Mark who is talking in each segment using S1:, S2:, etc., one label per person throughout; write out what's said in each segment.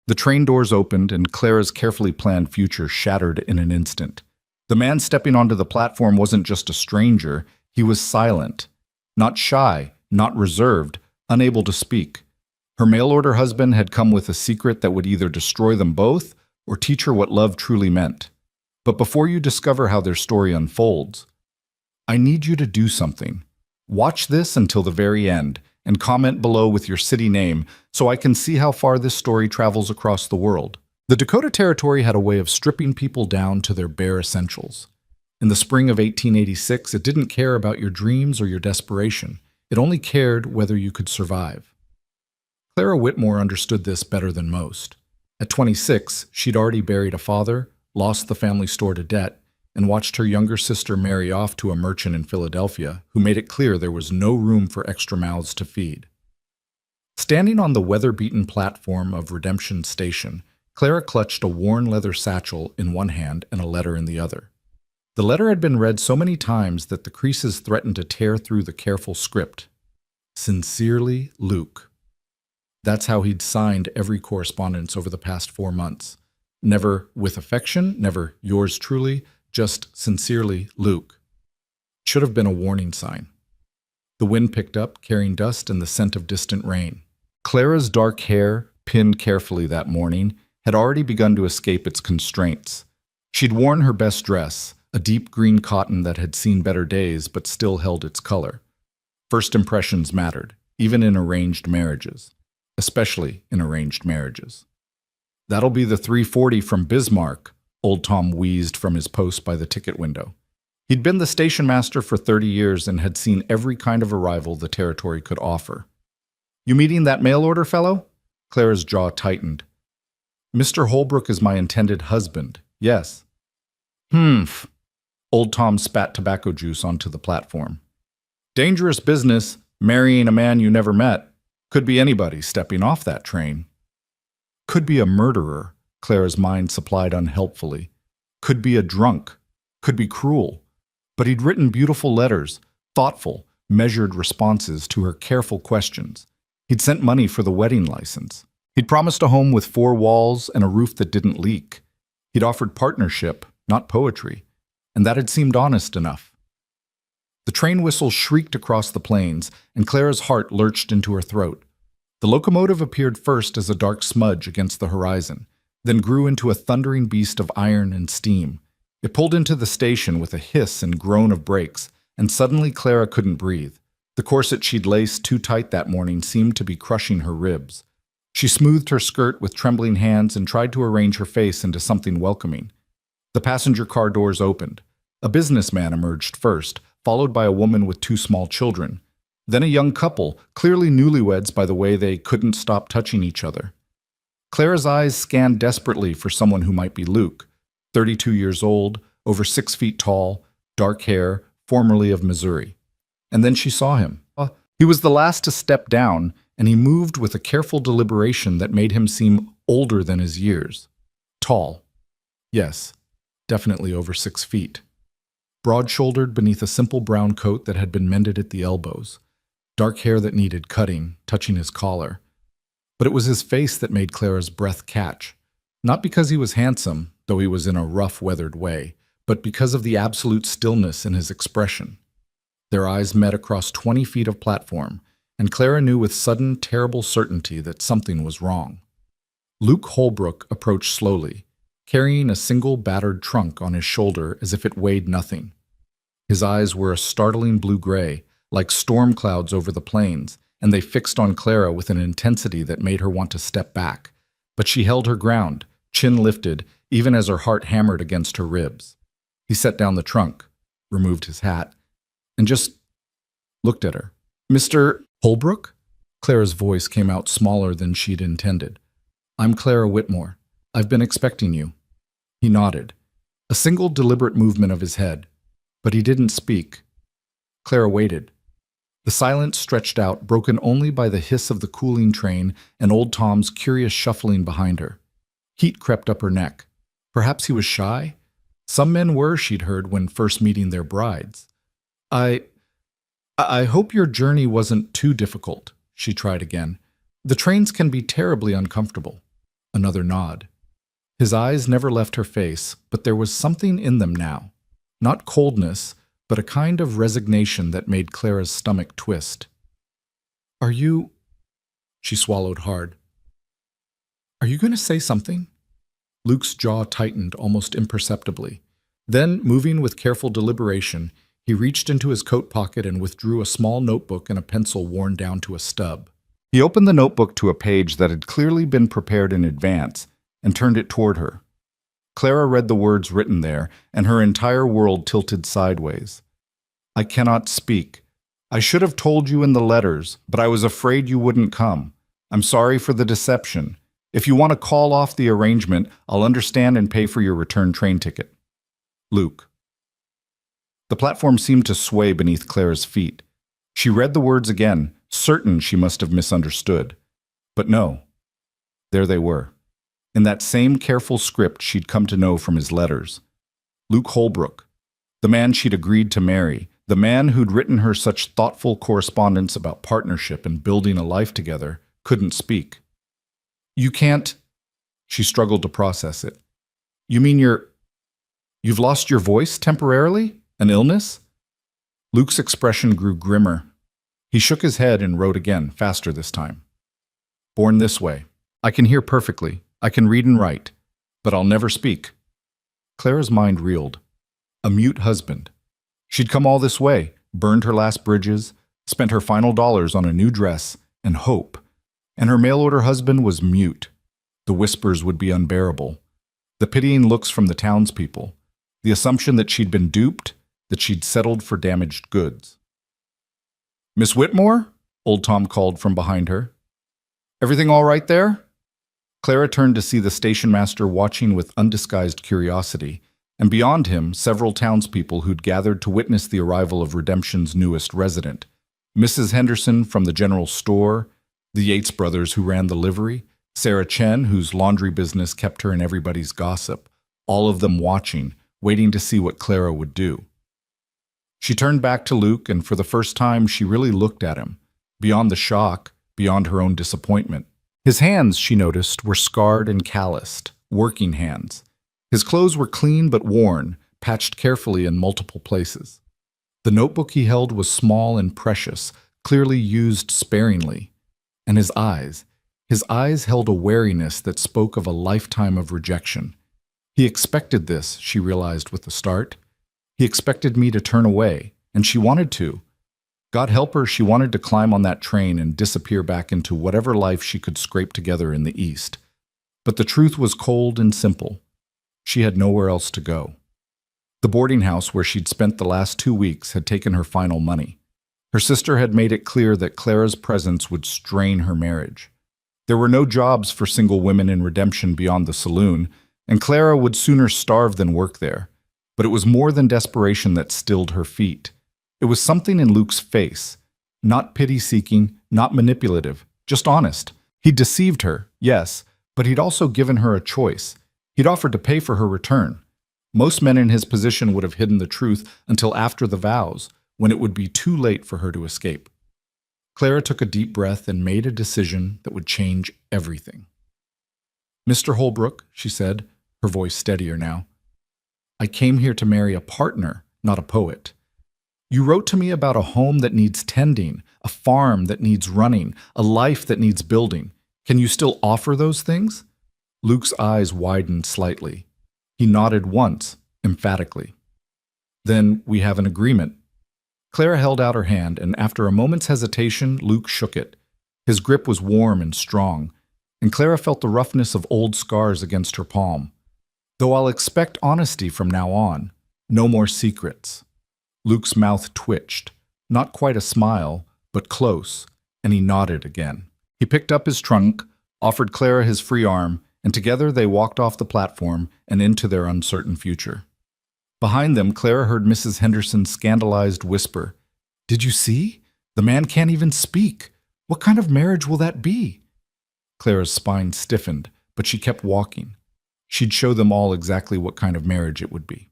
S1: The train doors opened, and Clara's carefully planned future shattered in an instant. The man stepping onto the platform wasn't just a stranger, he was silent. Not shy, not reserved, unable to speak. Her mail-order husband had come with a secret that would either destroy them both or teach her what love truly meant. But before you discover how their story unfolds, I need you to do something. Watch this until the very end, and comment below with your city name so I can see how far this story travels across the world. The Dakota Territory had a way of stripping people down to their bare essentials. In the spring of 1886, it didn't care about your dreams or your desperation. It only cared whether you could survive. Clara Whitmore understood this better than most. At 26, she'd already buried a father, lost the family store to debt, and watched her younger sister marry off to a merchant in Philadelphia who made it clear there was no room for extra mouths to feed. Standing on the weather-beaten platform of Redemption Station, Clara clutched a worn leather satchel in one hand and a letter in the other. The letter had been read so many times that the creases threatened to tear through the careful script. Sincerely, Luke. That's how he'd signed every correspondence over the past 4 months. Never with affection, never yours truly, just sincerely, Luke. Should have been a warning sign. The wind picked up, carrying dust and the scent of distant rain. Clara's dark hair, pinned carefully that morning, had already begun to escape its constraints. She'd worn her best dress, a deep green cotton that had seen better days but still held its color. First impressions mattered, even in arranged marriages. Especially in arranged marriages. "That'll be the 340 from Bismarck," Old Tom wheezed from his post by the ticket window. He'd been the station master for 30 years and had seen every kind of arrival the territory could offer. "You meeting that mail order fellow?" Clara's jaw tightened. "Mr. Holbrook is my intended husband, yes." "Humph." Old Tom spat tobacco juice onto the platform. "Dangerous business, marrying a man you never met. Could be anybody stepping off that train." "Could be a murderer," Clara's mind supplied unhelpfully. "Could be a drunk. Could be cruel. But he'd written beautiful letters, thoughtful, measured responses to her careful questions. He'd sent money for the wedding license. He'd promised a home with 4 walls and a roof that didn't leak. He'd offered partnership, not poetry, and that had seemed honest enough. The train whistle shrieked across the plains, and Clara's heart lurched into her throat. The locomotive appeared first as a dark smudge against the horizon, then grew into a thundering beast of iron and steam. It pulled into the station with a hiss and groan of brakes, and suddenly Clara couldn't breathe. The corset she'd laced too tight that morning seemed to be crushing her ribs. She smoothed her skirt with trembling hands and tried to arrange her face into something welcoming. The passenger car doors opened. A businessman emerged first, followed by a woman with 2 small children. Then a young couple, clearly newlyweds by the way they couldn't stop touching each other. Clara's eyes scanned desperately for someone who might be Luke, 32 years old, over 6 feet tall, dark hair, formerly of Missouri. And then she saw him. He was the last to step down, and he moved with a careful deliberation that made him seem older than his years. Tall. Yes, definitely over 6 feet. Broad-shouldered beneath a simple brown coat that had been mended at the elbows. Dark hair that needed cutting, touching his collar. But it was his face that made Clara's breath catch. Not because he was handsome, though he was in a rough, weathered way, but because of the absolute stillness in his expression. Their eyes met across 20 feet of platform, and Clara knew with sudden, terrible certainty that something was wrong. Luke Holbrook approached slowly, carrying a single battered trunk on his shoulder as if it weighed nothing. His eyes were a startling blue-gray, like storm clouds over the plains, and they fixed on Clara with an intensity that made her want to step back. But she held her ground, chin lifted, even as her heart hammered against her ribs. He set down the trunk, removed his hat, and just looked at her. "Mr. Holbrook?" Clara's voice came out smaller than she'd intended. "I'm Clara Whitmore. I've been expecting you." He nodded, a single deliberate movement of his head, but he didn't speak. Clara waited. The silence stretched out, broken only by the hiss of the cooling train and Old Tom's curious shuffling behind her. Heat crept up her neck. Perhaps he was shy? Some men were, she'd heard, when first meeting their brides. I hope your journey wasn't too difficult," she tried again. "The trains can be terribly uncomfortable." Another nod. His eyes never left her face, but there was something in them now. Not coldness, but a kind of resignation that made Clara's stomach twist. Are you... She swallowed hard. Are you going to say something? Luke's jaw tightened almost imperceptibly. Then, moving with careful deliberation, he reached into his coat pocket and withdrew a small notebook and a pencil worn down to a stub. He opened the notebook to a page that had clearly been prepared in advance and turned it toward her. Clara read the words written there, and her entire world tilted sideways. I cannot speak. I should have told you in the letters, but I was afraid you wouldn't come. I'm sorry for the deception. If you want to call off the arrangement, I'll understand and pay for your return train ticket. Luke. The platform seemed to sway beneath Clara's feet. She read the words again, certain she must have misunderstood. But no. There they were. In that same careful script she'd come to know from his letters. Luke Holbrook, the man she'd agreed to marry, the man who'd written her such thoughtful correspondence about partnership and building a life together, couldn't speak. You can't... She struggled to process it. You mean you've lost your voice temporarily? An illness? Luke's expression grew grimmer. He shook his head and wrote again, faster this time. Born this way. I can hear perfectly. I can read and write. But I'll never speak. Clara's mind reeled. A mute husband. She'd come all this way, burned her last bridges, spent her final dollars on a new dress, and hope. And her mail-order husband was mute. The whispers would be unbearable. The pitying looks from the townspeople. The assumption that she'd been duped, that she'd settled for damaged goods. Miss Whitmore? Old Tom called from behind her. Everything all right there? Clara turned to see the station master watching with undisguised curiosity, and beyond him, several townspeople who'd gathered to witness the arrival of Redemption's newest resident. Mrs. Henderson from the general store, the Yates brothers who ran the livery, Sarah Chen, whose laundry business kept her in everybody's gossip, all of them watching, waiting to see what Clara would do. She turned back to Luke, and for the first time she really looked at him, beyond the shock, beyond her own disappointment. His hands, she noticed, were scarred and calloused, working hands. His clothes were clean but worn, patched carefully in multiple places. The notebook he held was small and precious, clearly used sparingly. And his eyes held a wariness that spoke of a lifetime of rejection. He expected this, she realized with the start. He expected me to turn away, and she wanted to. God help her, she wanted to climb on that train and disappear back into whatever life she could scrape together in the East. But the truth was cold and simple. She had nowhere else to go. The boarding house where she'd spent the last 2 weeks had taken her final money. Her sister had made it clear that Clara's presence would strain her marriage. There were no jobs for single women in Redemption beyond the saloon, and Clara would sooner starve than work there. But it was more than desperation that stilled her feet. It was something in Luke's face, not pity-seeking, not manipulative, just honest. He'd deceived her, yes, but he'd also given her a choice. He'd offered to pay for her return. Most men in his position would have hidden the truth until after the vows, when it would be too late for her to escape. Clara took a deep breath and made a decision that would change everything. Mr. Holbrook, she said, her voice steadier now, I came here to marry a partner, not a poet. You wrote to me about a home that needs tending, a farm that needs running, a life that needs building. Can you still offer those things? Luke's eyes widened slightly. He nodded once, emphatically. Then we have an agreement. Clara held out her hand, and after a moment's hesitation, Luke shook it. His grip was warm and strong, and Clara felt the roughness of old scars against her palm. Though I'll expect honesty from now on, no more secrets. Luke's mouth twitched, not quite a smile, but close, and he nodded again. He picked up his trunk, offered Clara his free arm, and together they walked off the platform and into their uncertain future. Behind them, Clara heard Mrs. Henderson's scandalized whisper, Did you see? The man can't even speak. What kind of marriage will that be? Clara's spine stiffened, but she kept walking. She'd show them all exactly what kind of marriage it would be.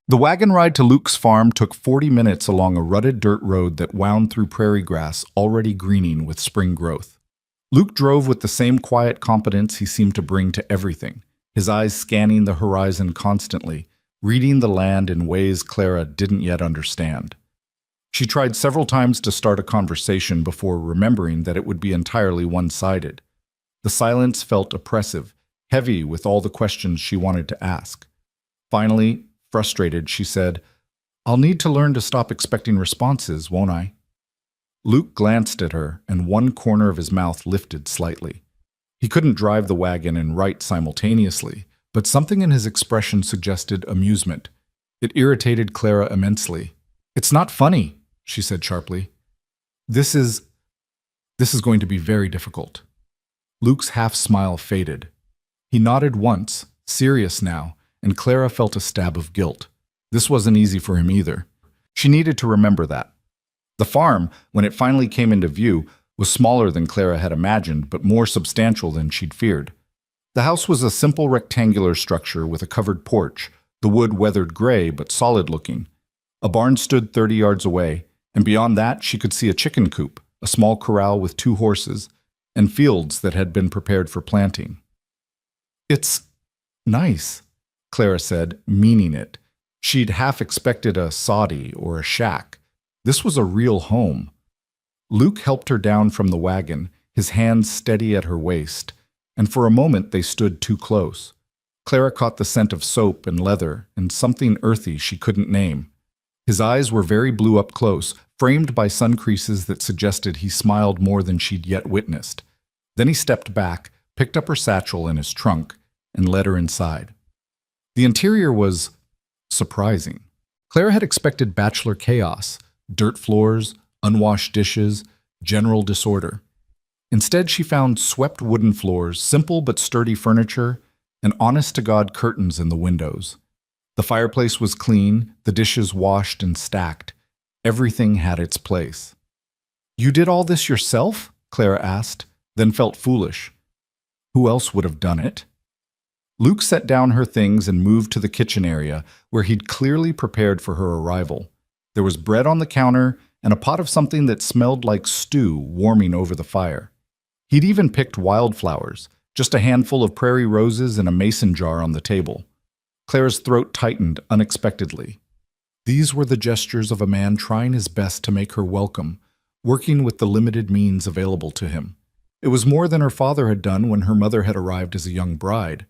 S1: The wagon ride to Luke's farm took 40 minutes along a rutted dirt road that wound through prairie grass already greening with spring growth. Luke drove with the same quiet competence he seemed to bring to everything, his eyes scanning the horizon constantly, reading the land in ways Clara didn't yet understand. She tried several times to start a conversation before remembering that it would be entirely one-sided. The silence felt oppressive, heavy with all the questions she wanted to ask. Finally, frustrated, she said, "I'll need to learn to stop expecting responses, won't I?" Luke glanced at her, and one corner of his mouth lifted slightly. He couldn't drive the wagon and write simultaneously, but something in his expression suggested amusement. It irritated Clara immensely. "It's not funny," she said sharply. This is going to be very difficult." Luke's half-smile faded. He nodded once, serious now, and Clara felt a stab of guilt. This wasn't easy for him either. She needed to remember that. The farm, when it finally came into view, was smaller than Clara had imagined, but more substantial than she'd feared. The house was a simple rectangular structure with a covered porch, the wood weathered gray but solid-looking. A barn stood 30 yards away, and beyond that she could see a chicken coop, a small corral with 2 horses, and fields that had been prepared for planting. "It's nice," Clara said, meaning it. She'd half expected a soddy or a shack. This was a real home. Luke helped her down from the wagon, his hands steady at her waist, and for a moment they stood too close. Clara caught the scent of soap and leather and something earthy she couldn't name. His eyes were very blue up close, framed by sun creases that suggested he smiled more than she'd yet witnessed. Then he stepped back, picked up her satchel and his trunk, and led her inside. The interior was surprising. Clara had expected bachelor chaos, dirt floors, unwashed dishes, general disorder. Instead, she found swept wooden floors, simple but sturdy furniture, and honest-to-God curtains in the windows. The fireplace was clean, the dishes washed and stacked. Everything had its place. "You did all this yourself?" Clara asked, then felt foolish. Who else would have done it? Luke set down her things and moved to the kitchen area, where he'd clearly prepared for her arrival. There was bread on the counter and a pot of something that smelled like stew warming over the fire. He'd even picked wildflowers, just a handful of prairie roses in a mason jar on the table. Clara's throat tightened unexpectedly. These were the gestures of a man trying his best to make her welcome, working with the limited means available to him. It was more than her father had done when her mother had arrived as a young bride.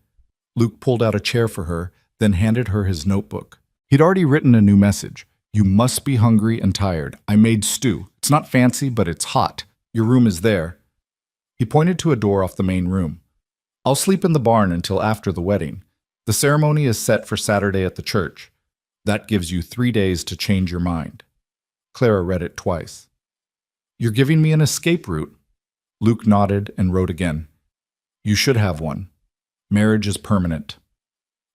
S1: Luke pulled out a chair for her, then handed her his notebook. He'd already written a new message. "You must be hungry and tired. I made stew. It's not fancy, but it's hot. Your room is there." He pointed to a door off the main room. "I'll sleep in the barn until after the wedding. The ceremony is set for Saturday at the church. That gives you 3 days to change your mind." Clara read it twice. "You're giving me an escape route." Luke nodded and wrote again. "You should have one. Marriage is permanent."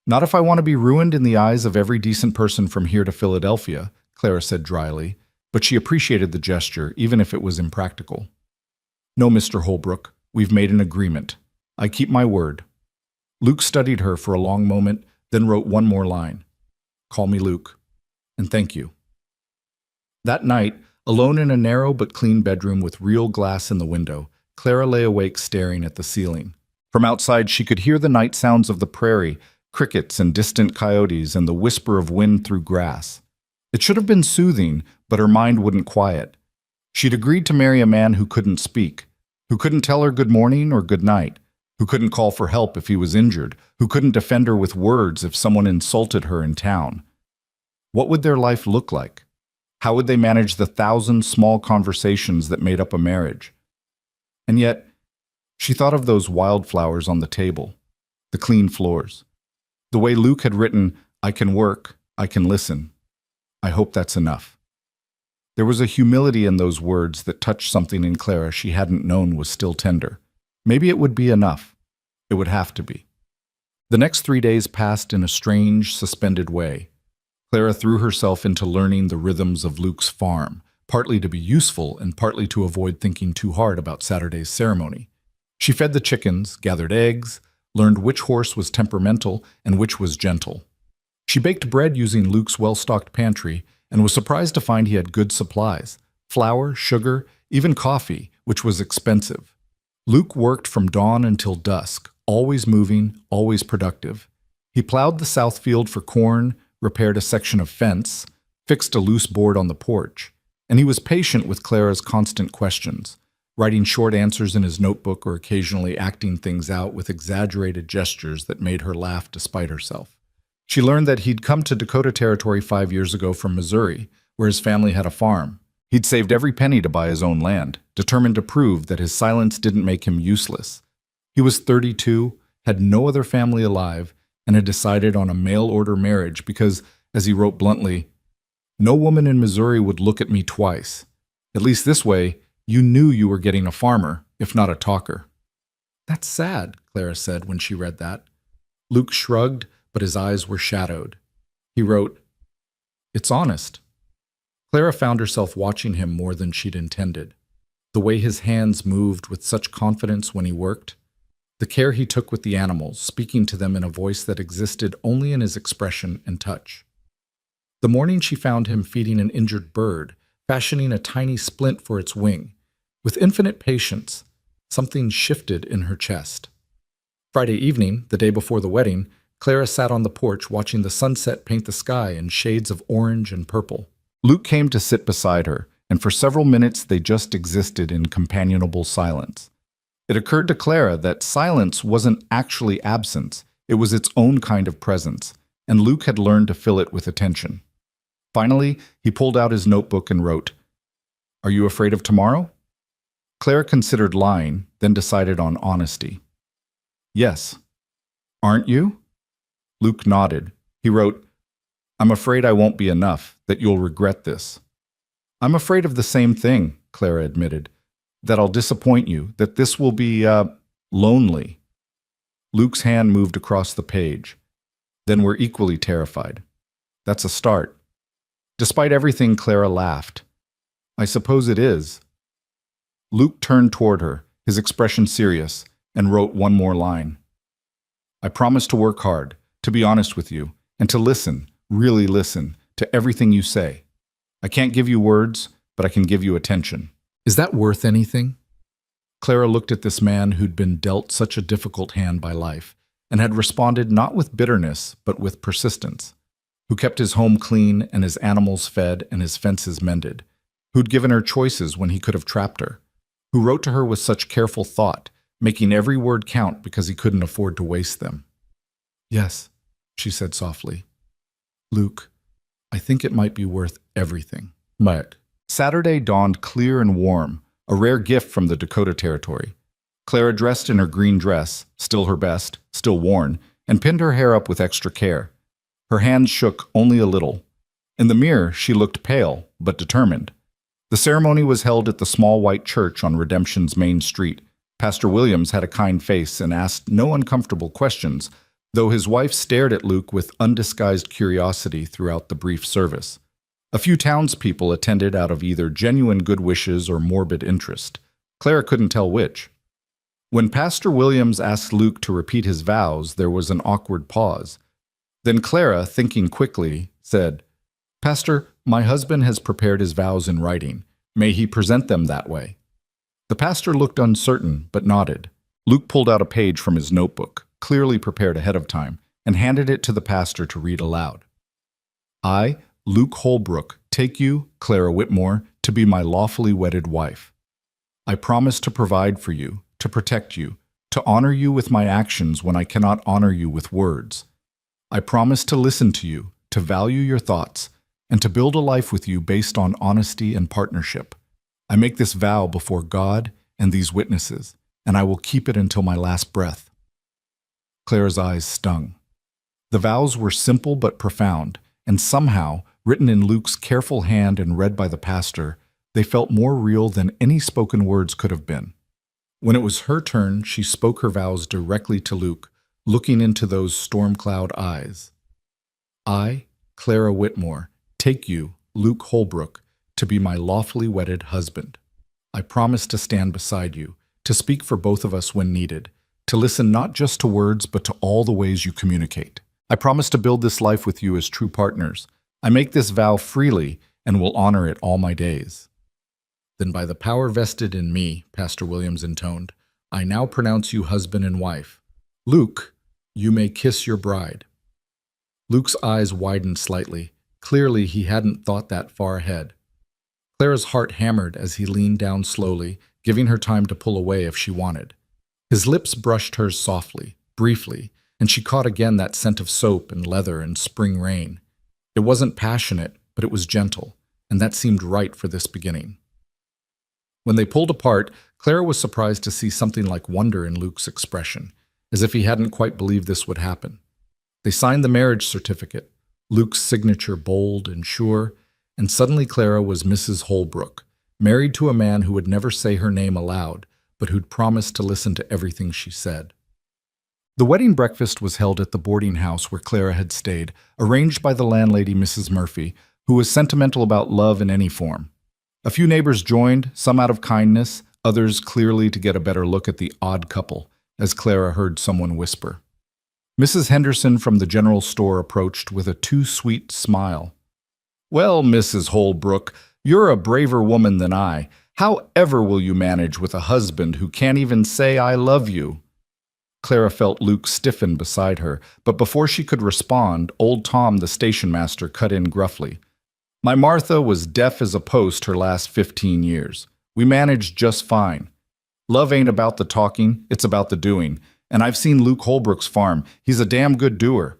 S1: "Not if I want to be ruined in the eyes of every decent person from here to Philadelphia," Clara said dryly, but she appreciated the gesture, even if it was impractical. "No, Mr. Holbrook, we've made an agreement. I keep my word." Luke studied her for a long moment, then wrote one more line. "Call me Luke, and thank you." That night, alone in a narrow but clean bedroom with real glass in the window, Clara lay awake staring at the ceiling. From outside, she could hear the night sounds of the prairie, crickets and distant coyotes, and the whisper of wind through grass. It should have been soothing, but her mind wouldn't quiet. She'd agreed to marry a man who couldn't speak, who couldn't tell her good morning or good night, who couldn't call for help if he was injured, who couldn't defend her with words if someone insulted her in town. What would their life look like? How would they manage the 1,000 small conversations that made up a marriage? And yet, she thought of those wildflowers on the table, the clean floors. The way Luke had written, "I can work, I can listen. I hope that's enough." There was a humility in those words that touched something in Clara she hadn't known was still tender. Maybe it would be enough. It would have to be. The next 3 days passed in a strange, suspended way. Clara threw herself into learning the rhythms of Luke's farm, partly to be useful and partly to avoid thinking too hard about Saturday's ceremony. She fed the chickens, gathered eggs, learned which horse was temperamental and which was gentle. She baked bread using Luke's well-stocked pantry and was surprised to find he had good supplies: flour, sugar, even coffee, which was expensive. Luke worked from dawn until dusk, always moving, always productive. He plowed the south field for corn, repaired a section of fence, fixed a loose board on the porch, and he was patient with Clara's constant questions, writing short answers in his notebook or occasionally acting things out with exaggerated gestures that made her laugh despite herself. She learned that he'd come to Dakota Territory 5 years ago from Missouri, where his family had a farm. He'd saved every penny to buy his own land, determined to prove that his silence didn't make him useless. He was 32, had no other family alive, and had decided on a mail-order marriage because, as he wrote bluntly, "No woman in Missouri would look at me twice. At least this way, you knew you were getting a farmer, if not a talker." "That's sad," Clara said when she read that. Luke shrugged, but his eyes were shadowed. He wrote, "It's honest." Clara found herself watching him more than she'd intended. The way his hands moved with such confidence when he worked, the care he took with the animals, speaking to them in a voice that existed only in his expression and touch. The morning she found him feeding an injured bird, fashioning a tiny splint for its wing. With infinite patience, something shifted in her chest. Friday evening, the day before the wedding, Clara sat on the porch watching the sunset paint the sky in shades of orange and purple. Luke came to sit beside her, and for several minutes they just existed in companionable silence. It occurred to Clara that silence wasn't actually absence, it was its own kind of presence, and Luke had learned to fill it with attention. Finally, he pulled out his notebook and wrote, "Are you afraid of tomorrow?" Clara considered lying, then decided on honesty. "Yes." "Aren't you?" Luke nodded. He wrote, "I'm afraid I won't be enough, that you'll regret this." "I'm afraid of the same thing," Clara admitted, "that I'll disappoint you, that this will be, lonely." Luke's hand moved across the page. "Then we're equally terrified." "That's a start." Despite everything, Clara laughed. "I suppose it is." Luke turned toward her, his expression serious, and wrote one more line. "I promise to work hard, to be honest with you, and to listen, really listen, to everything you say. I can't give you words, but I can give you attention." "Is that worth anything?" Clara looked at this man who'd been dealt such a difficult hand by life, and had responded not with bitterness, but with persistence. Who kept his home clean and his animals fed and his fences mended. Who'd given her choices when he could have trapped her. Who wrote to her with such careful thought, making every word count because he couldn't afford to waste them. "Yes," she said softly. "Luke, I think it might be worth everything." But Saturday dawned clear and warm, a rare gift from the Dakota Territory. Clara dressed in her green dress, still her best, still worn, and pinned her hair up with extra care. Her hands shook only a little. In the mirror, she looked pale, but determined. The ceremony was held at the small white church on Redemption's main street. Pastor Williams had a kind face and asked no uncomfortable questions, though his wife stared at Luke with undisguised curiosity throughout the brief service. A few townspeople attended out of either genuine good wishes or morbid interest. Clara couldn't tell which. When Pastor Williams asked Luke to repeat his vows, there was an awkward pause. Then Clara, thinking quickly, said, "Pastor, my husband has prepared his vows in writing. May he present them that way?" The pastor looked uncertain, but nodded. Luke pulled out a page from his notebook, clearly prepared ahead of time, and handed it to the pastor to read aloud. "I, Luke Holbrook, take you, Clara Whitmore, to be my lawfully wedded wife. I promise to provide for you, to protect you, to honor you with my actions when I cannot honor you with words. I promise to listen to you, to value your thoughts, and to build a life with you based on honesty and partnership. I make this vow before God and these witnesses, and I will keep it until my last breath." Clara's eyes stung. The vows were simple but profound, and somehow, written in Luke's careful hand and read by the pastor, they felt more real than any spoken words could have been. When it was her turn, she spoke her vows directly to Luke, looking into those storm cloud eyes. "I, Clara Whitmore, take you, Luke Holbrook, to be my lawfully wedded husband. I promise to stand beside you, to speak for both of us when needed, to listen not just to words but to all the ways you communicate. I promise to build this life with you as true partners. I make this vow freely and will honor it all my days." "Then by the power vested in me," Pastor Williams intoned, I now pronounce you husband and wife. Luke, you may kiss your bride." Luke's eyes widened slightly. Clearly, he hadn't thought that far ahead. Clara's heart hammered as he leaned down slowly, giving her time to pull away if she wanted. His lips brushed hers softly, briefly, and she caught again that scent of soap and leather and spring rain. It wasn't passionate, but it was gentle, and that seemed right for this beginning. When they pulled apart, Clara was surprised to see something like wonder in Luke's expression, as if he hadn't quite believed this would happen. They signed the marriage certificate, Luke's signature bold and sure, and suddenly Clara was Mrs. Holbrook, married to a man who would never say her name aloud, but who'd promised to listen to everything she said. The wedding breakfast was held at the boarding house where Clara had stayed, arranged by the landlady, Mrs. Murphy, who was sentimental about love in any form. A few neighbors joined, some out of kindness, others clearly to get a better look at the odd couple, as Clara heard someone whisper. Mrs. Henderson from the general store approached with a too-sweet smile. "Well, Mrs. Holbrook, you're a braver woman than I. How ever will you manage with a husband who can't even say I love you?" Clara felt Luke stiffen beside her, but before she could respond, old Tom, the station master, cut in gruffly. "My Martha was deaf as a post her last 15 years. We managed just fine. Love ain't about the talking, it's about the doing. And I've seen Luke Holbrook's farm. He's a damn good doer."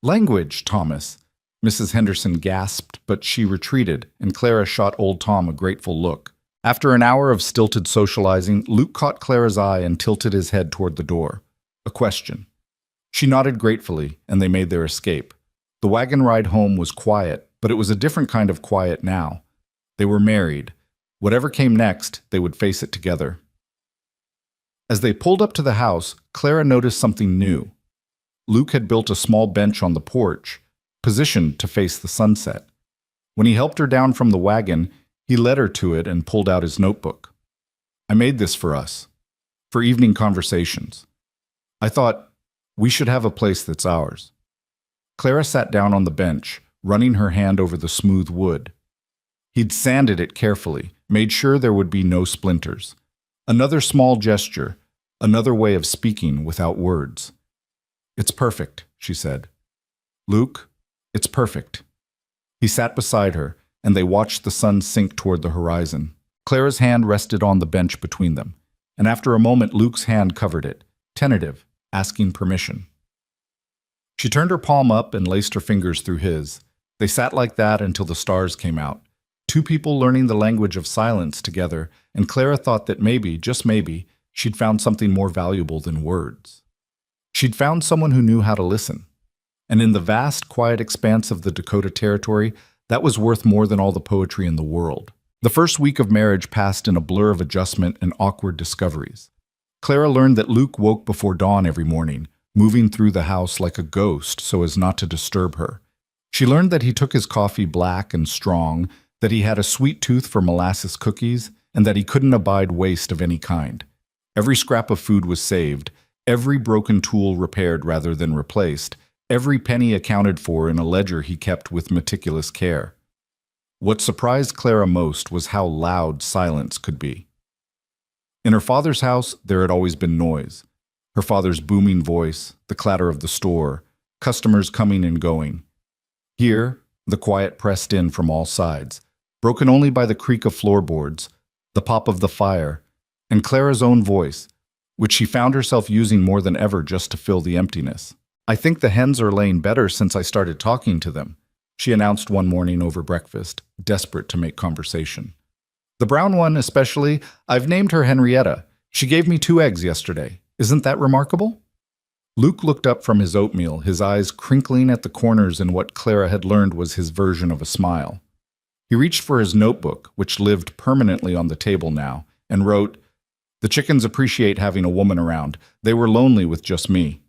S1: "Language, Thomas." Mrs. Henderson gasped, but she retreated, and Clara shot old Tom a grateful look. After an hour of stilted socializing, Luke caught Clara's eye and tilted his head toward the door. A question. She nodded gratefully, and they made their escape. The wagon ride home was quiet, but it was a different kind of quiet now. They were married. Whatever came next, they would face it together. As they pulled up to the house, Clara noticed something new. Luke had built a small bench on the porch, positioned to face the sunset. When he helped her down from the wagon, he led her to it and pulled out his notebook. "I made this for us, for evening conversations. I thought, we should have a place that's ours." Clara sat down on the bench, running her hand over the smooth wood. He'd sanded it carefully, made sure there would be no splinters. Another small gesture, another way of speaking without words. "It's perfect," she said. "Luke, it's perfect." He sat beside her, and they watched the sun sink toward the horizon. Clara's hand rested on the bench between them, and after a moment Luke's hand covered it, tentative, asking permission. She turned her palm up and laced her fingers through his. They sat like that until the stars came out. Two people learning the language of silence together, and Clara thought that maybe, just maybe, she'd found something more valuable than words. She'd found someone who knew how to listen. And in the vast, quiet expanse of the Dakota Territory, that was worth more than all the poetry in the world. The first week of marriage passed in a blur of adjustment and awkward discoveries. Clara learned that Luke woke before dawn every morning, moving through the house like a ghost so as not to disturb her. She learned that he took his coffee black and strong, that he had a sweet tooth for molasses cookies, and that he couldn't abide waste of any kind. Every scrap of food was saved, every broken tool repaired rather than replaced, every penny accounted for in a ledger he kept with meticulous care. What surprised Clara most was how loud silence could be. In her father's house, there had always been noise. Her father's booming voice, the clatter of the store, customers coming and going. Here, the quiet pressed in from all sides, broken only by the creak of floorboards, the pop of the fire, and Clara's own voice, which she found herself using more than ever just to fill the emptiness. "I think the hens are laying better since I started talking to them," she announced one morning over breakfast, desperate to make conversation. "The brown one especially, I've named her Henrietta. She gave me 2 eggs yesterday. Isn't that remarkable?" Luke looked up from his oatmeal, his eyes crinkling at the corners in what Clara had learned was his version of a smile. He reached for his notebook, which lived permanently on the table now, and wrote, "The chickens appreciate having a woman around. They were lonely with just me."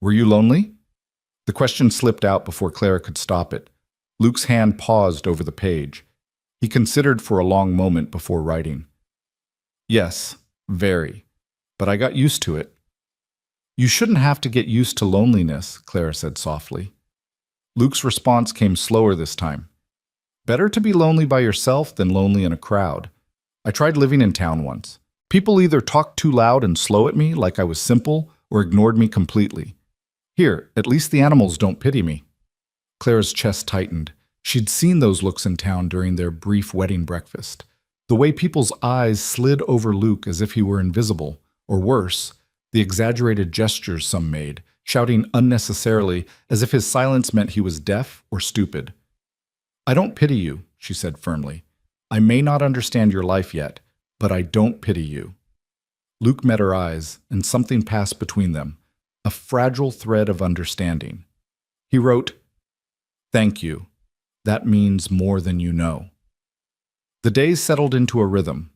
S1: "Were you lonely?" The question slipped out before Clara could stop it. Luke's hand paused over the page. He considered for a long moment before writing. "Yes, very. But I got used to it." "You shouldn't have to get used to loneliness," Clara said softly. Luke's response came slower this time. "Better to be lonely by yourself than lonely in a crowd. I tried living in town once. People either talked too loud and slow at me like I was simple or ignored me completely. Here, at least the animals don't pity me. Clara's chest tightened. She'd seen those looks in town during their brief wedding breakfast. The way people's eyes slid over Luke as if he were invisible, or worse, the exaggerated gestures some made, shouting unnecessarily as if his silence meant he was deaf or stupid. "I don't pity you," she said firmly. "I may not understand your life yet, but I don't pity you." Luke met her eyes, and something passed between them, a fragile thread of understanding. He wrote, "Thank you. That means more than you know." The days settled into a rhythm.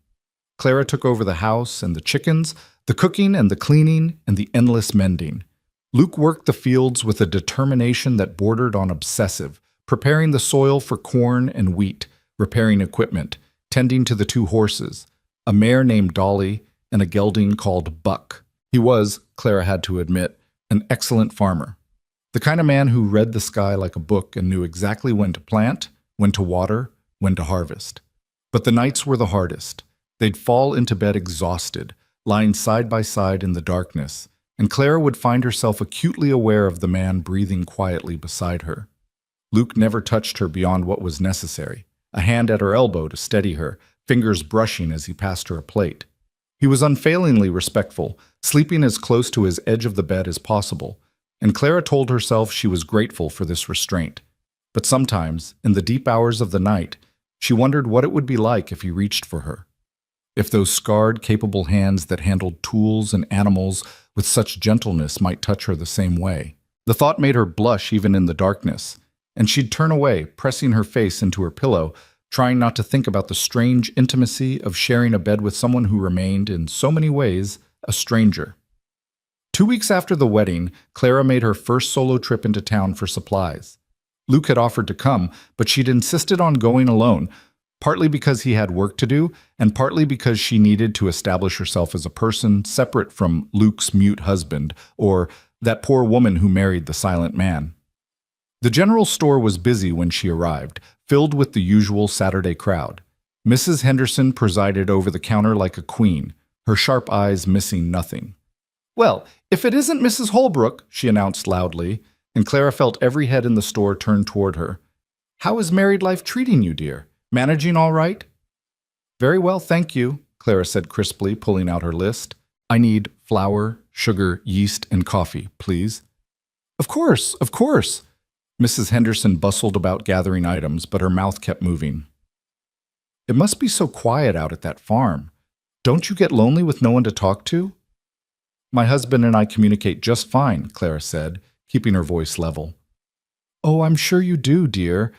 S1: Clara took over the house and the chickens, the cooking and the cleaning and the endless mending. Luke worked the fields with a determination that bordered on obsessive, preparing the soil for corn and wheat, repairing equipment, tending to the two horses, a mare named Dolly and a gelding called Buck. He was, Clara had to admit, an excellent farmer. The kind of man who read the sky like a book and knew exactly when to plant, when to water, when to harvest. But the nights were the hardest. They'd fall into bed exhausted, lying side by side in the darkness, and Clara would find herself acutely aware of the man breathing quietly beside her. Luke never touched her beyond what was necessary, a hand at her elbow to steady her, fingers brushing as he passed her a plate. He was unfailingly respectful, sleeping as close to his edge of the bed as possible, and Clara told herself she was grateful for this restraint. But sometimes, in the deep hours of the night, she wondered what it would be like if he reached for her. If those scarred, capable hands that handled tools and animals with such gentleness might touch her the same way. The thought made her blush even in the darkness, and she'd turn away, pressing her face into her pillow, trying not to think about the strange intimacy of sharing a bed with someone who remained, in so many ways, a stranger. 2 weeks after the wedding, Clara made her first solo trip into town for supplies. Luke had offered to come, but she'd insisted on going alone, partly because he had work to do, and partly because she needed to establish herself as a person separate from Luke's mute husband, or that poor woman who married the silent man. The general store was busy when she arrived, filled with the usual Saturday crowd. Mrs. Henderson presided over the counter like a queen, her sharp eyes missing nothing. "Well, if it isn't Mrs. Holbrook," she announced loudly, and Clara felt every head in the store turn toward her. "How is married life treating you, dear? Managing all right?" "Very well, thank you," Clara said crisply, pulling out her list. "I need flour, sugar, yeast, and coffee, please." Of course, of course." Mrs. Henderson bustled about gathering items, but her mouth kept moving. "It must be so quiet out at that farm. Don't you get lonely with no one to talk to?" "My husband and I communicate just fine," Clara said, keeping her voice level. "Oh, I'm sure you do, dear.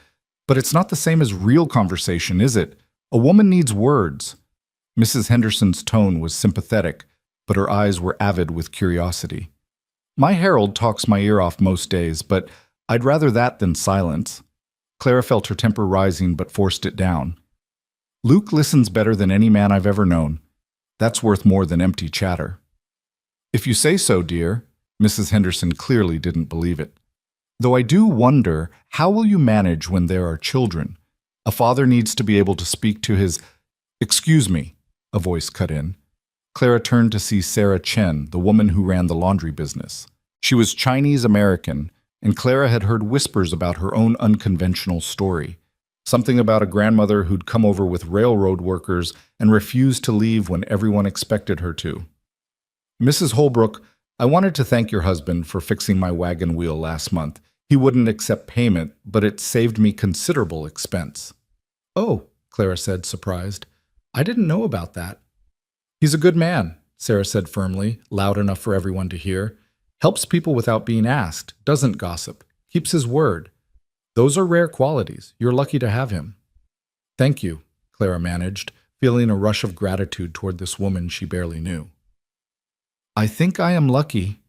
S1: But it's not the same as real conversation, is it? A woman needs words." Mrs. Henderson's tone was sympathetic, but her eyes were avid with curiosity. "My Harold talks my ear off most days, but I'd rather that than silence." Clara felt her temper rising but forced it down. "Luke listens better than any man I've ever known. That's worth more than empty chatter." "If you say so, dear." Mrs. Henderson clearly didn't believe it. "Though I do wonder, how will you manage when there are children? A father needs to be able to speak to his—" "Excuse me," a voice cut in. Clara turned to see Sarah Chen, the woman who ran the laundry business. She was Chinese-American, and Clara had heard whispers about her own unconventional story. Something about a grandmother who'd come over with railroad workers and refused to leave when everyone expected her to. "Mrs. Holbrook, I wanted to thank your husband for fixing my wagon wheel last month. He wouldn't accept payment, but it saved me considerable expense." "Oh," Clara said, surprised. "I didn't know about that." "He's a good man," Sarah said firmly, loud enough for everyone to hear. "Helps people without being asked, doesn't gossip, keeps his word. Those are rare qualities. You're lucky to have him." "Thank you," Clara managed, feeling a rush of gratitude toward this woman she barely knew. "I think I am lucky."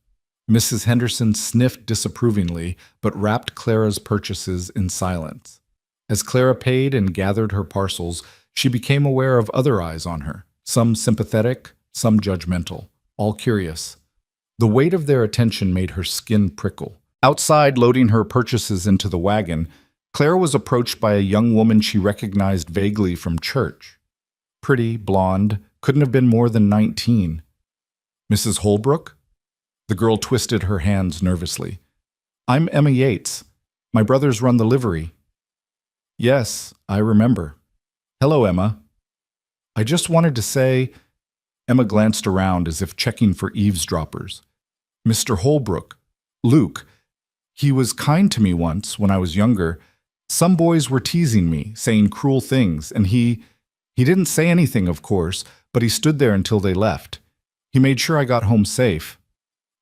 S1: Mrs. Henderson sniffed disapprovingly, but wrapped Clara's purchases in silence. As Clara paid and gathered her parcels, she became aware of other eyes on her, some sympathetic, some judgmental, all curious. The weight of their attention made her skin prickle. Outside, loading her purchases into the wagon, Clara was approached by a young woman she recognized vaguely from church. Pretty, blonde, Couldn't have been more than 19. Mrs. Holbrook? The girl twisted her hands nervously. I'm Emma Yates. My brothers run the livery. Yes, I remember. Hello, Emma. I just wanted to say... Emma glanced around as if checking for eavesdroppers. Mr. Holbrook, Luke, he was kind to me once when I was younger. Some boys were teasing me, saying cruel things, and he didn't say anything, of course, but he stood there until they left. He made sure I got home safe.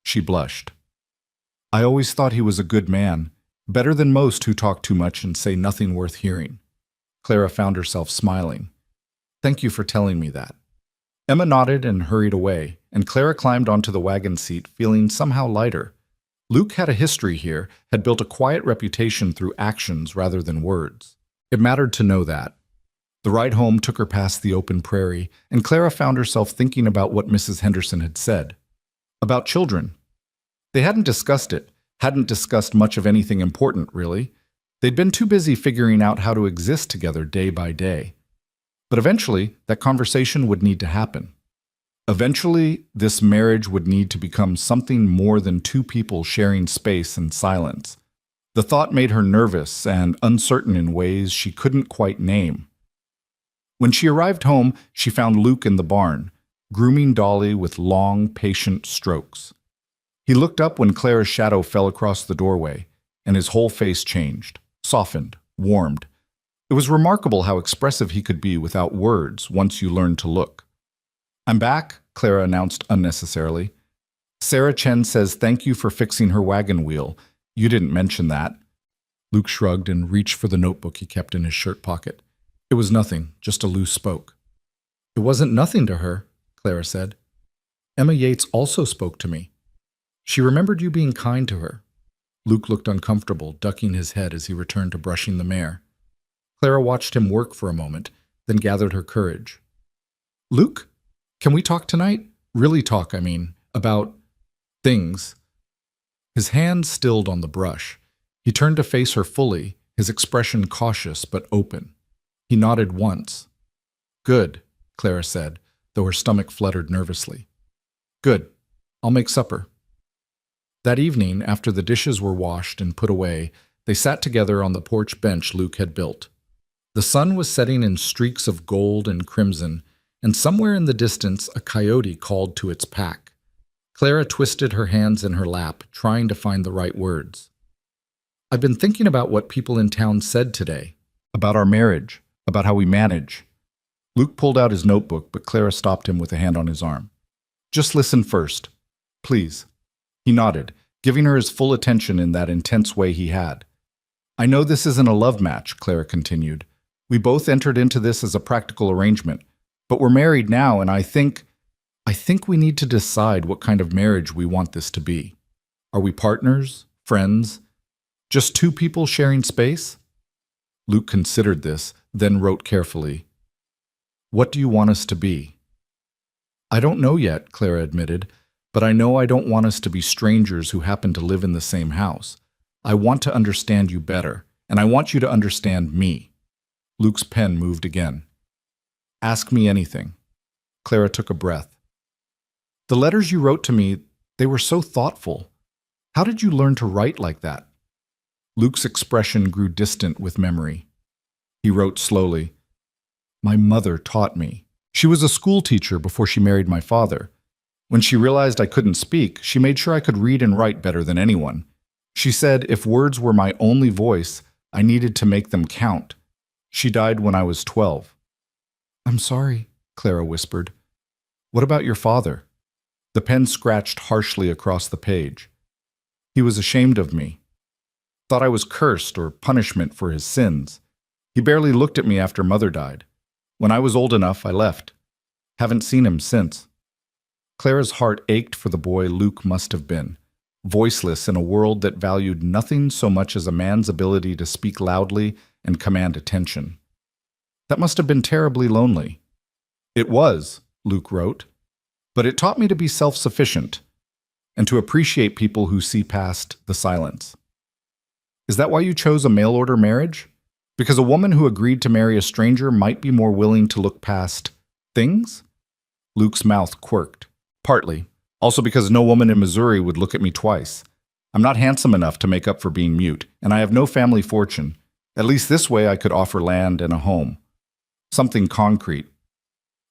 S1: She blushed. I always thought he was a good man, better than most who talk too much and say nothing worth hearing. Clara found herself smiling. Thank you for telling me that. Emma nodded and hurried away, and Clara climbed onto the wagon seat, feeling somehow lighter. Luke had a history here, had built a quiet reputation through actions rather than words. It mattered to know that. The ride home took her past the open prairie, and Clara found herself thinking about what Mrs. Henderson had said. About children. They hadn't discussed it, hadn't discussed much of anything important, really. They'd been too busy figuring out how to exist together day by day. But eventually, that conversation would need to happen. Eventually, this marriage would need to become something more than two people sharing space and silence. The thought made her nervous and uncertain in ways she couldn't quite name. When she arrived home, she found Luke in the barn, grooming Dolly with long, patient strokes. He looked up when Clara's shadow fell across the doorway, and his whole face changed, softened, warmed. It was remarkable how expressive he could be without words once you learned to look. I'm back, Clara announced unnecessarily. Sarah Chen says thank you for fixing her wagon wheel. You didn't mention that. Luke shrugged and reached for the notebook he kept in his shirt pocket. It was nothing, just a loose spoke. It wasn't nothing to her, Clara said. Emma Yates also spoke to me. She remembered you being kind to her. Luke looked uncomfortable, ducking his head as he returned to brushing the mare. Clara watched him work for a moment, then gathered her courage. Luke, can we talk tonight? Really talk, I mean, about things. His hand stilled on the brush. He turned to face her fully, his expression cautious but open. He nodded once. Good, Clara said, though her stomach fluttered nervously. Good. I'll make supper. That evening, after the dishes were washed and put away, they sat together on the porch bench Luke had built. The sun was setting in streaks of gold and crimson, and somewhere in the distance a coyote called to its pack. Clara twisted her hands in her lap, trying to find the right words. I've been thinking about what people in town said today, about our marriage, about how we manage. Luke pulled out his notebook, but Clara stopped him with a hand on his arm. Just listen first, please. He nodded, giving her his full attention in that intense way he had. I know this isn't a love match, Clara continued. We both entered into this as a practical arrangement, but we're married now, and I think we need to decide what kind of marriage we want this to be. Are we partners? Friends? Just two people sharing space? Luke considered this, then wrote carefully. What do you want us to be? I don't know yet, Clara admitted, but I know I don't want us to be strangers who happen to live in the same house. I want to understand you better, and I want you to understand me. Luke's pen moved again. Ask me anything. Clara took a breath. The letters you wrote to me, they were so thoughtful. How did you learn to write like that? Luke's expression grew distant with memory. He wrote slowly. My mother taught me. She was a school teacher before she married my father. When she realized I couldn't speak, she made sure I could read and write better than anyone. She said if words were my only voice, I needed to make them count. She died when I was 12. I'm sorry, Clara whispered. What about your father? The pen scratched harshly across the page. He was ashamed of me. Thought I was cursed or punishment for his sins. He barely looked at me after Mother died. When I was old enough, I left. Haven't seen him since. Clara's heart ached for the boy Luke must have been, voiceless in a world that valued nothing so much as a man's ability to speak loudly and command attention. That must have been terribly lonely. It was, Luke wrote, but it taught me to be self-sufficient and to appreciate people who see past the silence. Is that why you chose a mail-order marriage? Because a woman who agreed to marry a stranger might be more willing to look past things? Luke's mouth quirked. Partly. Also because no woman in Missouri would look at me twice. I'm not handsome enough to make up for being mute, and I have no family fortune. At least this way I could offer land and a home. Something concrete.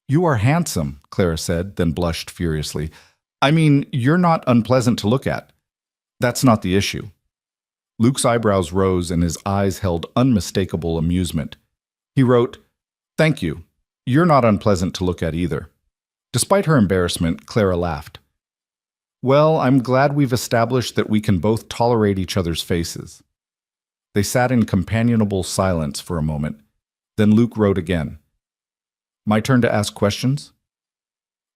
S1: You are handsome, Clara said, then blushed furiously. I mean, you're not unpleasant to look at. That's not the issue. Luke's eyebrows rose and his eyes held unmistakable amusement. He wrote, "Thank you. You're not unpleasant to look at either." Despite her embarrassment, Clara laughed. Well, I'm glad we've established that we can both tolerate each other's faces. They sat in companionable silence for a moment. Then Luke wrote again. My turn to ask questions?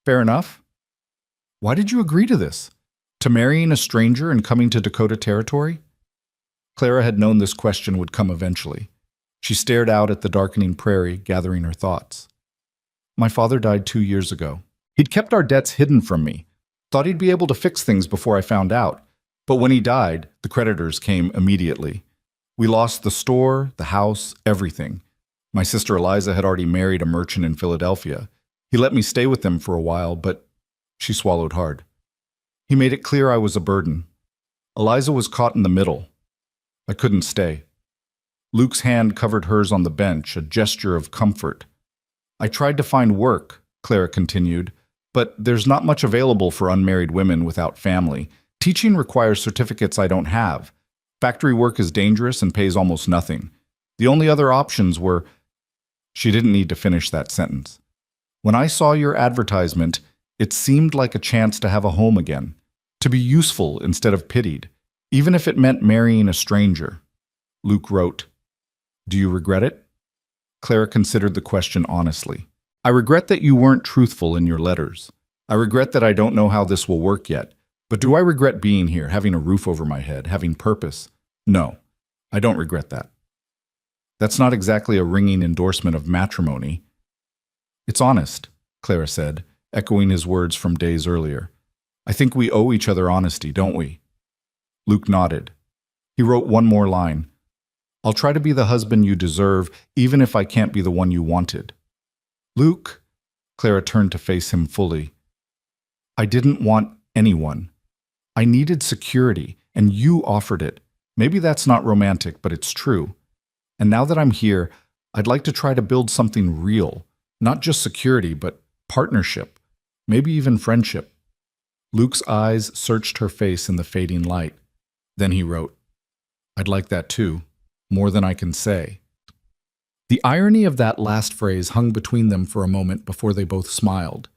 S1: Fair enough. Why did you agree to this? To marrying a stranger and coming to Dakota Territory? Clara had known this question would come eventually. She stared out at the darkening prairie, gathering her thoughts. My father died 2 years ago. He'd kept our debts hidden from me. Thought he'd be able to fix things before I found out. But when he died, the creditors came immediately. We lost the store, the house, everything. My sister Eliza had already married a merchant in Philadelphia. He let me stay with them for a while, but she swallowed hard. He made it clear I was a burden. Eliza was caught in the middle. I couldn't stay. Luke's hand covered hers on the bench, a gesture of comfort. I tried to find work, Clara continued, but there's not much available for unmarried women without family. Teaching requires certificates I don't have. Factory work is dangerous and pays almost nothing. The only other options were... She didn't need to finish that sentence. When I saw your advertisement, it seemed like a chance to have a home again, to be useful instead of pitied, even if it meant marrying a stranger. Luke wrote, Do you regret it? Clara considered the question honestly. I regret that you weren't truthful in your letters. I regret that I don't know how this will work yet. But do I regret being here, having a roof over my head, having purpose? No, I don't regret that. That's not exactly a ringing endorsement of matrimony. It's honest, Clara said, echoing his words from days earlier. I think we owe each other honesty, don't we? Luke nodded. He wrote one more line. I'll try to be the husband you deserve, even if I can't be the one you wanted. Luke, Clara turned to face him fully. I didn't want anyone. I needed security, and you offered it. Maybe that's not romantic, but it's true. And now that I'm here, I'd like to try to build something real. Not just security, but partnership. Maybe even friendship. Luke's eyes searched her face in the fading light. Then he wrote, I'd like that too, more than I can say. The irony of that last phrase hung between them for a moment before they both smiled.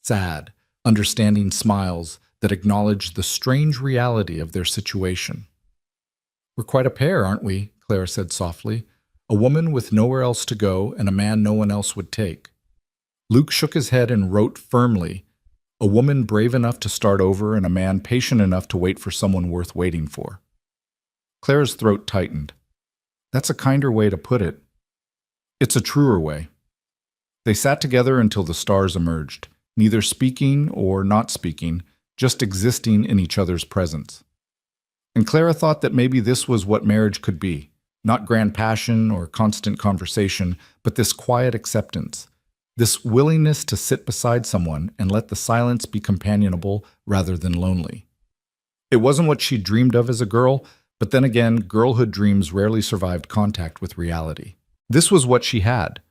S1: Sad, understanding smiles that acknowledged the strange reality of their situation. We're quite a pair, aren't we? Clara said softly. A woman with nowhere else to go and a man no one else would take. Luke shook his head and wrote firmly, a woman brave enough to start over and a man patient enough to wait for someone worth waiting for. Clara's throat tightened. That's a kinder way to put it. It's a truer way. They sat together until the stars emerged, neither speaking or not speaking, just existing in each other's presence. And Clara thought that maybe this was what marriage could be, not grand passion or constant conversation, but this quiet acceptance, this willingness to sit beside someone and let the silence be companionable rather than lonely. It wasn't what she dreamed of as a girl, but then again, girlhood dreams rarely survived contact with reality. This was what she had.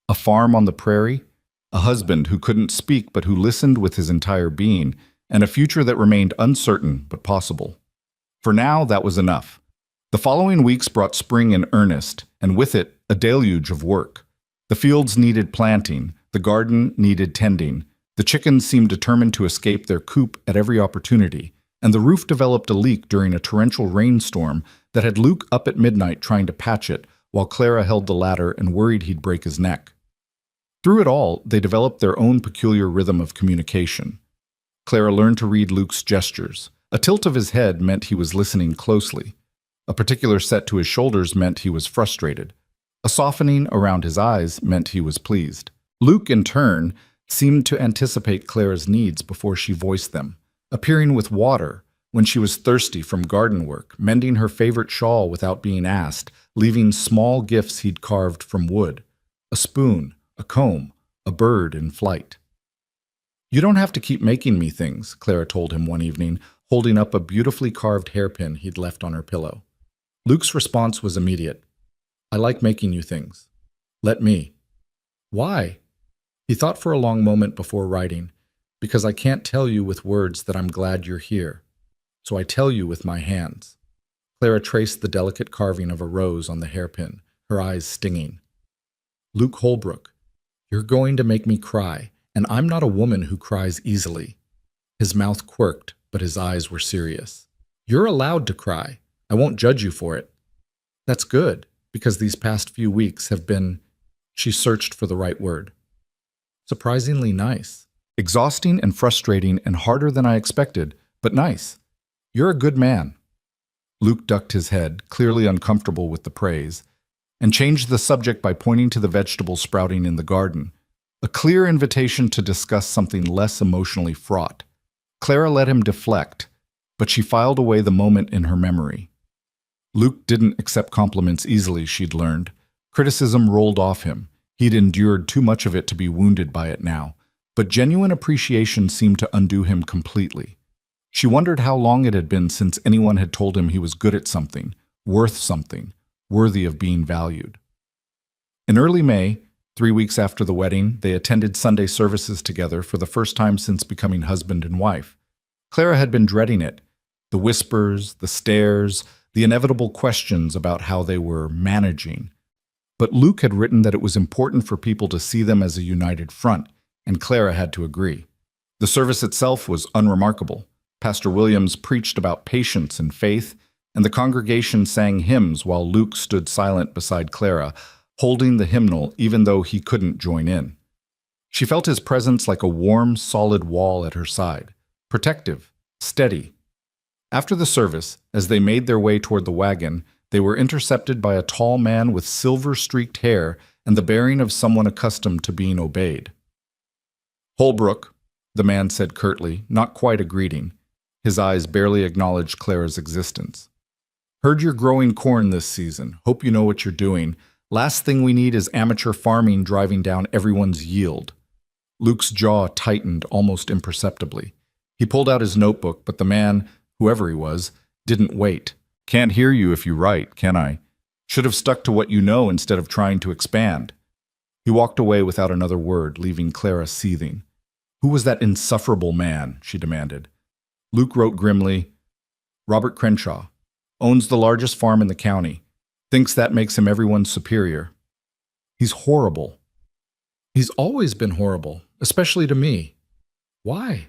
S1: A farm on the prairie, a husband who couldn't speak but who listened with his entire being, and a future that remained uncertain but possible. For now, that was enough. The following weeks brought spring in earnest, and with it, a deluge of work. The fields needed planting, the garden needed tending, the chickens seemed determined to escape their coop at every opportunity, and the roof developed a leak during a torrential rainstorm that had Luke up at midnight trying to patch it, while Clara held the ladder and worried he'd break his neck. Through it all, they developed their own peculiar rhythm of communication. Clara learned to read Luke's gestures. A tilt of his head meant he was listening closely. A particular set to his shoulders meant he was frustrated. A softening around his eyes meant he was pleased. Luke, in turn, seemed to anticipate Clara's needs before she voiced them, appearing with water when she was thirsty from garden work, mending her favorite shawl without being asked, leaving small gifts he'd carved from wood, a spoon, a comb, a bird in flight. You don't have to keep making me things, Clara told him one evening, holding up a beautifully carved hairpin he'd left on her pillow. Luke's response was immediate. I like making you things. Let me. Why? He thought for a long moment before writing. Because I can't tell you with words that I'm glad you're here. So I tell you with my hands. Clara traced the delicate carving of a rose on the hairpin, her eyes stinging. Luke Holbrook, you're going to make me cry, and I'm not a woman who cries easily. His mouth quirked, but his eyes were serious. You're allowed to cry. I won't judge you for it. That's good, because these past few weeks have been, she searched for the right word, surprisingly nice. Exhausting and frustrating and harder than I expected, but nice. You're a good man. Luke ducked his head, clearly uncomfortable with the praise, and changed the subject by pointing to the vegetables sprouting in the garden, a clear invitation to discuss something less emotionally fraught. Clara let him deflect, but she filed away the moment in her memory. Luke didn't accept compliments easily, she'd learned. Criticism rolled off him. He'd endured too much of it to be wounded by it now. But genuine appreciation seemed to undo him completely. She wondered how long it had been since anyone had told him he was good at something, worthy of being valued. In early May, 3 weeks after the wedding, they attended Sunday services together for the first time since becoming husband and wife. Clara had been dreading it, the whispers, the stares, the inevitable questions about how they were managing. But Luke had written that it was important for people to see them as a united front, and Clara had to agree. The service itself was unremarkable. Pastor Williams preached about patience and faith, and the congregation sang hymns while Luke stood silent beside Clara, holding the hymnal even though he couldn't join in. She felt his presence like a warm, solid wall at her side, protective, steady. After the service, as they made their way toward the wagon, they were intercepted by a tall man with silver-streaked hair and the bearing of someone accustomed to being obeyed. Holbrook, the man said curtly, not quite a greeting. His eyes barely acknowledged Clara's existence. Heard you're growing corn this season. Hope you know what you're doing. Last thing we need is amateur farming driving down everyone's yield. Luke's jaw tightened almost imperceptibly. He pulled out his notebook, but the man, whoever he was, didn't wait. Can't hear you if you write, can I? Should have stuck to what you know instead of trying to expand. He walked away without another word, leaving Clara seething. Who was that insufferable man? She demanded. Luke wrote grimly, Robert Crenshaw. Owns the largest farm in the county. Thinks that makes him everyone's superior. He's horrible. He's always been horrible, especially to me. Why?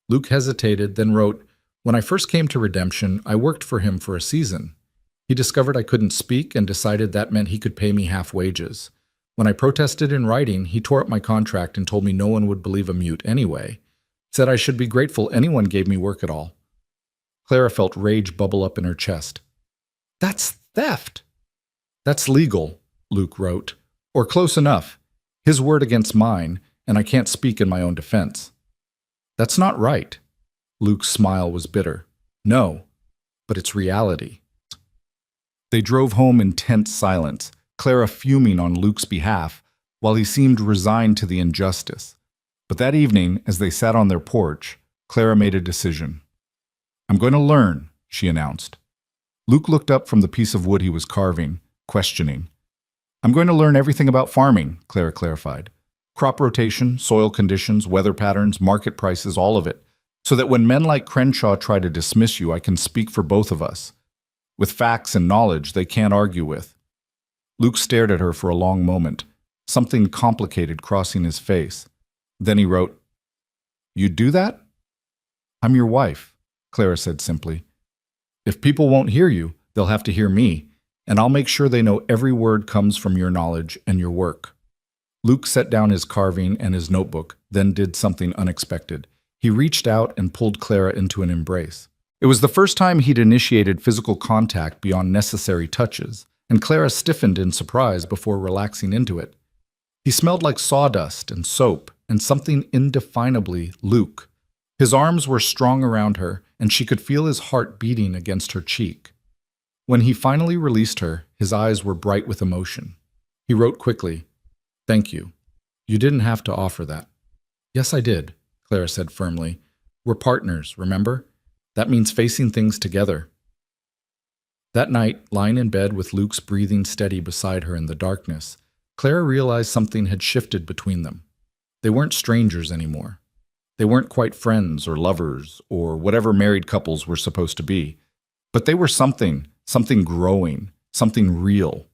S1: Luke hesitated, then wrote, When I first came to Redemption, I worked for him for a season. He discovered I couldn't speak and decided that meant he could pay me half wages. When I protested in writing, he tore up my contract and told me no one would believe a mute anyway. Said I should be grateful anyone gave me work at all. Clara felt rage bubble up in her chest. That's theft. That's legal, Luke wrote. Or close enough. His word against mine, and I can't speak in my own defense. That's not right. Luke's smile was bitter. No, but it's reality. They drove home in tense silence, Clara fuming on Luke's behalf, while he seemed resigned to the injustice. But that evening, as they sat on their porch, Clara made a decision. I'm going to learn, she announced. Luke looked up from the piece of wood he was carving, questioning. I'm going to learn everything about farming, Clara clarified. Crop rotation, soil conditions, weather patterns, market prices, all of it, so that when men like Crenshaw try to dismiss you, I can speak for both of us, with facts and knowledge they can't argue with. Luke stared at her for a long moment, something complicated crossing his face. Then he wrote, You'd do that? I'm your wife, Clara said simply. If people won't hear you, they'll have to hear me, and I'll make sure they know every word comes from your knowledge and your work. Luke set down his carving and his notebook, then did something unexpected. He reached out and pulled Clara into an embrace. It was the first time he'd initiated physical contact beyond necessary touches, and Clara stiffened in surprise before relaxing into it. He smelled like sawdust and soap and something indefinably Luke. His arms were strong around her, and she could feel his heart beating against her cheek. When he finally released her, his eyes were bright with emotion. He wrote quickly, Thank you. You didn't have to offer that. Yes, I did, Clara said firmly. We're partners, remember? That means facing things together. That night, lying in bed with Luke's breathing steady beside her in the darkness, Clara realized something had shifted between them. They weren't strangers anymore. They weren't quite friends or lovers or whatever married couples were supposed to be. But they were something growing, something real.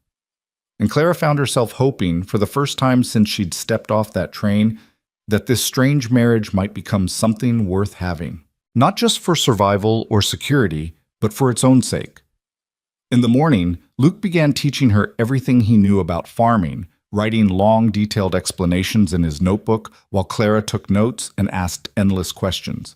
S1: And Clara found herself hoping, for the first time since she'd stepped off that train, that this strange marriage might become something worth having. Not just for survival or security, but for its own sake. In the morning, Luke began teaching her everything he knew about farming, writing long, detailed explanations in his notebook while Clara took notes and asked endless questions.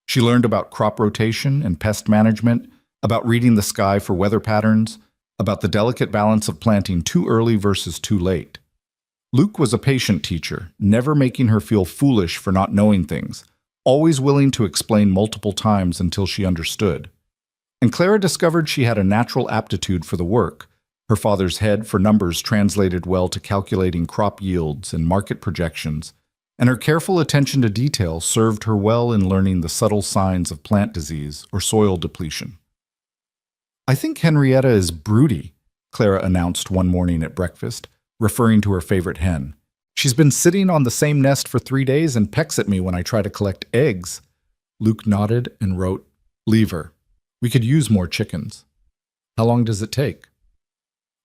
S1: She learned about crop rotation and pest management, about reading the sky for weather patterns, about the delicate balance of planting too early versus too late. Luke was a patient teacher, never making her feel foolish for not knowing things, always willing to explain multiple times until she understood. And Clara discovered she had a natural aptitude for the work. Her father's head for numbers translated well to calculating crop yields and market projections, and her careful attention to detail served her well in learning the subtle signs of plant disease or soil depletion. I think Henrietta is broody, Clara announced one morning at breakfast, referring to her favorite hen. She's been sitting on the same nest for 3 days and pecks at me when I try to collect eggs. Luke nodded and wrote, Leave her. We could use more chickens. How long does it take?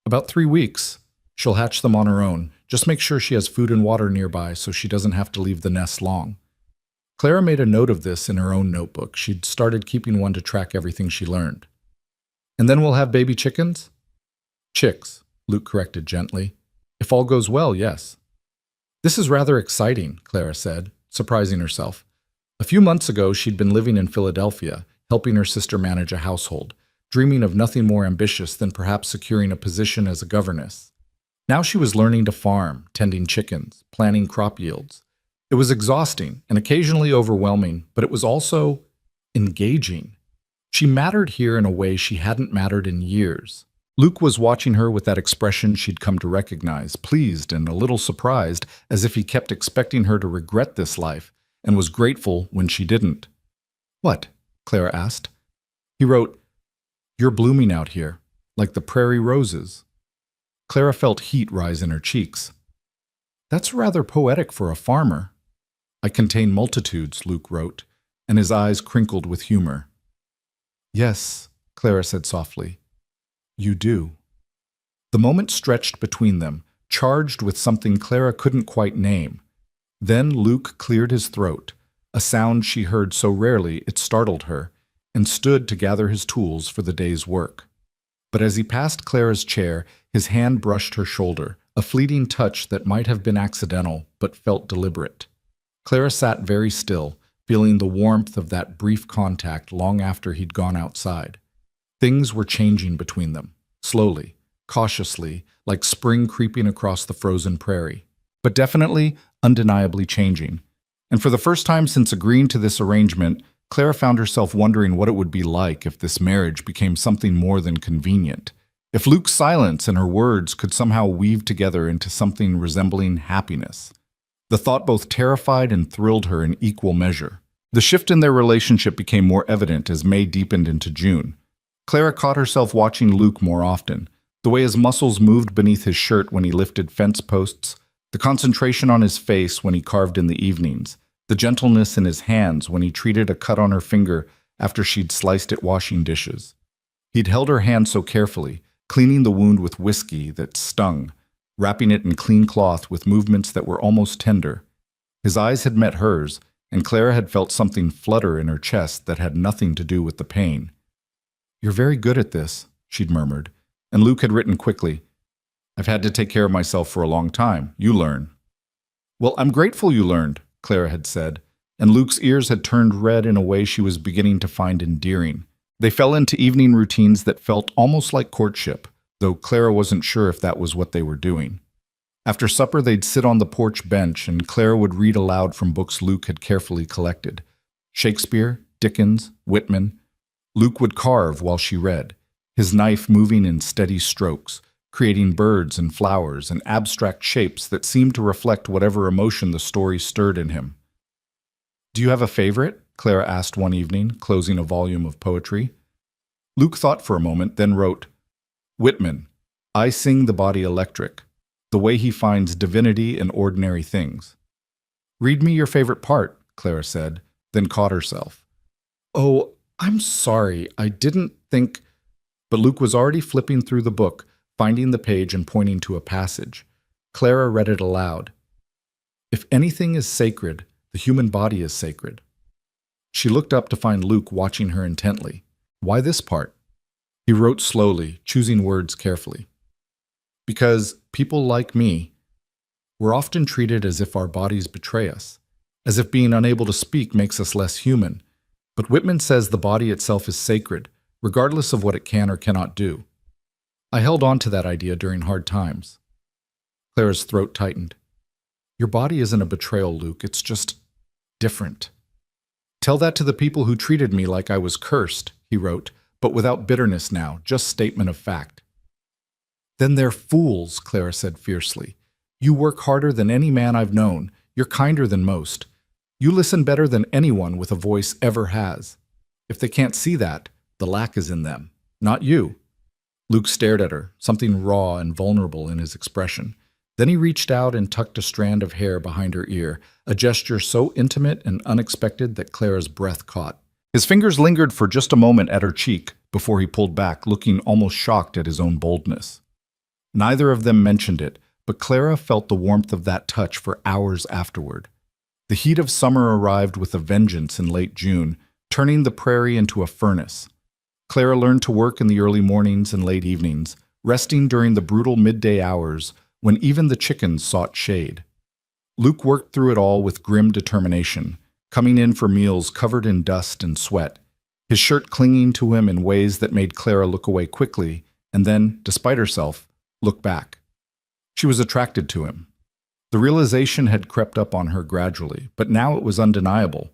S1: About 3 weeks. She'll hatch them on her own. Just make sure she has food and water nearby so she doesn't have to leave the nest long. Clara made a note of this in her own notebook. She'd started keeping one to track everything she learned. And then we'll have baby chickens? Chicks, Luke corrected gently. If all goes well, yes. This is rather exciting, Clara said, surprising herself. A few months ago, she'd been living in Philadelphia, helping her sister manage a household, dreaming of nothing more ambitious than perhaps securing a position as a governess. Now she was learning to farm, tending chickens, planning crop yields. It was exhausting and occasionally overwhelming, but it was also engaging. She mattered here in a way she hadn't mattered in years. Luke was watching her with that expression she'd come to recognize, pleased and a little surprised, as if he kept expecting her to regret this life, and was grateful when she didn't. What? Clara asked. He wrote, You're blooming out here, like the prairie roses. Clara felt heat rise in her cheeks. That's rather poetic for a farmer. I contain multitudes, Luke wrote, and his eyes crinkled with humor. Yes, Clara said softly. You do. The moment stretched between them, charged with something Clara couldn't quite name. Then Luke cleared his throat, a sound she heard so rarely it startled her, and stood to gather his tools for the day's work. But as he passed Clara's chair, his hand brushed her shoulder, a fleeting touch that might have been accidental but felt deliberate. Clara sat very still, feeling the warmth of that brief contact long after he'd gone outside. Things were changing between them, slowly, cautiously, like spring creeping across the frozen prairie, but definitely, undeniably changing. And for the first time since agreeing to this arrangement, Clara found herself wondering what it would be like if this marriage became something more than convenient. If Luke's silence and her words could somehow weave together into something resembling happiness. The thought both terrified and thrilled her in equal measure. The shift in their relationship became more evident as May deepened into June. Clara caught herself watching Luke more often, the way his muscles moved beneath his shirt when he lifted fence posts, the concentration on his face when he carved in the evenings, the gentleness in his hands when he treated a cut on her finger after she'd sliced it washing dishes. He'd held her hand so carefully, cleaning the wound with whiskey that stung, wrapping it in clean cloth with movements that were almost tender. His eyes had met hers, and Clara had felt something flutter in her chest that had nothing to do with the pain. You're very good at this, she'd murmured, and Luke had written quickly, I've had to take care of myself for a long time. You learn. Well, I'm grateful you learned, Clara had said, and Luke's ears had turned red in a way she was beginning to find endearing. They fell into evening routines that felt almost like courtship, though Clara wasn't sure if that was what they were doing. After supper, they'd sit on the porch bench, and Clara would read aloud from books Luke had carefully collected. Shakespeare, Dickens, Whitman. Luke would carve while she read, his knife moving in steady strokes, creating birds and flowers and abstract shapes that seemed to reflect whatever emotion the story stirred in him. Do you have a favorite? Clara asked one evening, closing a volume of poetry. Luke thought for a moment, then wrote, Whitman, I sing the body electric, the way he finds divinity in ordinary things. Read me your favorite part, Clara said, then caught herself. Oh, I'm sorry, I didn't think... But Luke was already flipping through the book, finding the page and pointing to a passage. Clara read it aloud. If anything is sacred, the human body is sacred. She looked up to find Luke watching her intently. Why this part? He wrote slowly, choosing words carefully. Because people like me, we're often treated as if our bodies betray us, as if being unable to speak makes us less human. But Whitman says the body itself is sacred, regardless of what it can or cannot do. I held on to that idea during hard times. Clara's throat tightened. Your body isn't a betrayal, Luke. It's just different. Tell that to the people who treated me like I was cursed, he wrote, but without bitterness now, just statement of fact. Then they're fools, Clara said fiercely. You work harder than any man I've known. You're kinder than most. You listen better than anyone with a voice ever has. If they can't see that, the lack is in them, not you. Luke stared at her, something raw and vulnerable in his expression. Then he reached out and tucked a strand of hair behind her ear, a gesture so intimate and unexpected that Clara's breath caught. His fingers lingered for just a moment at her cheek before he pulled back, looking almost shocked at his own boldness. Neither of them mentioned it, but Clara felt the warmth of that touch for hours afterward. The heat of summer arrived with a vengeance in late June, turning the prairie into a furnace. Clara learned to work in the early mornings and late evenings, resting during the brutal midday hours when even the chickens sought shade. Luke worked through it all with grim determination, coming in for meals covered in dust and sweat, his shirt clinging to him in ways that made Clara look away quickly and then, despite herself, look back. She was attracted to him. The realization had crept up on her gradually, but now it was undeniable.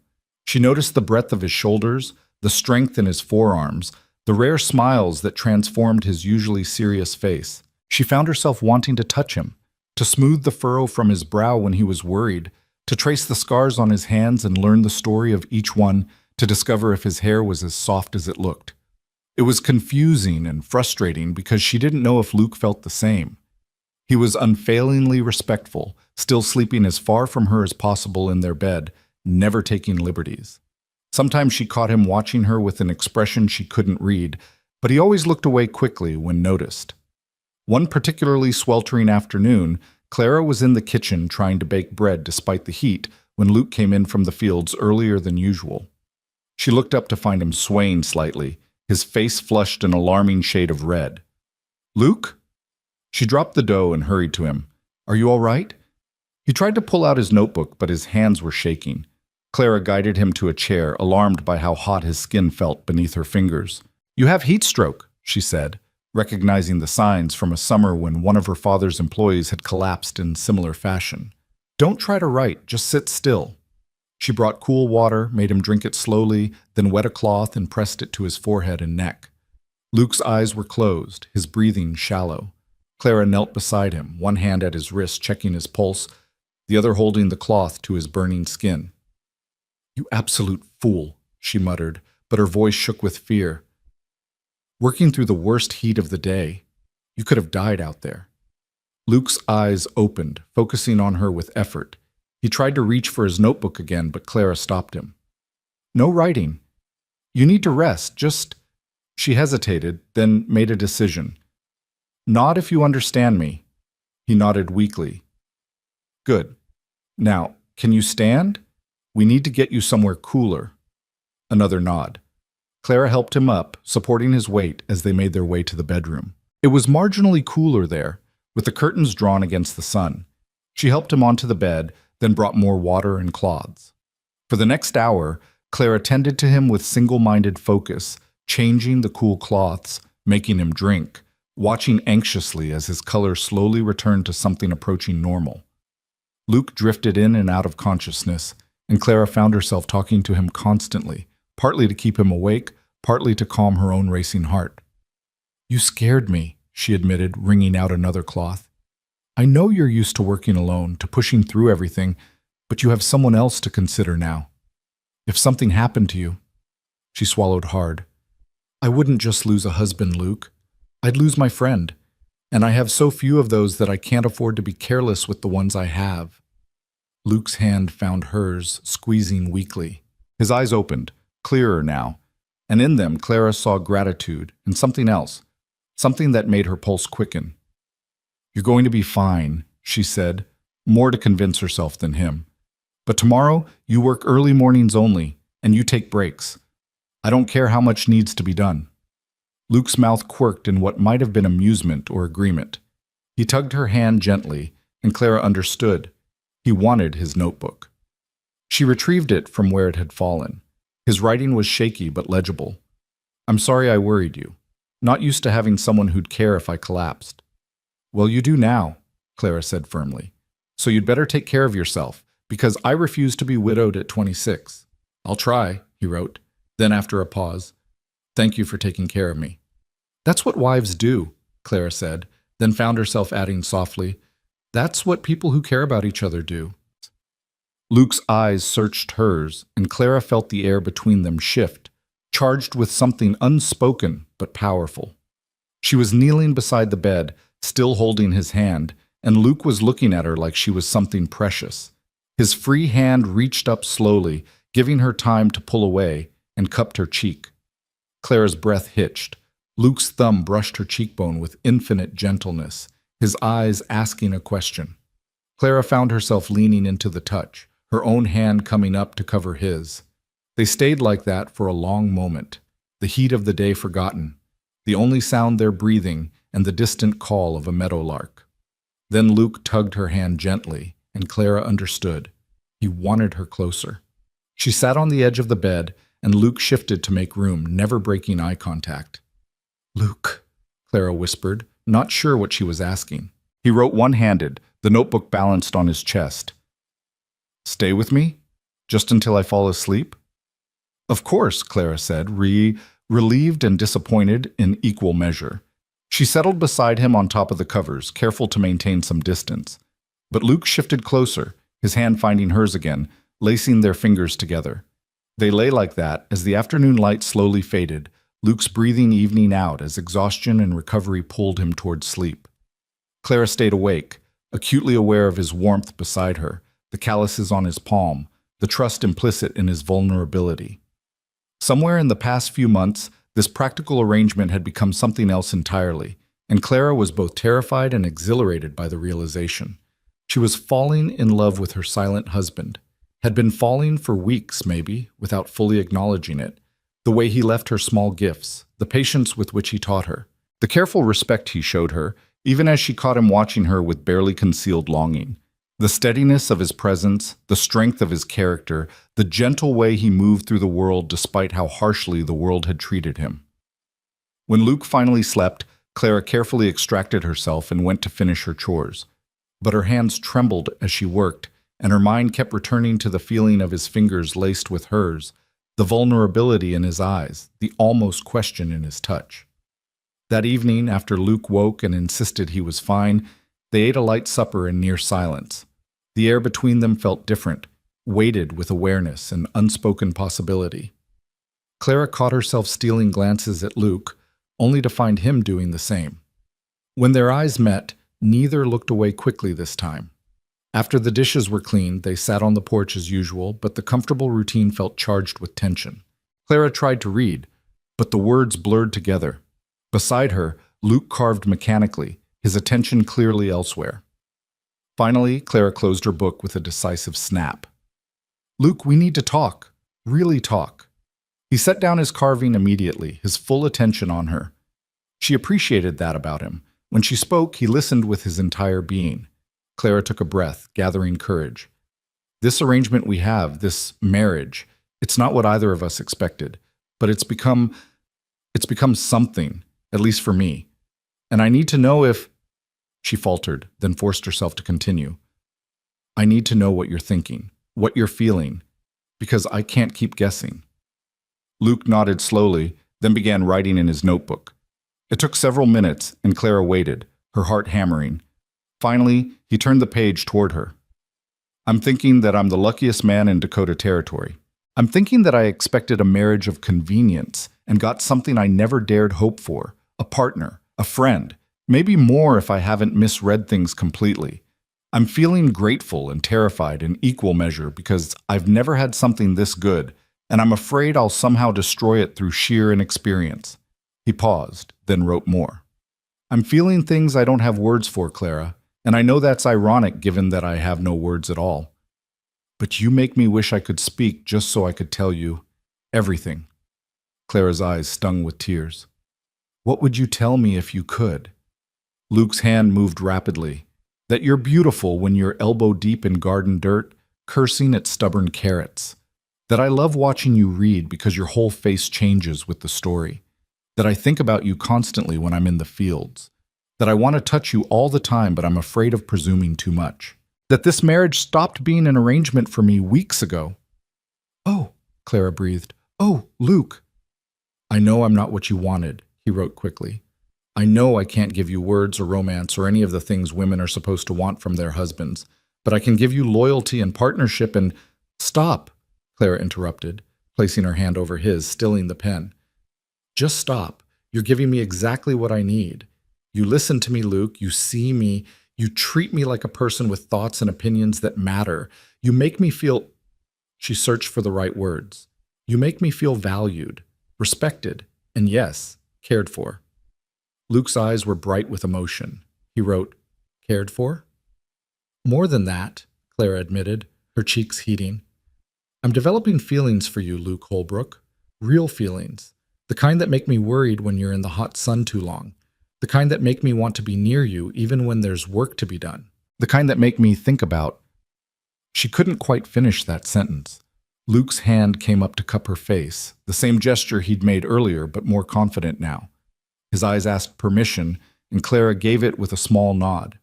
S1: She noticed the breadth of his shoulders, the strength in his forearms, the rare smiles that transformed his usually serious face. She found herself wanting to touch him, to smooth the furrow from his brow when he was worried, to trace the scars on his hands and learn the story of each one, to discover if his hair was as soft as it looked. It was confusing and frustrating because she didn't know if Luke felt the same. He was unfailingly respectful, still sleeping as far from her as possible in their bed, never taking liberties. Sometimes she caught him watching her with an expression she couldn't read, but he always looked away quickly when noticed. One particularly sweltering afternoon, Clara was in the kitchen trying to bake bread despite the heat when Luke came in from the fields earlier than usual. She looked up to find him swaying slightly, his face flushed an alarming shade of red. "Luke?" She dropped the dough and hurried to him. "Are you all right?" He tried to pull out his notebook, but his hands were shaking. Clara guided him to a chair, alarmed by how hot his skin felt beneath her fingers. "You have heat stroke," she said, recognizing the signs from a summer when one of her father's employees had collapsed in similar fashion. "Don't try to write, just sit still." She brought cool water, made him drink it slowly, then wet a cloth and pressed it to his forehead and neck. Luke's eyes were closed, his breathing shallow. Clara knelt beside him, one hand at his wrist checking his pulse, the other holding the cloth to his burning skin. "You absolute fool," she muttered, but her voice shook with fear. "Working through the worst heat of the day. You could have died out there." Luke's eyes opened, focusing on her with effort. He tried to reach for his notebook again, but Clara stopped him. "No writing. You need to rest, just..." She hesitated, then made a decision. "Nod if you understand me." He nodded weakly. "Good. Now, can you stand? We need to get you somewhere cooler." Another nod. Clara helped him up, supporting his weight as they made their way to the bedroom. It was marginally cooler there, with the curtains drawn against the sun. She helped him onto the bed, then brought more water and cloths. For the next hour, Clara tended to him with single-minded focus, changing the cool cloths, making him drink, watching anxiously as his color slowly returned to something approaching normal. Luke drifted in and out of consciousness, and Clara found herself talking to him constantly, partly to keep him awake, partly to calm her own racing heart. "You scared me," she admitted, wringing out another cloth. "I know you're used to working alone, to pushing through everything, but you have someone else to consider now." If something happened to you, she swallowed hard. I wouldn't just lose a husband, Luke. I'd lose my friend. And I have so few of those that I can't afford to be careless with the ones I have. Luke's hand found hers, squeezing weakly. His eyes opened, clearer now, and in them Clara saw gratitude and something else, something that made her pulse quicken. You're going to be fine, she said, more to convince herself than him. But tomorrow, you work early mornings only, and you take breaks. I don't care how much needs to be done. Luke's mouth quirked in what might have been amusement or agreement. He tugged her hand gently, and Clara understood. He wanted his notebook. She retrieved it from where it had fallen. His writing was shaky but legible. I'm sorry I worried you. Not used to having someone who'd care if I collapsed. Well, you do now, Clara said firmly. So you'd better take care of yourself, because I refuse to be widowed at 26. I'll try, he wrote. Then after a pause, thank you for taking care of me. That's what wives do, Clara said, then found herself adding softly, that's what people who care about each other do. Luke's eyes searched hers, and Clara felt the air between them shift, charged with something unspoken but powerful. She was kneeling beside the bed, still holding his hand, and Luke was looking at her like she was something precious. His free hand reached up slowly, giving her time to pull away, and cupped her cheek. Clara's breath hitched. Luke's thumb brushed her cheekbone with infinite gentleness, his eyes asking a question. Clara found herself leaning into the touch, her own hand coming up to cover his. They stayed like that for a long moment, the heat of the day forgotten, the only sound their breathing and the distant call of a meadowlark. Then Luke tugged her hand gently, and Clara understood. He wanted her closer. She sat on the edge of the bed, and Luke shifted to make room, never breaking eye contact. Luke, Clara whispered, not sure what she was asking. He wrote one-handed, the notebook balanced on his chest. Stay with me? Just until I fall asleep? Of course, Clara said, relieved and disappointed in equal measure. She settled beside him on top of the covers, careful to maintain some distance. But Luke shifted closer, his hand finding hers again, lacing their fingers together. They lay like that as the afternoon light slowly faded, Luke's breathing evening out as exhaustion and recovery pulled him toward sleep. Clara stayed awake, acutely aware of his warmth beside her, the calluses on his palm, the trust implicit in his vulnerability. Somewhere in the past few months, this practical arrangement had become something else entirely, and Clara was both terrified and exhilarated by the realization. She was falling in love with her silent husband, had been falling for weeks maybe, without fully acknowledging it, the way he left her small gifts, the patience with which he taught her, the careful respect he showed her, even as she caught him watching her with barely concealed longing. The steadiness of his presence, the strength of his character, the gentle way he moved through the world despite how harshly the world had treated him. When Luke finally slept, Clara carefully extracted herself and went to finish her chores. But her hands trembled as she worked, and her mind kept returning to the feeling of his fingers laced with hers, the vulnerability in his eyes, the almost question in his touch. That evening, after Luke woke and insisted he was fine, they ate a light supper in near silence. The air between them felt different, weighted with awareness and unspoken possibility. Clara caught herself stealing glances at Luke, only to find him doing the same. When their eyes met, neither looked away quickly this time. After the dishes were cleaned, they sat on the porch as usual, but the comfortable routine felt charged with tension. Clara tried to read, but the words blurred together. Beside her, Luke carved mechanically, his attention clearly elsewhere. Finally, Clara closed her book with a decisive snap. Luke, we need to talk. Really talk. He set down his carving immediately, his full attention on her. She appreciated that about him. When she spoke, he listened with his entire being. Clara took a breath, gathering courage. This arrangement we have, this marriage, it's not what either of us expected, but it's become something, at least for me. And I need to know if... She faltered, then forced herself to continue. I need to know what you're thinking, what you're feeling, because I can't keep guessing. Luke nodded slowly, then began writing in his notebook. It took several minutes, and Clara waited, her heart hammering. Finally, he turned the page toward her. I'm thinking that I'm the luckiest man in Dakota Territory. I'm thinking that I expected a marriage of convenience and got something I never dared hope for, a partner, a friend, maybe more if I haven't misread things completely. I'm feeling grateful and terrified in equal measure because I've never had something this good, and I'm afraid I'll somehow destroy it through sheer inexperience. He paused, then wrote more. I'm feeling things I don't have words for, Clara, and I know that's ironic given that I have no words at all. But you make me wish I could speak just so I could tell you everything. Clara's eyes stung with tears. What would you tell me if you could? Luke's hand moved rapidly. That you're beautiful when you're elbow deep in garden dirt, cursing at stubborn carrots. That I love watching you read because your whole face changes with the story. That I think about you constantly when I'm in the fields. That I want to touch you all the time, but I'm afraid of presuming too much. That this marriage stopped being an arrangement for me weeks ago. Oh, Clara breathed. Oh, Luke. I know I'm not what you wanted, he wrote quickly. I know I can't give you words or romance or any of the things women are supposed to want from their husbands, but I can give you loyalty and partnership and— Stop, Clara interrupted, placing her hand over his, stilling the pen. Just stop. You're giving me exactly what I need. You listen to me, Luke. You see me. You treat me like a person with thoughts and opinions that matter. You make me feel— She searched for the right words. You make me feel valued, respected, and yes, cared for. Luke's eyes were bright with emotion. He wrote, Cared for? More than that, Clara admitted, her cheeks heating. I'm developing feelings for you, Luke Holbrook. Real feelings. The kind that make me worried when you're in the hot sun too long. The kind that make me want to be near you even when there's work to be done. The kind that make me think about— She couldn't quite finish that sentence. Luke's hand came up to cup her face, the same gesture he'd made earlier, but more confident now. His eyes asked permission, and Clara gave it with a small nod.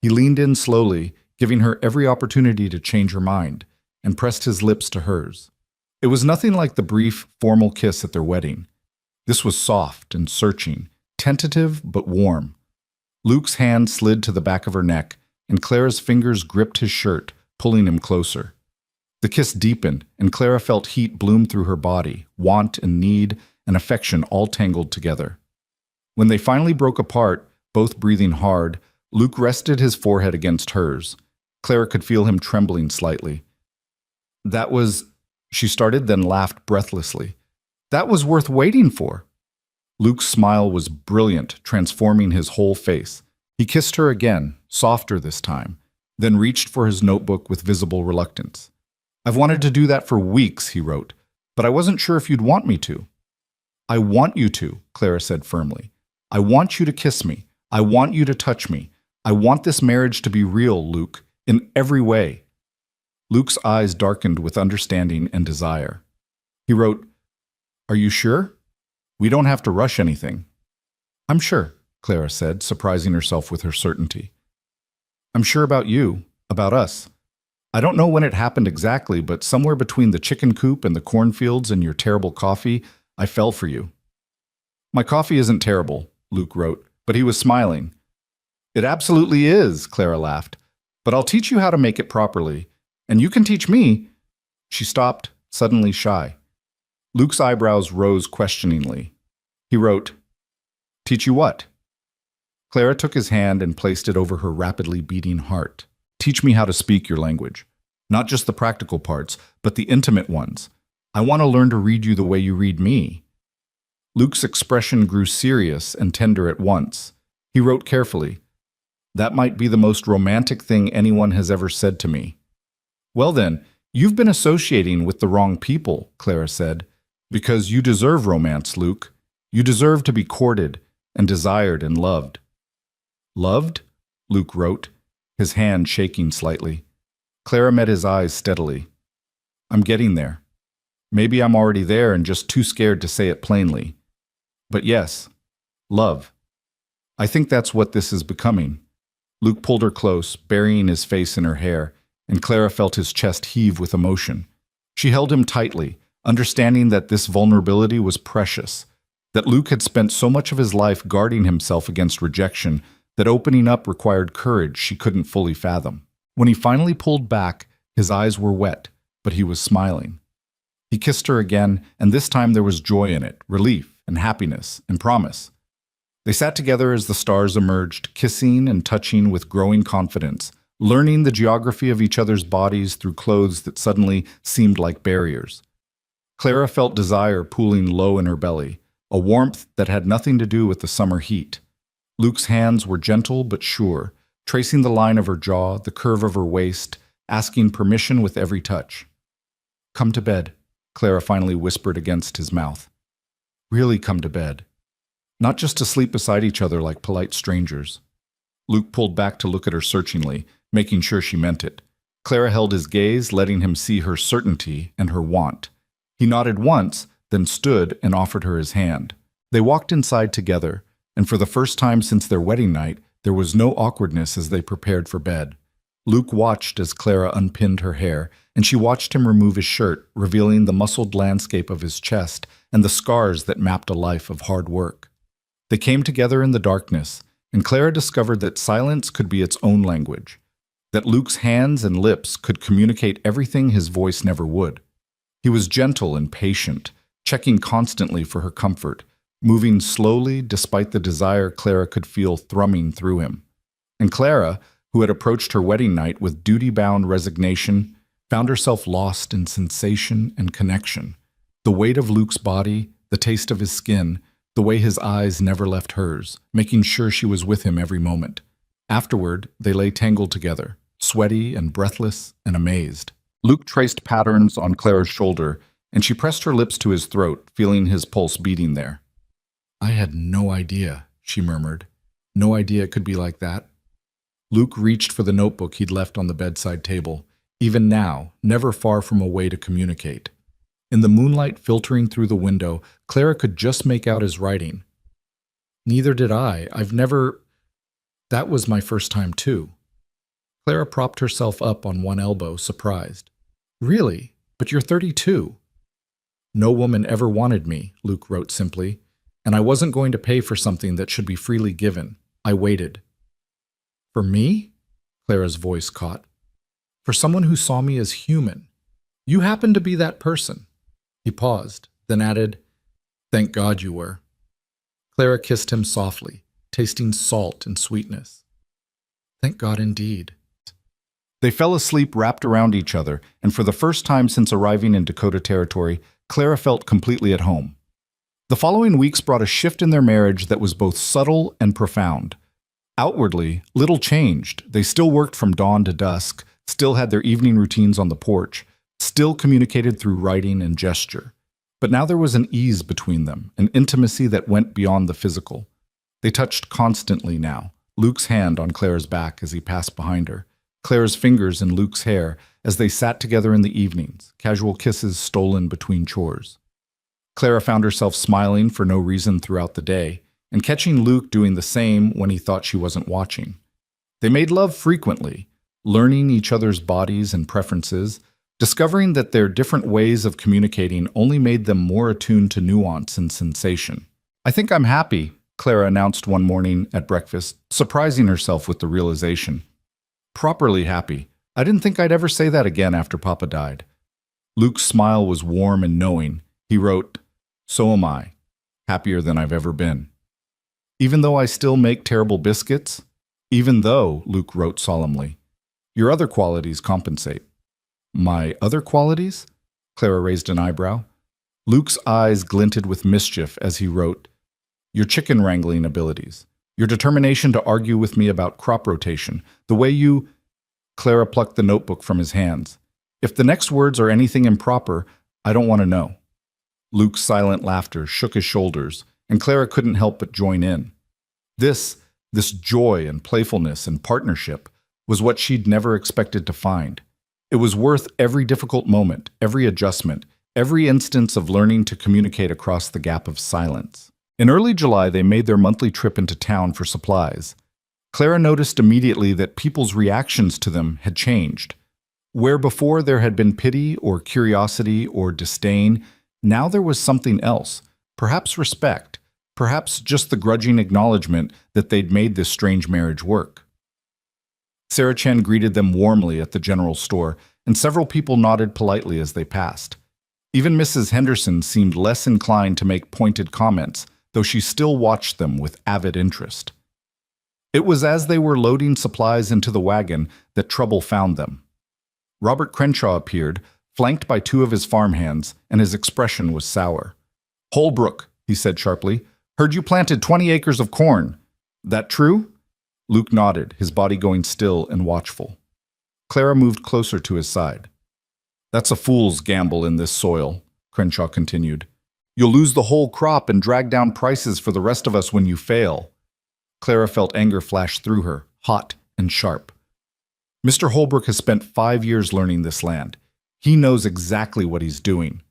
S1: He leaned in slowly, giving her every opportunity to change her mind, and pressed his lips to hers. It was nothing like the brief, formal kiss at their wedding. This was soft and searching, tentative but warm. Luke's hand slid to the back of her neck, and Clara's fingers gripped his shirt, pulling him closer. The kiss deepened, and Clara felt heat bloom through her body, want and need and affection all tangled together. When they finally broke apart, both breathing hard, Luke rested his forehead against hers. Clara could feel him trembling slightly. That was— She started, then laughed breathlessly. That was worth waiting for. Luke's smile was brilliant, transforming his whole face. He kissed her again, softer this time, then reached for his notebook with visible reluctance. I've wanted to do that for weeks, he wrote, but I wasn't sure if you'd want me to. I want you to, Clara said firmly. I want you to kiss me. I want you to touch me. I want this marriage to be real, Luke, in every way. Luke's eyes darkened with understanding and desire. He wrote, Are you sure? We don't have to rush anything. I'm sure, Clara said, surprising herself with her certainty. I'm sure about you, about us. I don't know when it happened exactly, but somewhere between the chicken coop and the cornfields and your terrible coffee, I fell for you. My coffee isn't terrible, Luke wrote, but he was smiling. It absolutely is, Clara laughed, but I'll teach you how to make it properly, and you can teach me. She stopped, suddenly shy. Luke's eyebrows rose questioningly. He wrote, Teach you what? Clara took his hand and placed it over her rapidly beating heart. Teach me how to speak your language. Not just the practical parts, but the intimate ones. I want to learn to read you the way you read me. Luke's expression grew serious and tender at once. He wrote carefully, That might be the most romantic thing anyone has ever said to me. Well then, you've been associating with the wrong people, Clara said, because you deserve romance, Luke. You deserve to be courted and desired and loved. Loved? Luke wrote, his hand shaking slightly. Clara met his eyes steadily. I'm getting there. Maybe I'm already there and just too scared to say it plainly. But yes, love. I think that's what this is becoming. Luke pulled her close, burying his face in her hair, and Clara felt his chest heave with emotion. She held him tightly, understanding that this vulnerability was precious, that Luke had spent so much of his life guarding himself against rejection that opening up required courage she couldn't fully fathom. When he finally pulled back, his eyes were wet, but he was smiling. He kissed her again, and this time there was joy in it, relief and happiness and promise. They sat together as the stars emerged, kissing and touching with growing confidence, learning the geography of each other's bodies through clothes that suddenly seemed like barriers. Clara felt desire pooling low in her belly, a warmth that had nothing to do with the summer heat. Luke's hands were gentle but sure, tracing the line of her jaw, the curve of her waist, asking permission with every touch. "Come to bed," Clara finally whispered against his mouth. "Really come to bed. Not just to sleep beside each other like polite strangers." Luke pulled back to look at her searchingly, making sure she meant it. Clara held his gaze, letting him see her certainty and her want. He nodded once, then stood and offered her his hand. They walked inside together, and for the first time since their wedding night, there was no awkwardness as they prepared for bed. Luke watched as Clara unpinned her hair, and she watched him remove his shirt, revealing the muscled landscape of his chest and the scars that mapped a life of hard work. They came together in the darkness, and Clara discovered that silence could be its own language, that Luke's hands and lips could communicate everything his voice never would. He was gentle and patient, checking constantly for her comfort, moving slowly despite the desire Clara could feel thrumming through him. And Clara, who had approached her wedding night with duty-bound resignation, found herself lost in sensation and connection. The weight of Luke's body, the taste of his skin, the way his eyes never left hers, making sure she was with him every moment. Afterward, they lay tangled together, sweaty and breathless and amazed. Luke traced patterns on Clara's shoulder, and she pressed her lips to his throat, feeling his pulse beating there. "I had no idea," she murmured. "No idea it could be like that." Luke reached for the notebook he'd left on the bedside table, even now, never far from a way to communicate. In the moonlight filtering through the window, Clara could just make out his writing. "Neither did I. That was my first time too." Clara propped herself up on one elbow, surprised. "Really? But you're 32. "No woman ever wanted me," Luke wrote simply, "and I wasn't going to pay for something that should be freely given. I waited." "For me?" Clara's voice caught. "For someone who saw me as human. You happen to be that person." He paused, then added, "Thank God you were." Clara kissed him softly, tasting salt and sweetness. "Thank God indeed." They fell asleep wrapped around each other, and for the first time since arriving in Dakota territory, Clara felt completely at home. The following weeks brought a shift in their marriage that was both subtle and profound. Outwardly, little changed. They still worked from dawn to dusk, still had their evening routines on the porch, still communicated through writing and gesture. But now there was an ease between them, an intimacy that went beyond the physical. They touched constantly now, Luke's hand on Clara's back as he passed behind her, Clara's fingers in Luke's hair as they sat together in the evenings, casual kisses stolen between chores. Clara found herself smiling for no reason throughout the day, and catching Luke doing the same when he thought she wasn't watching. They made love frequently, learning each other's bodies and preferences, discovering that their different ways of communicating only made them more attuned to nuance and sensation. "I think I'm happy," Clara announced one morning at breakfast, surprising herself with the realization. "Properly happy. I didn't think I'd ever say that again after Papa died." Luke's smile was warm and knowing. He wrote, "So am I. Happier than I've ever been. Even though I still make terrible biscuits?" "Even though," Luke wrote solemnly, "your other qualities compensate." "My other qualities?" Clara raised an eyebrow. Luke's eyes glinted with mischief as he wrote, "Your chicken wrangling abilities, your determination to argue with me about crop rotation, the way you—" Clara plucked the notebook from his hands. "If the next words are anything improper, I don't want to know." Luke's silent laughter shook his shoulders, and Clara couldn't help but join in. This joy and playfulness and partnership was what she'd never expected to find. It was worth every difficult moment, every adjustment, every instance of learning to communicate across the gap of silence. In early July, they made their monthly trip into town for supplies. Clara noticed immediately that people's reactions to them had changed. Where before there had been pity or curiosity or disdain, now there was something else, perhaps respect, perhaps just the grudging acknowledgement that they'd made this strange marriage work. Sarah Chen greeted them warmly at the general store, and several people nodded politely as they passed. Even Mrs. Henderson seemed less inclined to make pointed comments, though she still watched them with avid interest. It was as they were loading supplies into the wagon that trouble found them. Robert Crenshaw appeared, flanked by two of his farmhands, and his expression was sour. "Holbrook," he said sharply, "heard you planted 20 acres of corn. That true?" Luke nodded, his body going still and watchful. Clara moved closer to his side. "That's a fool's gamble in this soil," Crenshaw continued. "You'll lose the whole crop and drag down prices for the rest of us when you fail." Clara felt anger flash through her, hot and sharp. "Mr. Holbrook has spent 5 years learning this land. He knows exactly what he's doing."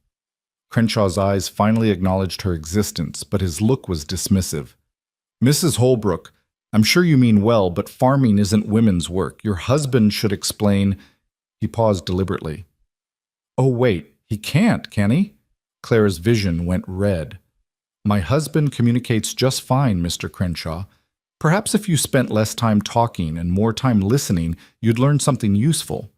S1: Crenshaw's eyes finally acknowledged her existence, but his look was dismissive. "Mrs. Holbrook, I'm sure you mean well, but farming isn't women's work. Your husband should explain—" He paused deliberately. "Oh, wait, he can't, can he?" Clara's vision went red. "My husband communicates just fine, Mr. Crenshaw. Perhaps if you spent less time talking and more time listening, you'd learn something useful.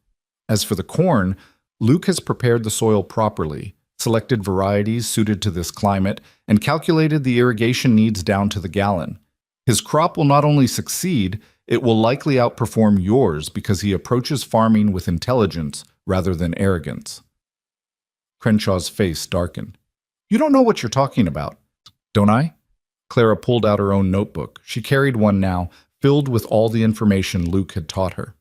S1: As for the corn, Luke has prepared the soil properly, selected varieties suited to this climate, and calculated the irrigation needs down to the gallon. His crop will not only succeed, it will likely outperform yours because he approaches farming with intelligence rather than arrogance." Crenshaw's face darkened. "You don't know what you're talking about." "Don't I?" Clara pulled out her own notebook. She carried one now, filled with all the information Luke had taught her.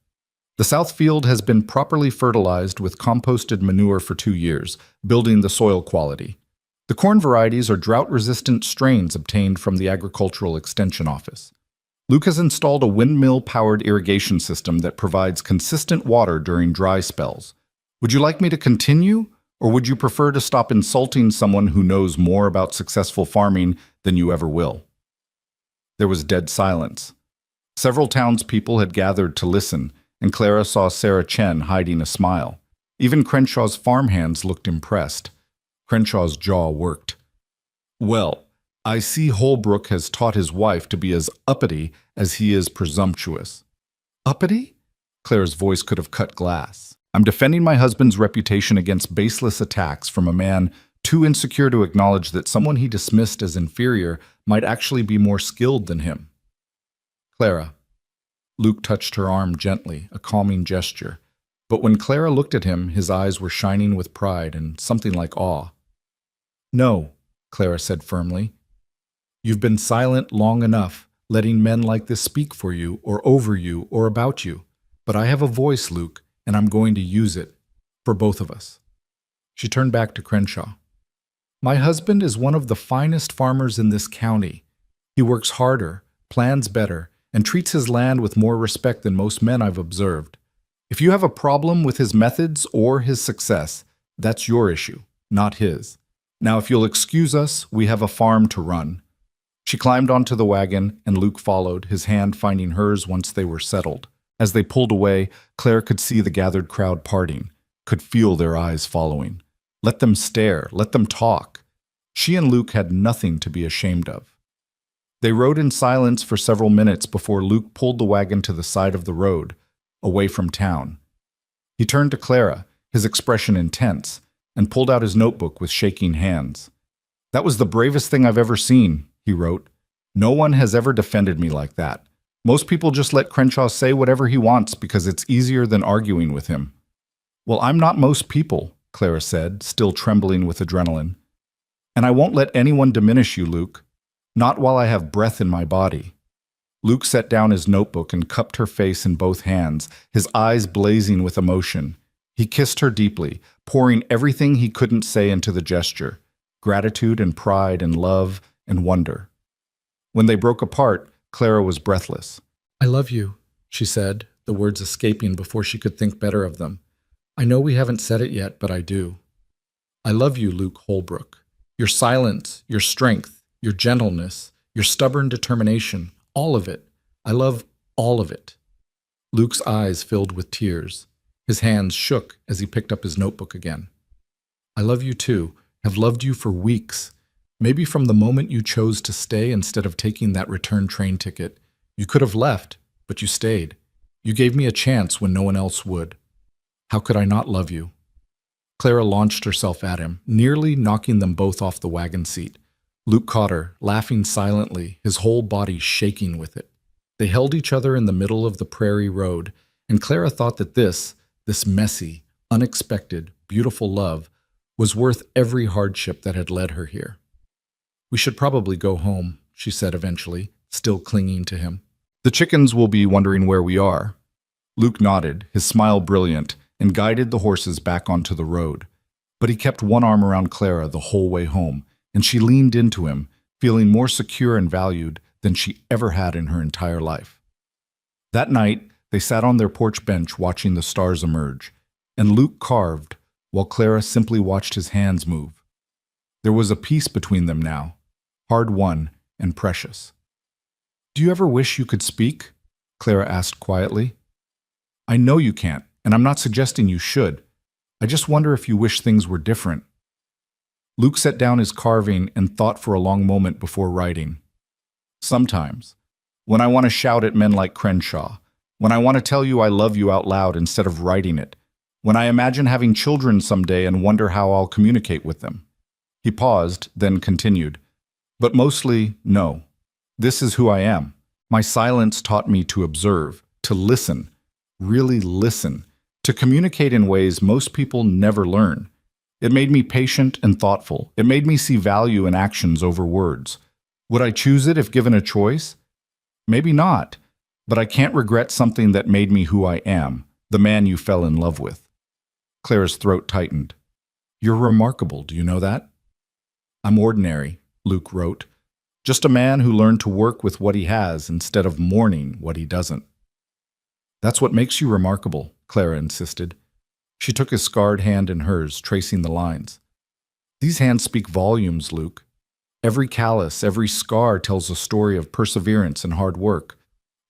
S1: "The south field has been properly fertilized with composted manure for 2 years, building the soil quality. The corn varieties are drought-resistant strains obtained from the Agricultural Extension Office. Luke has installed a windmill-powered irrigation system that provides consistent water during dry spells. Would you like me to continue, or would you prefer to stop insulting someone who knows more about successful farming than you ever will?" There was dead silence. Several townspeople had gathered to listen, and Clara saw Sarah Chen hiding a smile. Even Crenshaw's farmhands looked impressed. Crenshaw's jaw worked. "Well, I see Holbrook has taught his wife to be as uppity as he is presumptuous." "Uppity?" Clara's voice could have cut glass. "I'm defending my husband's reputation against baseless attacks from a man too insecure to acknowledge that someone he dismissed as inferior might actually be more skilled than him." "Clara." Luke touched her arm gently, a calming gesture. But when Clara looked at him, his eyes were shining with pride and something like awe. "No," Clara said firmly. "You've been silent long enough, letting men like this speak for you, or over you, or about you. But I have a voice, Luke, and I'm going to use it. For both of us." She turned back to Crenshaw. "My husband is one of the finest farmers in this county. He works harder, plans better, and treats his land with more respect than most men I've observed. If you have a problem with his methods or his success, that's your issue, not his. Now, if you'll excuse us, we have a farm to run." She climbed onto the wagon, and Luke followed, his hand finding hers once they were settled. As they pulled away, Claire could see the gathered crowd parting, could feel their eyes following. Let them stare, let them talk. She and Luke had nothing to be ashamed of. They rode in silence for several minutes before Luke pulled the wagon to the side of the road, away from town. He turned to Clara, his expression intense, and pulled out his notebook with shaking hands. "That was the bravest thing I've ever seen," he wrote. "No one has ever defended me like that. Most people just let Crenshaw say whatever he wants because it's easier than arguing with him." "Well, I'm not most people," Clara said, still trembling with adrenaline. "And I won't let anyone diminish you, Luke. Not while I have breath in my body." Luke set down his notebook and cupped her face in both hands, his eyes blazing with emotion. He kissed her deeply, pouring everything he couldn't say into the gesture, gratitude and pride and love and wonder. When they broke apart, Clara was breathless. "I love you," she said, the words escaping before she could think better of them. "I know we haven't said it yet, but I do. I love you, Luke Holbrook. Your silence, your strength, your gentleness, your stubborn determination, all of it. I love all of it." Luke's eyes filled with tears. His hands shook as he picked up his notebook again. "I love you too, have loved you for weeks. Maybe from the moment you chose to stay instead of taking that return train ticket. You could have left, but you stayed. You gave me a chance when no one else would. How could I not love you?" Clara launched herself at him, nearly knocking them both off the wagon seat. Luke caught her, laughing silently, his whole body shaking with it. They held each other in the middle of the prairie road, and Clara thought that this messy, unexpected, beautiful love was worth every hardship that had led her here. "We should probably go home," she said eventually, still clinging to him. "The chickens will be wondering where we are." Luke nodded, his smile brilliant, and guided the horses back onto the road. But he kept one arm around Clara the whole way home, and she leaned into him, feeling more secure and valued than she ever had in her entire life. That night, they sat on their porch bench watching the stars emerge, and Luke carved while Clara simply watched his hands move. There was a peace between them now, hard-won and precious. "Do you ever wish you could speak?" Clara asked quietly. "I know you can't, and I'm not suggesting you should. I just wonder if you wish things were different." Luke set down his carving and thought for a long moment before writing. "Sometimes, when I want to shout at men like Crenshaw, when I want to tell you I love you out loud instead of writing it, when I imagine having children someday and wonder how I'll communicate with them." He paused, then continued. "But mostly, no. This is who I am. My silence taught me to observe, to listen, really listen, to communicate in ways most people never learn. It made me patient and thoughtful. It made me see value in actions over words. Would I choose it if given a choice? Maybe not, but I can't regret something that made me who I am, the man you fell in love with." Clara's throat tightened. "You're remarkable, do you know that?" "I'm ordinary," Luke wrote. "Just a man who learned to work with what he has instead of mourning what he doesn't." "That's what makes you remarkable," Clara insisted. She took his scarred hand in hers, tracing the lines. "These hands speak volumes, Luke. Every callus, every scar tells a story of perseverance and hard work.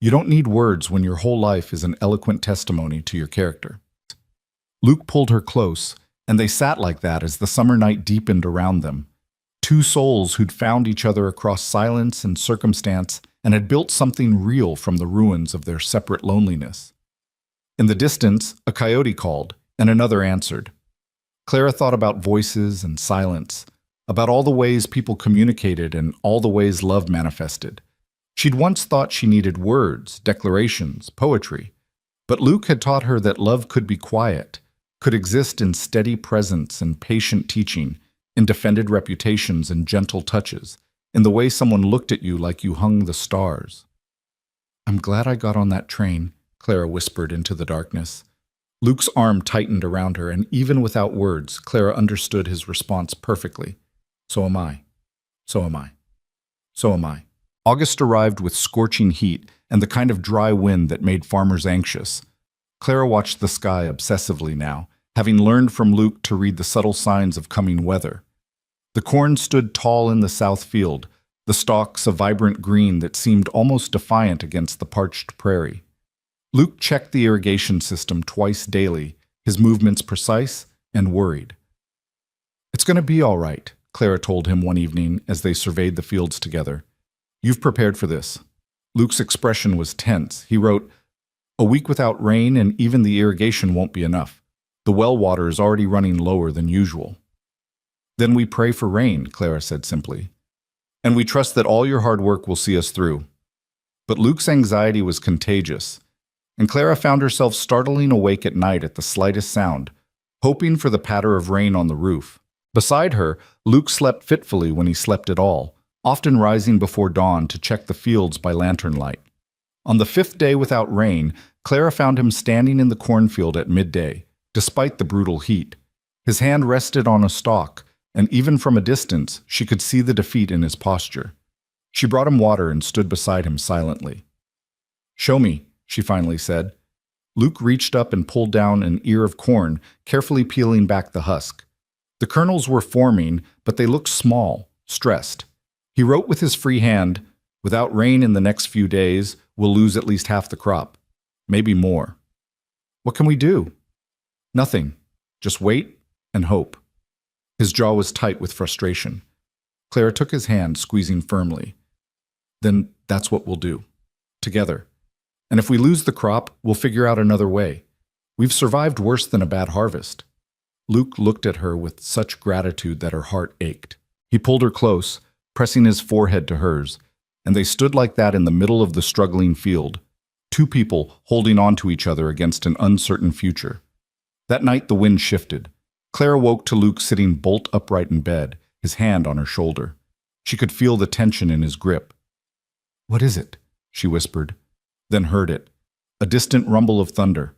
S1: You don't need words when your whole life is an eloquent testimony to your character." Luke pulled her close, and they sat like that as the summer night deepened around them. Two souls who'd found each other across silence and circumstance and had built something real from the ruins of their separate loneliness. In the distance, a coyote called, and another answered. Clara thought about voices and silence, about all the ways people communicated and all the ways love manifested. She'd once thought she needed words, declarations, poetry, but Luke had taught her that love could be quiet, could exist in steady presence and patient teaching, in defended reputations and gentle touches, in the way someone looked at you like you hung the stars. "I'm glad I got on that train," Clara whispered into the darkness. Luke's arm tightened around her, and even without words, Clara understood his response perfectly. "So am I. So am I. So am I." August arrived with scorching heat and the kind of dry wind that made farmers anxious. Clara watched the sky obsessively now, having learned from Luke to read the subtle signs of coming weather. The corn stood tall in the south field, the stalks a vibrant green that seemed almost defiant against the parched prairie. Luke checked the irrigation system twice daily, his movements precise and worried. "It's going to be all right," Clara told him one evening as they surveyed the fields together. "You've prepared for this." Luke's expression was tense. He wrote, "A week without rain and even the irrigation won't be enough. The well water is already running lower than usual." "Then we pray for rain," Clara said simply. "And we trust that all your hard work will see us through." But Luke's anxiety was contagious, and Clara found herself startling awake at night at the slightest sound, hoping for the patter of rain on the roof. Beside her, Luke slept fitfully when he slept at all, often rising before dawn to check the fields by lantern light. On the 5th day without rain, Clara found him standing in the cornfield at midday, despite the brutal heat. His hand rested on a stalk, and even from a distance, she could see the defeat in his posture. She brought him water and stood beside him silently. "Show me," she finally said. Luke reached up and pulled down an ear of corn, carefully peeling back the husk. The kernels were forming, but they looked small, stressed. He wrote with his free hand, "Without rain in the next few days, we'll lose at least half the crop. Maybe more." "What can we do?" "Nothing. Just wait and hope." His jaw was tight with frustration. Clara took his hand, squeezing firmly. "Then that's what we'll do. Together. And if we lose the crop, we'll figure out another way. We've survived worse than a bad harvest." Luke looked at her with such gratitude that her heart ached. He pulled her close, pressing his forehead to hers, and they stood like that in the middle of the struggling field, two people holding on to each other against an uncertain future. That night the wind shifted. Clara woke to Luke sitting bolt upright in bed, his hand on her shoulder. She could feel the tension in his grip. "What is it?" she whispered, then heard it, a distant rumble of thunder.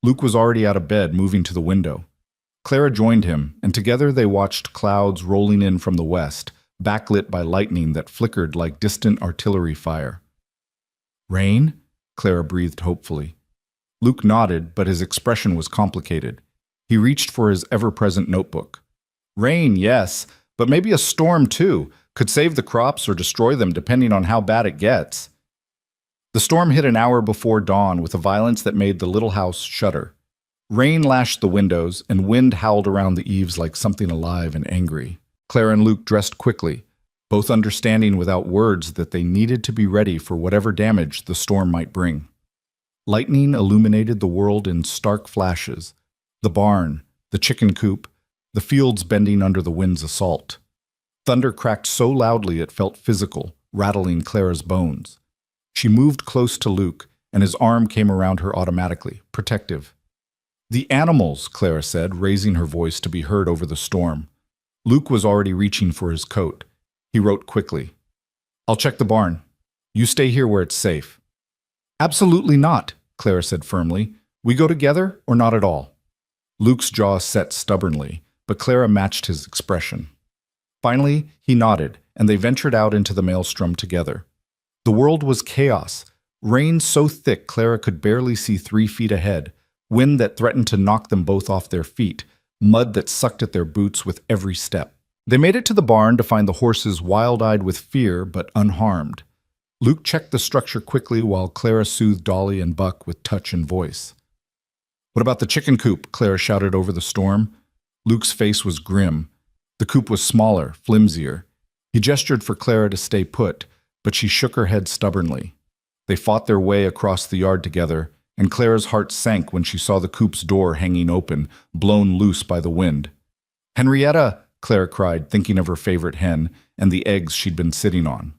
S1: Luke was already out of bed, moving to the window. Clara joined him, and together they watched clouds rolling in from the west, backlit by lightning that flickered like distant artillery fire. "Rain?" Clara breathed hopefully. Luke nodded, but his expression was complicated. He reached for his ever-present notebook. "Rain, yes, but maybe a storm too. Could save the crops or destroy them depending on how bad it gets." The storm hit an hour before dawn with a violence that made the little house shudder. Rain lashed the windows, and wind howled around the eaves like something alive and angry. Clara and Luke dressed quickly, both understanding without words that they needed to be ready for whatever damage the storm might bring. Lightning illuminated the world in stark flashes. The barn, the chicken coop, the fields bending under the wind's assault. Thunder cracked so loudly it felt physical, rattling Clara's bones. She moved close to Luke, and his arm came around her automatically, protective. "The animals," Clara said, raising her voice to be heard over the storm. Luke was already reaching for his coat. He wrote quickly, "I'll check the barn. You stay here where it's safe." "Absolutely not," Clara said firmly. "We go together or not at all." Luke's jaw set stubbornly, but Clara matched his expression. Finally, he nodded, and they ventured out into the maelstrom together. The world was chaos. Rain so thick Clara could barely see 3 feet ahead, wind that threatened to knock them both off their feet, mud that sucked at their boots with every step. They made it to the barn to find the horses wild-eyed with fear but unharmed. Luke checked the structure quickly while Clara soothed Dolly and Buck with touch and voice. "What about the chicken coop?" Clara shouted over the storm. Luke's face was grim. The coop was smaller, flimsier. He gestured for Clara to stay put, but she shook her head stubbornly. They fought their way across the yard together, and Clara's heart sank when she saw the coop's door hanging open, blown loose by the wind. "Henrietta!" Clara cried, thinking of her favorite hen and the eggs she'd been sitting on.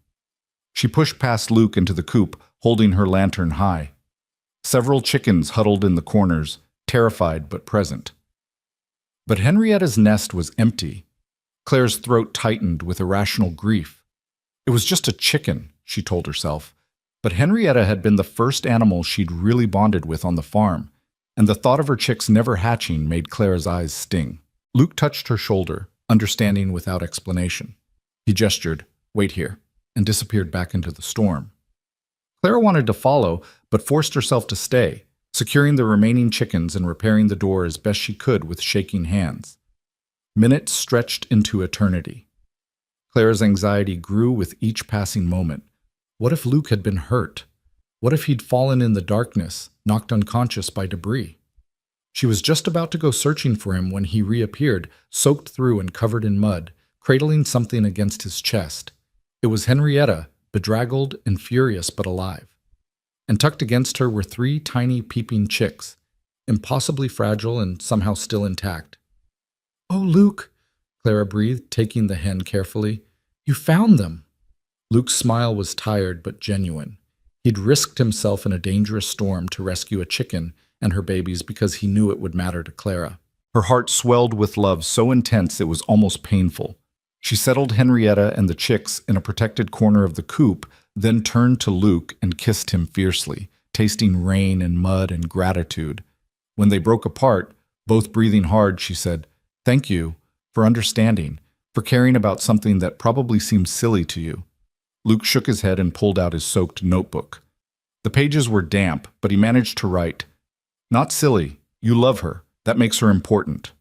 S1: She pushed past Luke into the coop, holding her lantern high. Several chickens huddled in the corners, terrified but present. But Henrietta's nest was empty. Clara's throat tightened with irrational grief. It was just a chicken, she told herself, but Henrietta had been the first animal she'd really bonded with on the farm, and the thought of her chicks never hatching made Clara's eyes sting. Luke touched her shoulder, understanding without explanation. He gestured, "Wait here," and disappeared back into the storm. Clara wanted to follow, but forced herself to stay, securing the remaining chickens and repairing the door as best she could with shaking hands. Minutes stretched into eternity. Clara's anxiety grew with each passing moment. What if Luke had been hurt? What if he'd fallen in the darkness, knocked unconscious by debris? She was just about to go searching for him when he reappeared, soaked through and covered in mud, cradling something against his chest. It was Henrietta, bedraggled and furious but alive. And tucked against her were 3 tiny peeping chicks, impossibly fragile and somehow still intact. "Oh, Luke," Clara breathed, taking the hen carefully. "You found them." Luke's smile was tired but genuine. He'd risked himself in a dangerous storm to rescue a chicken and her babies because he knew it would matter to Clara. Her heart swelled with love so intense it was almost painful. She settled Henrietta and the chicks in a protected corner of the coop, then turned to Luke and kissed him fiercely, tasting rain and mud and gratitude. When they broke apart, both breathing hard, she said, "Thank you for understanding, for caring about something that probably seems silly to you." Luke shook his head and pulled out his soaked notebook. The pages were damp, but he managed to write, "Not silly. You love her. That makes her important."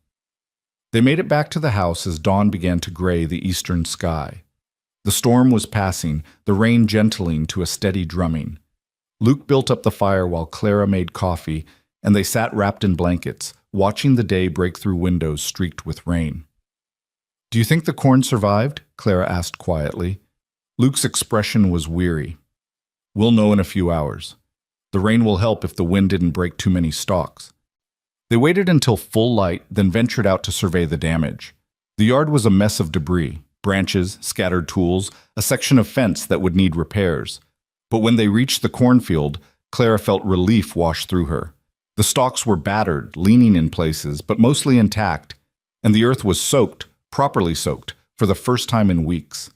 S1: They made it back to the house as dawn began to gray the eastern sky. The storm was passing, the rain gentling to a steady drumming. Luke built up the fire while Clara made coffee, and they sat wrapped in blankets, watching the day break through windows streaked with rain. "Do you think the corn survived?" Clara asked quietly. Luke's expression was weary. "We'll know in a few hours. The rain will help if the wind didn't break too many stalks." They waited until full light, then ventured out to survey the damage. The yard was a mess of debris, branches, scattered tools, a section of fence that would need repairs. But when they reached the cornfield, Clara felt relief wash through her. The stalks were battered, leaning in places, but mostly intact, and the earth was soaked, properly soaked, for the first time in weeks.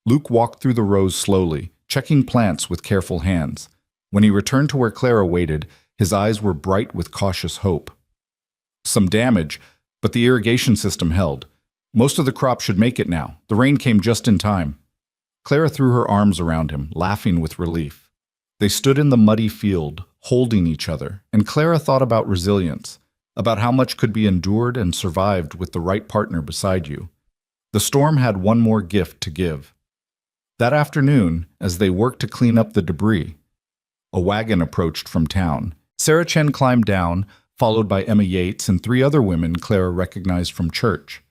S1: Luke walked through the rows slowly, checking plants with careful hands. When he returned to where Clara waited, his eyes were bright with cautious hope. Some damage, but the irrigation system held. Most of the crop should make it now. The rain came just in time. Clara threw her arms around him, laughing with relief. They stood in the muddy field, holding each other, and Clara thought about resilience, about how much could be endured and survived with the right partner beside you. The storm had one more gift to give. That afternoon, as they worked to clean up the debris, a wagon approached from town. Sarah Chen climbed down, followed by Emma Yates and 3 other women Clara recognized from church.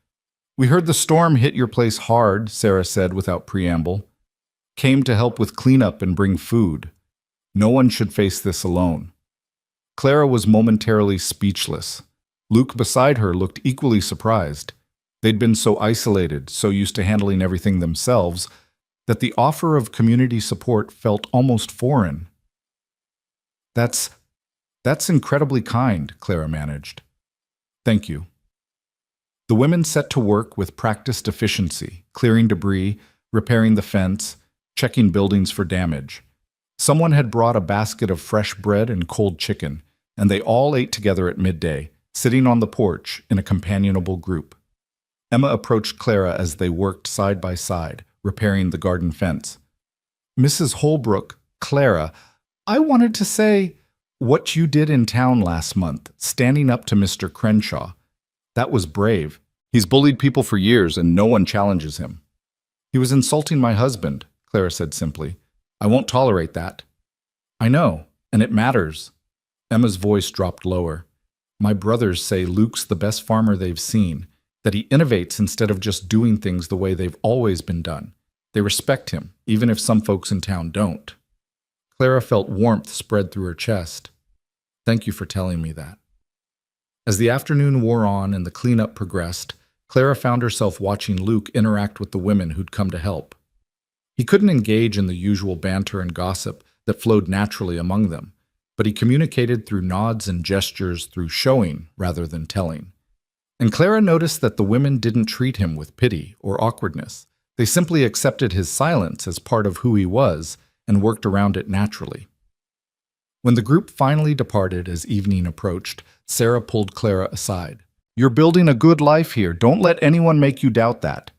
S1: "We heard the storm hit your place hard," Sarah said without preamble. "Came to help with cleanup and bring food. No one should face this alone." Clara was momentarily speechless. Luke beside her looked equally surprised. They'd been so isolated, so used to handling everything themselves, that the offer of community support felt almost foreign. That's incredibly kind," Clara managed. "Thank you." The women set to work with practiced efficiency, clearing debris, repairing the fence, checking buildings for damage. Someone had brought a basket of fresh bread and cold chicken, and they all ate together at midday, sitting on the porch in a companionable group. Emma approached Clara as they worked side by side, repairing the garden fence. "Mrs. Holbrook, Clara, I wanted to say what you did in town last month, standing up to Mr. Crenshaw. That was brave. He's bullied people for years and no one challenges him." "He was insulting my husband," Clara said simply. "I won't tolerate that." "I know, and it matters." Emma's voice dropped lower. "My brothers say Luke's the best farmer they've seen, that he innovates instead of just doing things the way they've always been done. They respect him, even if some folks in town don't." Clara felt warmth spread through her chest. "Thank you for telling me that." As the afternoon wore on and the cleanup progressed, Clara found herself watching Luke interact with the women who'd come to help. He couldn't engage in the usual banter and gossip that flowed naturally among them, but he communicated through nods and gestures, through showing rather than telling. And Clara noticed that the women didn't treat him with pity or awkwardness. They simply accepted his silence as part of who he was and worked around it naturally. When the group finally departed as evening approached, Sarah pulled Clara aside. "You're building a good life here. Don't let anyone make you doubt that."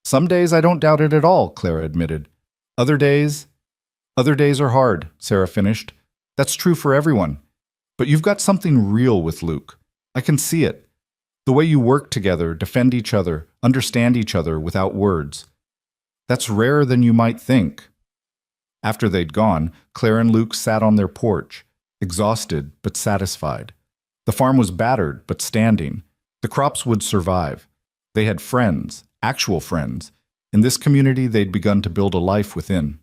S1: "Some days I don't doubt it at all," Clara admitted. Other days are hard," Sarah finished. "That's true for everyone. But you've got something real with Luke. I can see it. The way you work together, defend each other, understand each other without words. That's rarer than you might think." After they'd gone, Clara and Luke sat on their porch, exhausted but satisfied. The farm was battered but standing. The crops would survive. They had friends, actual friends. In this community, they'd begun to build a life within.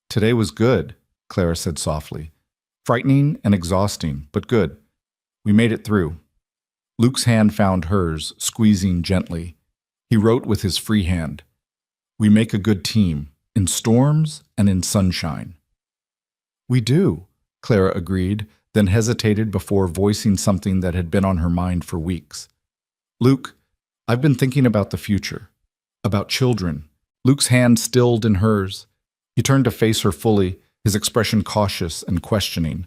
S1: "Today was good," Clara said softly. "Frightening and exhausting, but good. We made it through." Luke's hand found hers, squeezing gently. He wrote with his free hand, "We make a good team, in storms and in sunshine." "We do," Clara agreed, then hesitated before voicing something that had been on her mind for weeks. "Luke, I've been thinking about the future, about children." Luke's hand stilled in hers. He turned to face her fully, his expression cautious and questioning.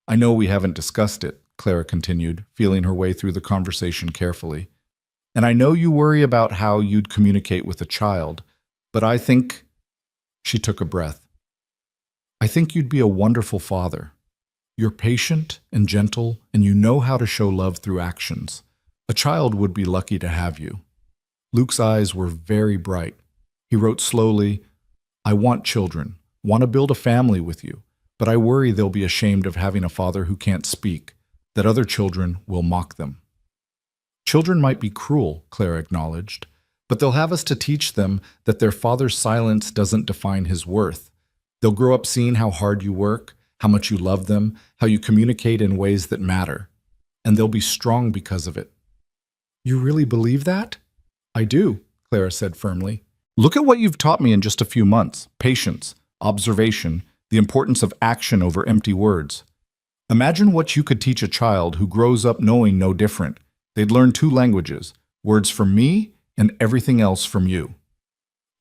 S1: "I know we haven't discussed it," Clara continued, feeling her way through the conversation carefully. "And I know you worry about how you'd communicate with a child, but I think—" She took a breath. "I think you'd be a wonderful father. You're patient and gentle, and you know how to show love through actions. A child would be lucky to have you." Luke's eyes were very bright. He wrote slowly, "I want children, want to build a family with you, but I worry they'll be ashamed of having a father who can't speak, that other children will mock them." "Children might be cruel," Clara acknowledged, "but they'll have us to teach them that their father's silence doesn't define his worth. They'll grow up seeing how hard you work, how much you love them, how you communicate in ways that matter. and they'll be strong because of it." "You really believe that?" "I do," Clara said firmly. "Look at what you've taught me in just a few months: patience, observation, the importance of action over empty words. Imagine what you could teach a child who grows up knowing no different. They'd learn two languages, words from me and everything else from you."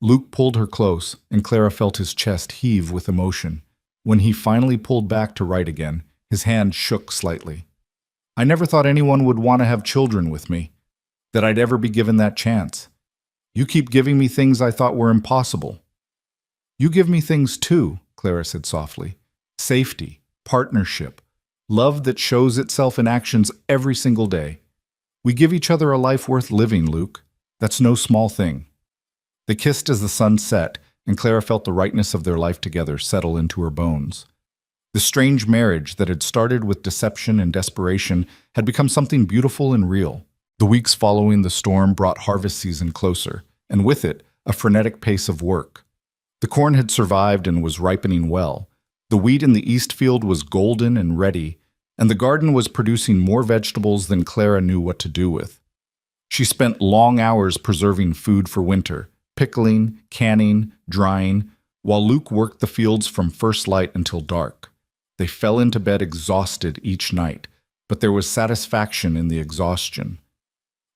S1: Luke pulled her close, and Clara felt his chest heave with emotion. When he finally pulled back to write again, his hand shook slightly. "I never thought anyone would want to have children with me, that I'd ever be given that chance. You keep giving me things I thought were impossible." "You give me things too," Clara said softly. "Safety, partnership, love that shows itself in actions every single day. We give each other a life worth living, Luke. That's no small thing." They kissed as the sun set, and Clara felt the rightness of their life together settle into her bones. The strange marriage that had started with deception and desperation had become something beautiful and real. The weeks following the storm brought harvest season closer, and with it, a frenetic pace of work. The corn had survived and was ripening well. The wheat in the east field was golden and ready, and the garden was producing more vegetables than Clara knew what to do with. She spent long hours preserving food for winter, pickling, canning, drying, while Luke worked the fields from first light until dark. They fell into bed exhausted each night, but there was satisfaction in the exhaustion.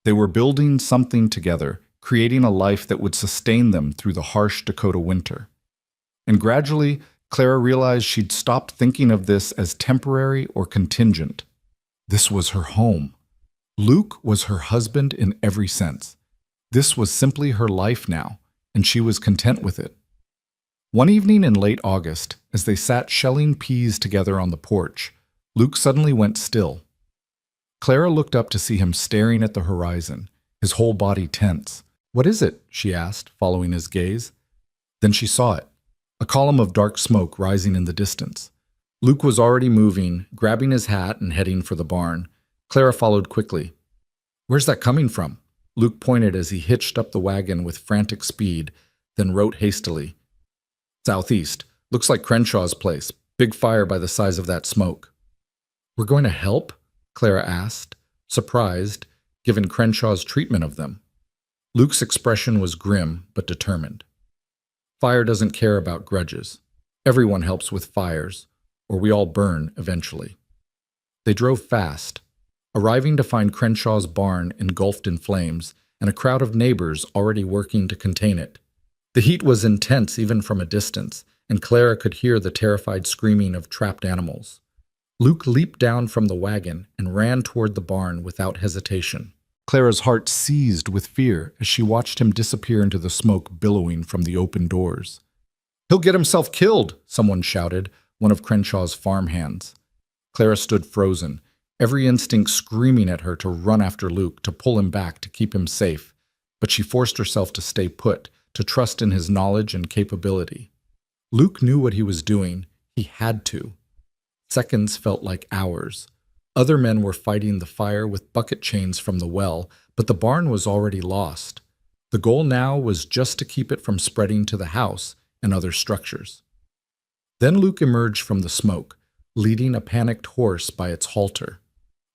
S1: They were building something together, creating a life that would sustain them through the harsh Dakota winter. And gradually, Clara realized she'd stopped thinking of this as temporary or contingent. This was her home. Luke was her husband in every sense. This was simply her life now, and she was content with it. One evening in late August, as they sat shelling peas together on the porch, Luke suddenly went still. Clara looked up to see him staring at the horizon, his whole body tense. "What is it?" she asked, following his gaze. Then she saw it, a column of dark smoke rising in the distance. Luke was already moving, grabbing his hat and heading for the barn. Clara followed quickly. "Where's that coming from?" Luke pointed as he hitched up the wagon with frantic speed, then wrote hastily. "Southeast. Looks like Crenshaw's place. Big fire by the size of that smoke." "We're going to help?" Clara asked, surprised, given Crenshaw's treatment of them. Luke's expression was grim but determined. "Fire doesn't care about grudges. Everyone helps with fires, or we all burn eventually." They drove fast, arriving to find Crenshaw's barn engulfed in flames and a crowd of neighbors already working to contain it. The heat was intense even from a distance, and Clara could hear the terrified screaming of trapped animals. Luke leaped down from the wagon and ran toward the barn without hesitation. Clara's heart seized with fear as she watched him disappear into the smoke billowing from the open doors. "He'll get himself killed," someone shouted, one of Crenshaw's farmhands. Clara stood frozen, every instinct screaming at her to run after Luke, to pull him back, to keep him safe. But she forced herself to stay put, to trust in his knowledge and capability. Luke knew what he was doing. He had to. Seconds felt like hours. Other men were fighting the fire with bucket chains from the well, but the barn was already lost. The goal now was just to keep it from spreading to the house and other structures. Then Luke emerged from the smoke, leading a panicked horse by its halter.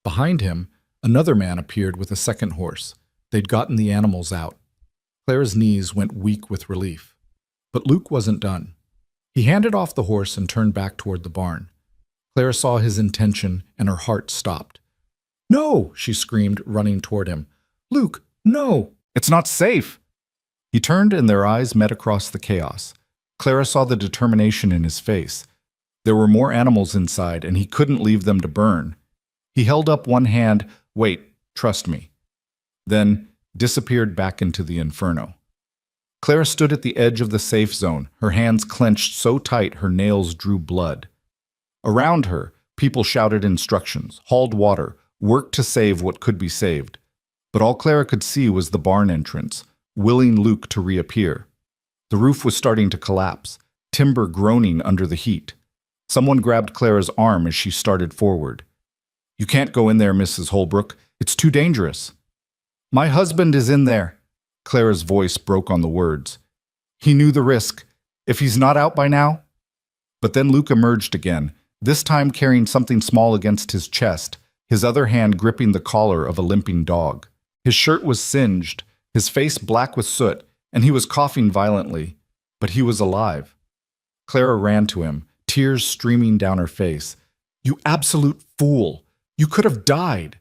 S1: Behind him, another man appeared with a second horse. They'd gotten the animals out. Clara's knees went weak with relief. But Luke wasn't done. He handed off the horse and turned back toward the barn. Clara saw his intention, and her heart stopped. "No!" she screamed, running toward him. "Luke, no! It's not safe!" He turned, and their eyes met across the chaos. Clara saw the determination in his face. There were more animals inside, and he couldn't leave them to burn. He held up one hand. "Wait, trust me." Then disappeared back into the inferno. Clara stood at the edge of the safe zone, her hands clenched so tight her nails drew blood. Around her, people shouted instructions, hauled water, worked to save what could be saved. But all Clara could see was the barn entrance, willing Luke to reappear. The roof was starting to collapse, timber groaning under the heat. Someone grabbed Clara's arm as she started forward. "You can't go in there, Mrs. Holbrook. It's too dangerous." "My husband is in there." Clara's voice broke on the words. "He knew the risk. If he's not out by now." But then Luke emerged again, this time carrying something small against his chest, his other hand gripping the collar of a limping dog. His shirt was singed, his face black with soot, and he was coughing violently. But he was alive. Clara ran to him, tears streaming down her face. "You absolute fool! You could have died!"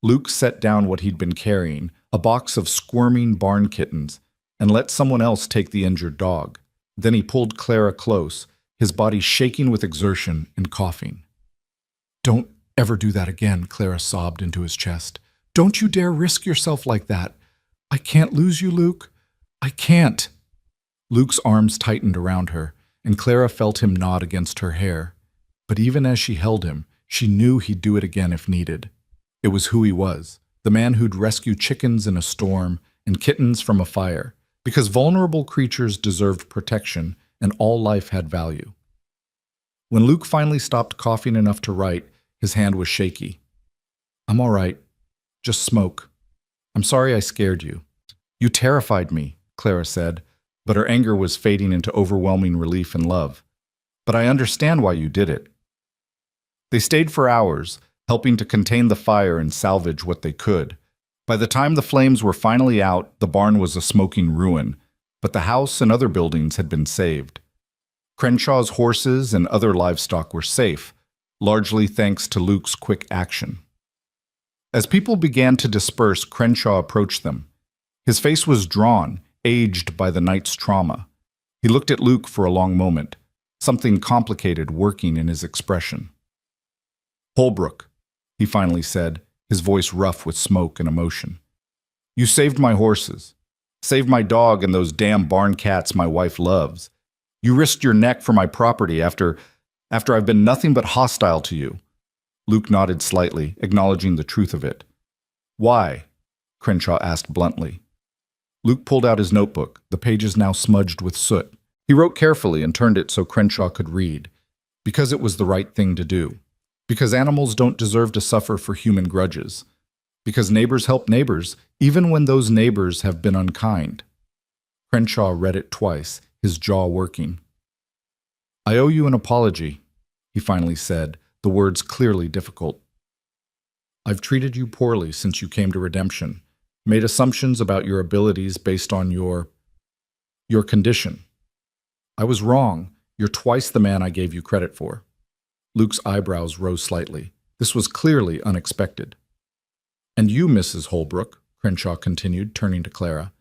S1: Luke set down what he'd been carrying, a box of squirming barn kittens, and let someone else take the injured dog. Then he pulled Clara close, his body shaking with exertion and coughing. "Don't ever do that again," Clara sobbed into his chest. "Don't you dare risk yourself like that. I can't lose you, Luke. I can't." Luke's arms tightened around her, and Clara felt him nod against her hair. But even as she held him, she knew he'd do it again if needed. It was who he was, the man who'd rescue chickens in a storm and kittens from a fire, because vulnerable creatures deserved protection and all life had value. When Luke finally stopped coughing enough to write, his hand was shaky. "I'm all right. Just smoke. I'm sorry I scared you." "You terrified me," Clara said, but her anger was fading into overwhelming relief and love. "But I understand why you did it." They stayed for hours, helping to contain the fire and salvage what they could. By the time the flames were finally out, the barn was a smoking ruin, but the house and other buildings had been saved. Crenshaw's horses and other livestock were safe, largely thanks to Luke's quick action. As people began to disperse, Crenshaw approached them. His face was drawn, aged by the night's trauma. He looked at Luke for a long moment, something complicated working in his expression. "Holbrook," he finally said, his voice rough with smoke and emotion. "You saved my horses, saved my dog and those damn barn cats my wife loves. You risked your neck for my property after I've been nothing but hostile to you." Luke nodded slightly, acknowledging the truth of it. "Why?" Crenshaw asked bluntly. Luke pulled out his notebook, the pages now smudged with soot. He wrote carefully and turned it so Crenshaw could read. Because it was the right thing to do. Because animals don't deserve to suffer for human grudges. Because neighbors help neighbors, even when those neighbors have been unkind. Crenshaw read it twice, his jaw working. "I owe you an apology," he finally said, the words clearly difficult. "I've treated you poorly since you came to Redemption, made assumptions about your abilities based on your condition. I was wrong. You're twice the man I gave you credit for." Luke's eyebrows rose slightly. This was clearly unexpected. "And you, Mrs. Holbrook," Crenshaw continued, turning to Clara.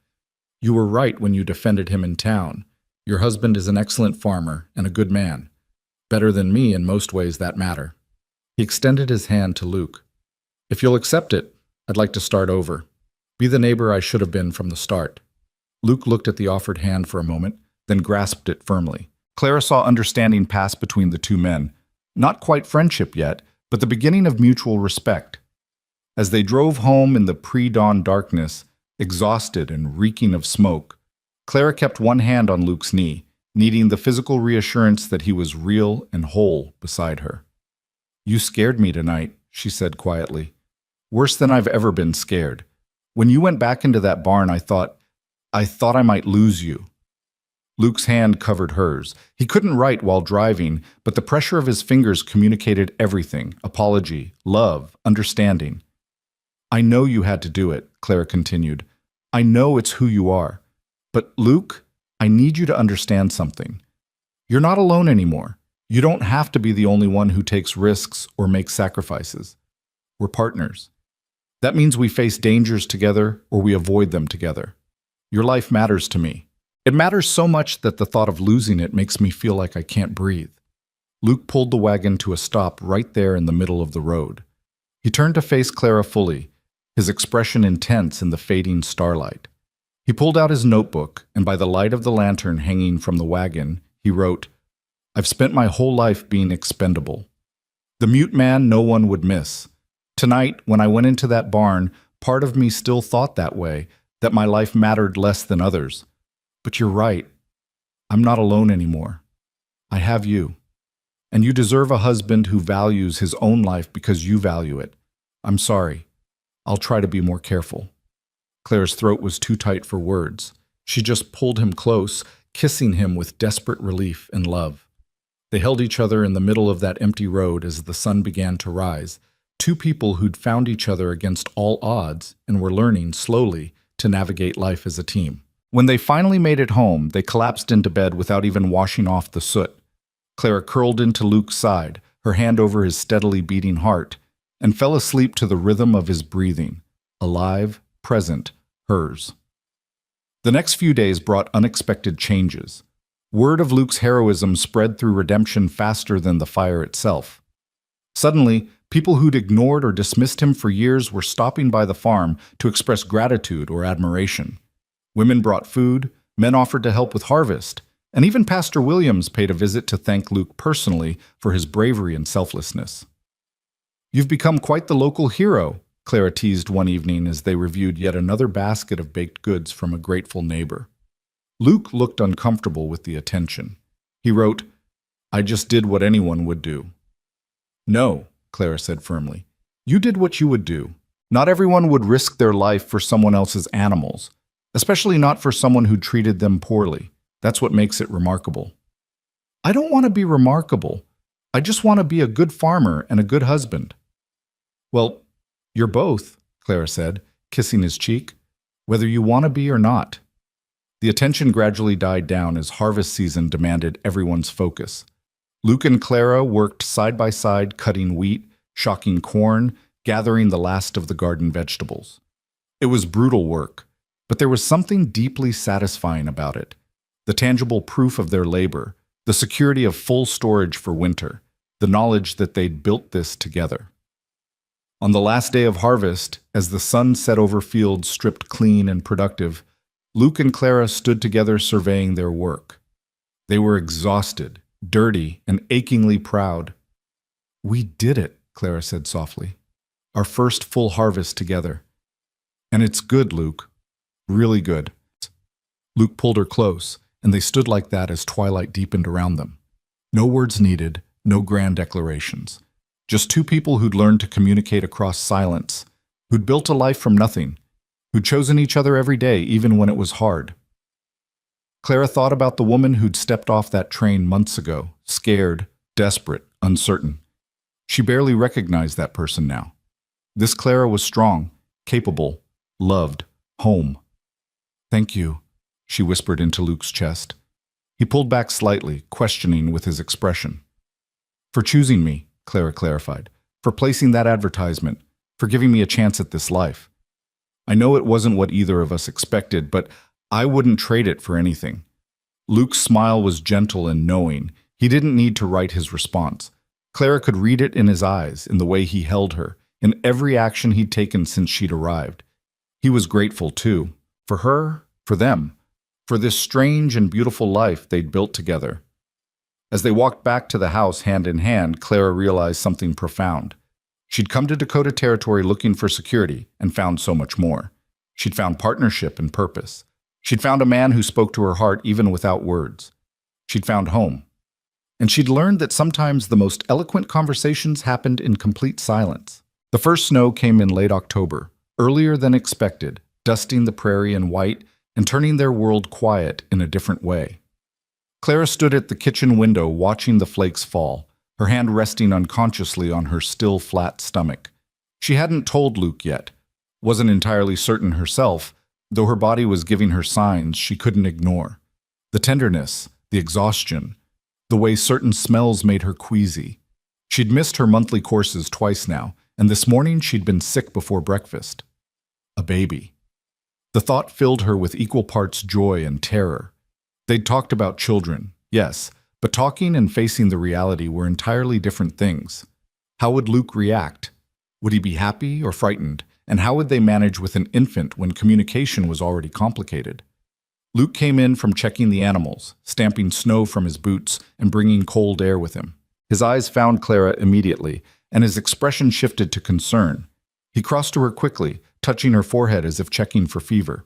S1: "You were right when you defended him in town. Your husband is an excellent farmer and a good man. Better than me in most ways that matter." He extended his hand to Luke. "If you'll accept it, I'd like to start over. Be the neighbor I should have been from the start." Luke looked at the offered hand for a moment, then grasped it firmly. Clara saw understanding pass between the two men. Not quite friendship yet, but the beginning of mutual respect. As they drove home in the pre-dawn darkness, exhausted and reeking of smoke, Clara kept one hand on Luke's knee, needing the physical reassurance that he was real and whole beside her. "You scared me tonight," she said quietly. "Worse than I've ever been scared. When you went back into that barn, I thought I might lose you." Luke's hand covered hers. He couldn't write while driving, but the pressure of his fingers communicated everything: apology, love, understanding. "I know you had to do it," Clara continued. "I know it's who you are. But Luke, I need you to understand something. You're not alone anymore. You don't have to be the only one who takes risks or makes sacrifices. We're partners. That means we face dangers together or we avoid them together. Your life matters to me. It matters so much that the thought of losing it makes me feel like I can't breathe." Luke pulled the wagon to a stop right there in the middle of the road. He turned to face Clara fully, his expression intense in the fading starlight. He pulled out his notebook, and by the light of the lantern hanging from the wagon, he wrote, "I've spent my whole life being expendable. The mute man no one would miss. Tonight, when I went into that barn, part of me still thought that way, that my life mattered less than others. But you're right. I'm not alone anymore. I have you. And you deserve a husband who values his own life because you value it. I'm sorry. I'll try to be more careful." Claire's throat was too tight for words. She just pulled him close, kissing him with desperate relief and love. They held each other in the middle of that empty road as the sun began to rise, Two people who'd found each other against all odds and were learning, slowly, to navigate life as a team. When they finally made it home, they collapsed into bed without even washing off the soot. Clara curled into Luke's side, her hand over his steadily beating heart, and fell asleep to the rhythm of his breathing, alive, present, hers. The next few days brought unexpected changes. Word of Luke's heroism spread through redemption faster than the fire itself. Suddenly, people who'd ignored or dismissed him for years were stopping by the farm to express gratitude or admiration. Women brought food, men offered to help with harvest, and even Pastor Williams paid a visit to thank Luke personally for his bravery and selflessness. "You've become quite the local hero," Clara teased one evening as they reviewed yet another basket of baked goods from a grateful neighbor. Luke looked uncomfortable with the attention. He wrote, "I just did what anyone would do." "No," Clara said firmly. "You did what you would do. Not everyone would risk their life for someone else's animals, especially not for someone who treated them poorly. That's what makes it remarkable." "I don't want to be remarkable. I just want to be a good farmer and a good husband." "Well, you're both," Clara said, kissing his cheek, "whether you want to be or not." The attention gradually died down as harvest season demanded everyone's focus. Luke and Clara worked side by side cutting wheat, shocking corn, gathering the last of the garden vegetables. It was brutal work, but there was something deeply satisfying about it. The tangible proof of their labor, the security of full storage for winter, the knowledge that they'd built this together. On the last day of harvest, as the sun set over fields stripped clean and productive, Luke and Clara stood together surveying their work. They were exhausted, dirty, and achingly proud. "We did it," Clara said softly. "Our first full harvest together. And it's good, Luke. Really good." Luke pulled her close, and they stood like that as twilight deepened around them. No words needed, no grand declarations. Just two people who'd learned to communicate across silence, who'd built a life from nothing, who'd chosen each other every day, even when it was hard. Clara thought about the woman who'd stepped off that train months ago, scared, desperate, uncertain. She barely recognized that person now. This Clara was strong, capable, loved, home. "Thank you," she whispered into Luke's chest. He pulled back slightly, questioning with his expression. "For choosing me," Clara clarified, "for placing that advertisement, for giving me a chance at this life. I know it wasn't what either of us expected, but I wouldn't trade it for anything." Luke's smile was gentle and knowing. He didn't need to write his response. Clara could read it in his eyes, in the way he held her, in every action he'd taken since she'd arrived. He was grateful, too, for her, for them, for this strange and beautiful life they'd built together. As they walked back to the house hand in hand, Clara realized something profound. She'd come to Dakota Territory looking for security and found so much more. She'd found partnership and purpose. She'd found a man who spoke to her heart even without words. She'd found home. And she'd learned that sometimes the most eloquent conversations happened in complete silence. The first snow came in late October, earlier than expected, dusting the prairie in white and turning their world quiet in a different way. Clara stood at the kitchen window watching the flakes fall, her hand resting unconsciously on her still flat stomach. She hadn't told Luke yet, wasn't entirely certain herself, though her body was giving her signs she couldn't ignore. The tenderness, the exhaustion, the way certain smells made her queasy. She'd missed her monthly courses twice now, and this morning she'd been sick before breakfast. A baby. The thought filled her with equal parts joy and terror. They'd talked about children, yes, but talking and facing the reality were entirely different things. How would Luke react? Would he be happy or frightened? And how would they manage with an infant when communication was already complicated? Luke came in from checking the animals, stamping snow from his boots and bringing cold air with him. His eyes found Clara immediately, and his expression shifted to concern. He crossed to her quickly, touching her forehead as if checking for fever.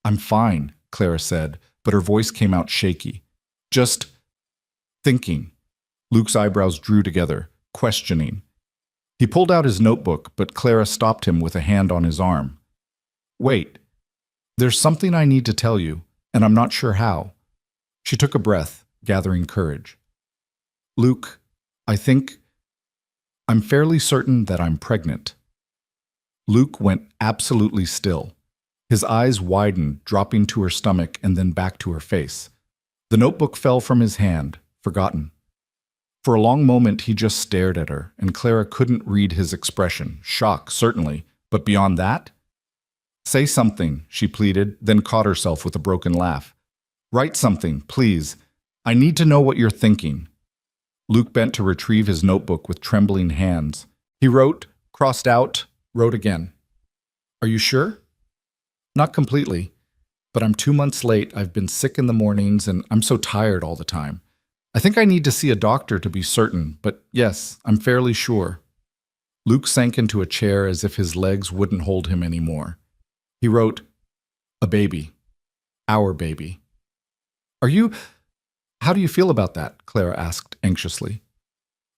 S1: "I'm fine," Clara said, but her voice came out shaky. "Just thinking." Luke's eyebrows drew together, questioning. He pulled out his notebook, but Clara stopped him with a hand on his arm. "Wait. There's something I need to tell you, and I'm not sure how." She took a breath, gathering courage. "Luke, I think I'm fairly certain that I'm pregnant. Luke went absolutely still. His eyes widened, dropping to her stomach and then back to her face. The notebook fell from his hand, forgotten. For a long moment he just stared at her, and Clara couldn't read his expression. Shock, certainly, but beyond that? Say something, she pleaded, then caught herself with a broken laugh. Write something, please. I need to know what you're thinking. Luke bent to retrieve his notebook with trembling hands. He wrote, crossed out, wrote again. Are you sure? Not completely, but I'm 2 months late. I've been sick in the mornings and I'm so tired all the time. I think I need to see a doctor to be certain, but yes, I'm fairly sure. Luke sank into a chair as if his legs wouldn't hold him anymore. He wrote, a baby. Our baby. How do you feel about that? Clara asked anxiously.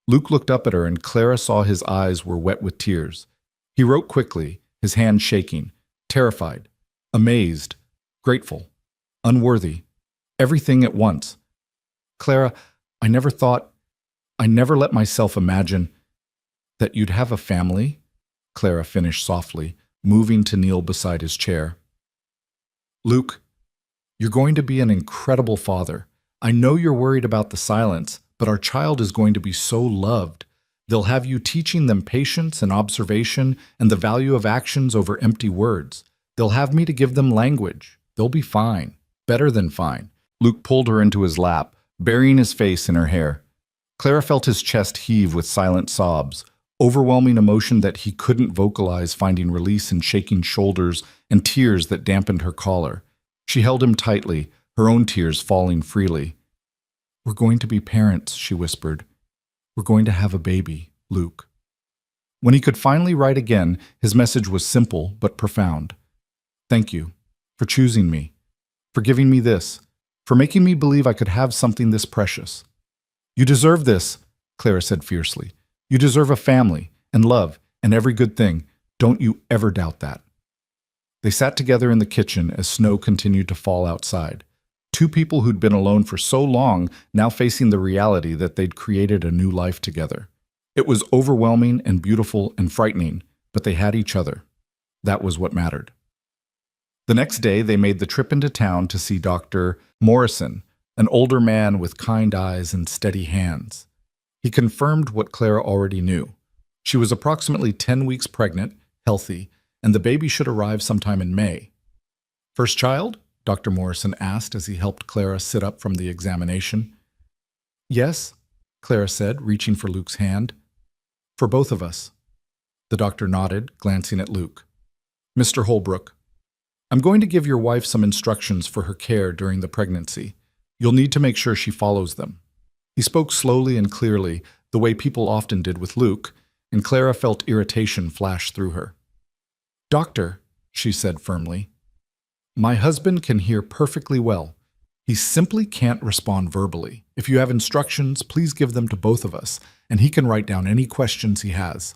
S1: Luke looked up at her and Clara saw his eyes were wet with tears. He wrote quickly, his hand shaking, terrified, amazed, grateful, unworthy, everything at once. Clara, I never let myself imagine that you'd have a family, Clara finished softly, moving to kneel beside his chair. Luke, you're going to be an incredible father. I know you're worried about the silence, but our child is going to be so loved. They'll have you teaching them patience and observation and the value of actions over empty words. They'll have me to give them language. They'll be fine, better than fine. Luke pulled her into his lap, burying his face in her hair. Clara felt his chest heave with silent sobs, overwhelming emotion that he couldn't vocalize, finding release in shaking shoulders and tears that dampened her collar. She held him tightly, her own tears falling freely. We're going to be parents, she whispered. We're going to have a baby, Luke. When he could finally write again, his message was simple but profound. Thank you for choosing me, for giving me this, for making me believe I could have something this precious. You deserve this, Clara said fiercely. You deserve a family and love and every good thing. Don't you ever doubt that. They sat together in the kitchen as snow continued to fall outside. Two people who'd been alone for so long now facing the reality that they'd created a new life together. It was overwhelming and beautiful and frightening, but they had each other. That was what mattered. The next day, they made the trip into town to see Dr. Morrison, an older man with kind eyes and steady hands. He confirmed what Clara already knew. She was approximately 10 weeks pregnant, healthy, and the baby should arrive sometime in May. First child? Dr. Morrison asked as he helped Clara sit up from the examination. Yes, Clara said, reaching for Luke's hand. For both of us. The doctor nodded, glancing at Luke. Mr. Holbrook, I'm going to give your wife some instructions for her care during the pregnancy. You'll need to make sure she follows them. He spoke slowly and clearly, the way people often did with Luke, and Clara felt irritation flash through her. Doctor, she said firmly, my husband can hear perfectly well. He simply can't respond verbally. If you have instructions, please give them to both of us, and he can write down any questions he has.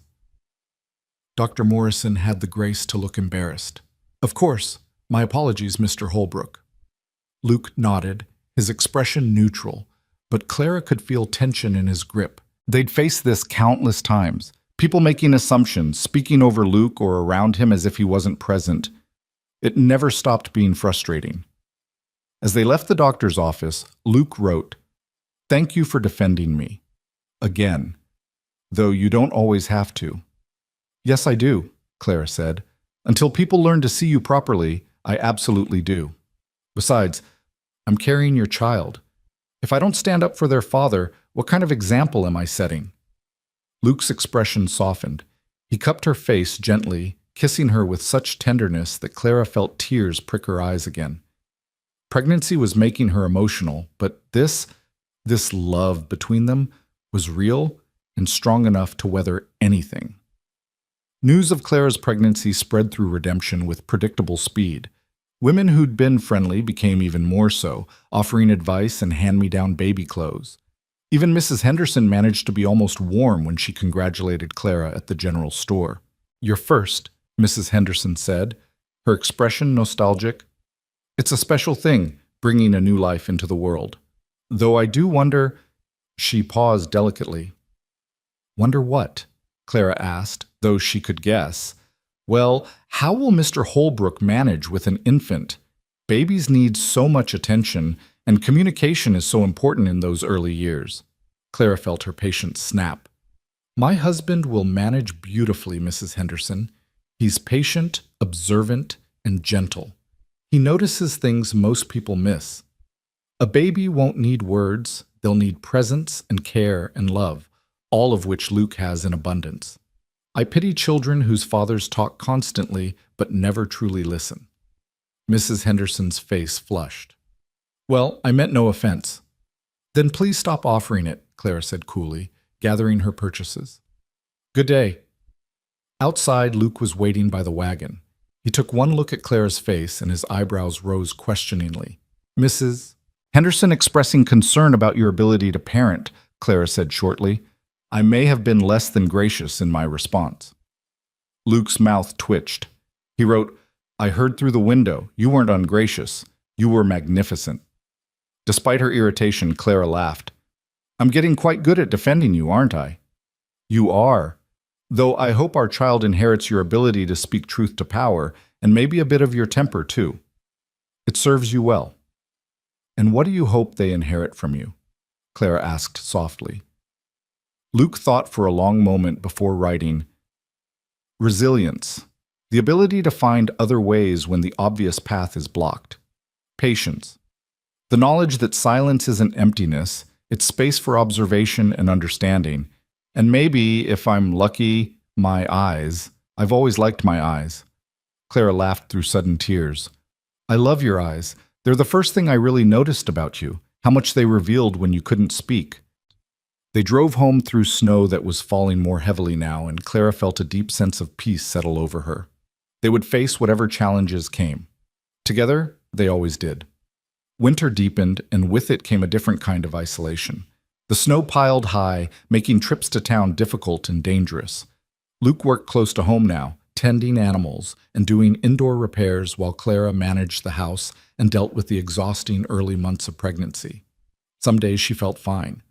S1: Dr. Morrison had the grace to look embarrassed. Of course. My apologies, Mr. Holbrook. Luke nodded, his expression neutral, but Clara could feel tension in his grip. They'd faced this countless times. People making assumptions, speaking over Luke or around him as if he wasn't present. It never stopped being frustrating. As they left the doctor's office, Luke wrote, Thank you for defending me. Again. Though you don't always have to. Yes, I do, Clara said. Until people learn to see you properly, I absolutely do. Besides, I'm carrying your child. If I don't stand up for their father, what kind of example am I setting? Luke's expression softened. He cupped her face gently, kissing her with such tenderness that Clara felt tears prick her eyes again. Pregnancy was making her emotional, but this love between them was real and strong enough to weather anything. News of Clara's pregnancy spread through Redemption with predictable speed. Women who'd been friendly became even more so, offering advice and hand-me-down baby clothes. Even Mrs. Henderson managed to be almost warm when she congratulated Clara at the general store. You're first, Mrs. Henderson said, her expression nostalgic. It's a special thing, bringing a new life into the world. Though I do wonder, she paused delicately. Wonder what? Clara asked, though she could guess. Well, how will Mr. Holbrook manage with an infant? Babies need so much attention, and communication is so important in those early years. Clara felt her patience snap. My husband will manage beautifully, Mrs. Henderson. He's patient, observant, and gentle. He notices things most people miss. A baby won't need words, they'll need presence and care and love, all of which Luke has in abundance. I pity children whose fathers talk constantly but never truly listen. Mrs. Henderson's face flushed. Well, I meant no offense. Then please stop offering it, Clara said coolly, gathering her purchases. Good day. Outside, Luke was waiting by the wagon. He took one look at Clara's face and his eyebrows rose questioningly. Mrs. Henderson expressing concern about your ability to parent, Clara said shortly. I may have been less than gracious in my response. Luke's mouth twitched. He wrote, I heard through the window. You weren't ungracious. You were magnificent. Despite her irritation, Clara laughed. I'm getting quite good at defending you, aren't I? You are. Though I hope our child inherits your ability to speak truth to power, and maybe a bit of your temper, too. It serves you well. And what do you hope they inherit from you? Clara asked softly. Luke thought for a long moment before writing, resilience, the ability to find other ways when the obvious path is blocked. Patience, the knowledge that silence isn't emptiness, it's space for observation and understanding. And maybe, if I'm lucky, my eyes. I've always liked my eyes. Clara laughed through sudden tears. I love your eyes. They're the first thing I really noticed about you, how much they revealed when you couldn't speak. They drove home through snow that was falling more heavily now, and Clara felt a deep sense of peace settle over her. They would face whatever challenges came. Together, they always did. Winter deepened, and with it came a different kind of isolation. The snow piled high, making trips to town difficult and dangerous. Luke worked close to home now, tending animals and doing indoor repairs while Clara managed the house and dealt with the exhausting early months of pregnancy. Some days she felt fine.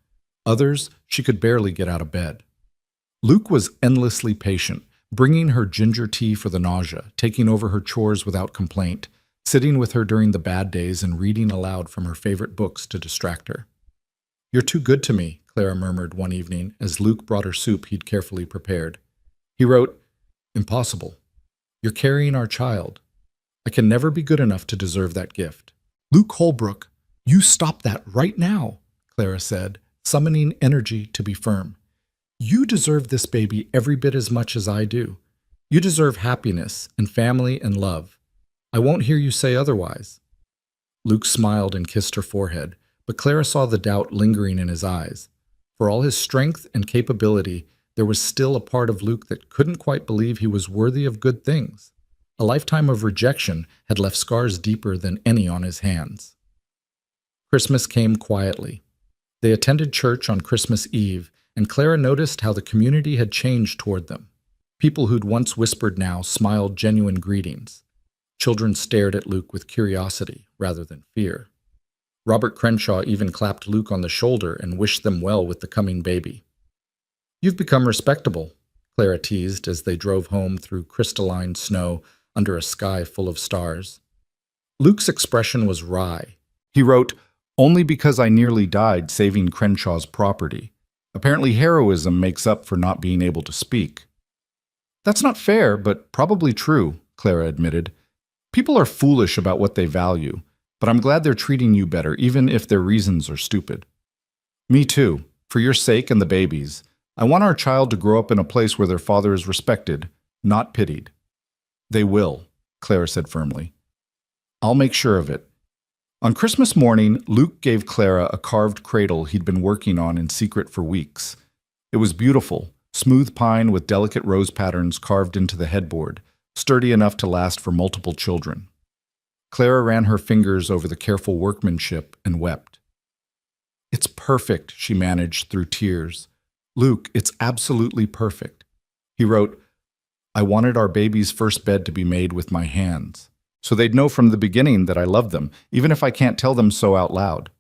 S1: Others, she could barely get out of bed. Luke was endlessly patient, bringing her ginger tea for the nausea, taking over her chores without complaint, sitting with her during the bad days and reading aloud from her favorite books to distract her. You're too good to me, Clara murmured one evening as Luke brought her soup he'd carefully prepared. He wrote, Impossible. You're carrying our child. I can never be good enough to deserve that gift. Luke Holbrook, you stop that right now, Clara said, summoning energy to be firm. You deserve this baby every bit as much as I do. You deserve happiness and family and love. I won't hear you say otherwise. Luke smiled and kissed her forehead, but Clara saw the doubt lingering in his eyes. For all his strength and capability, there was still a part of Luke that couldn't quite believe he was worthy of good things. A lifetime of rejection had left scars deeper than any on his hands. Christmas came quietly. They attended church on Christmas Eve, and Clara noticed how the community had changed toward them. People who'd once whispered now smiled genuine greetings. Children stared at Luke with curiosity rather than fear. Robert Crenshaw even clapped Luke on the shoulder and wished them well with the coming baby. You've become respectable, Clara teased as they drove home through crystalline snow under a sky full of stars. Luke's expression was wry. He wrote, Only because I nearly died saving Crenshaw's property. Apparently heroism makes up for not being able to speak. That's not fair, but probably true, Clara admitted. People are foolish about what they value, but I'm glad they're treating you better, even if their reasons are stupid. Me too. For your sake and the baby's. I want our child to grow up in a place where their father is respected, not pitied. They will, Clara said firmly. I'll make sure of it. On Christmas morning, Luke gave Clara a carved cradle he'd been working on in secret for weeks. It was beautiful, smooth pine with delicate rose patterns carved into the headboard, sturdy enough to last for multiple children. Clara ran her fingers over the careful workmanship and wept. It's perfect, she managed through tears. Luke, it's absolutely perfect. He wrote, I wanted our baby's first bed to be made with my hands, so they'd know from the beginning that I loved them, even if I can't tell them so out loud.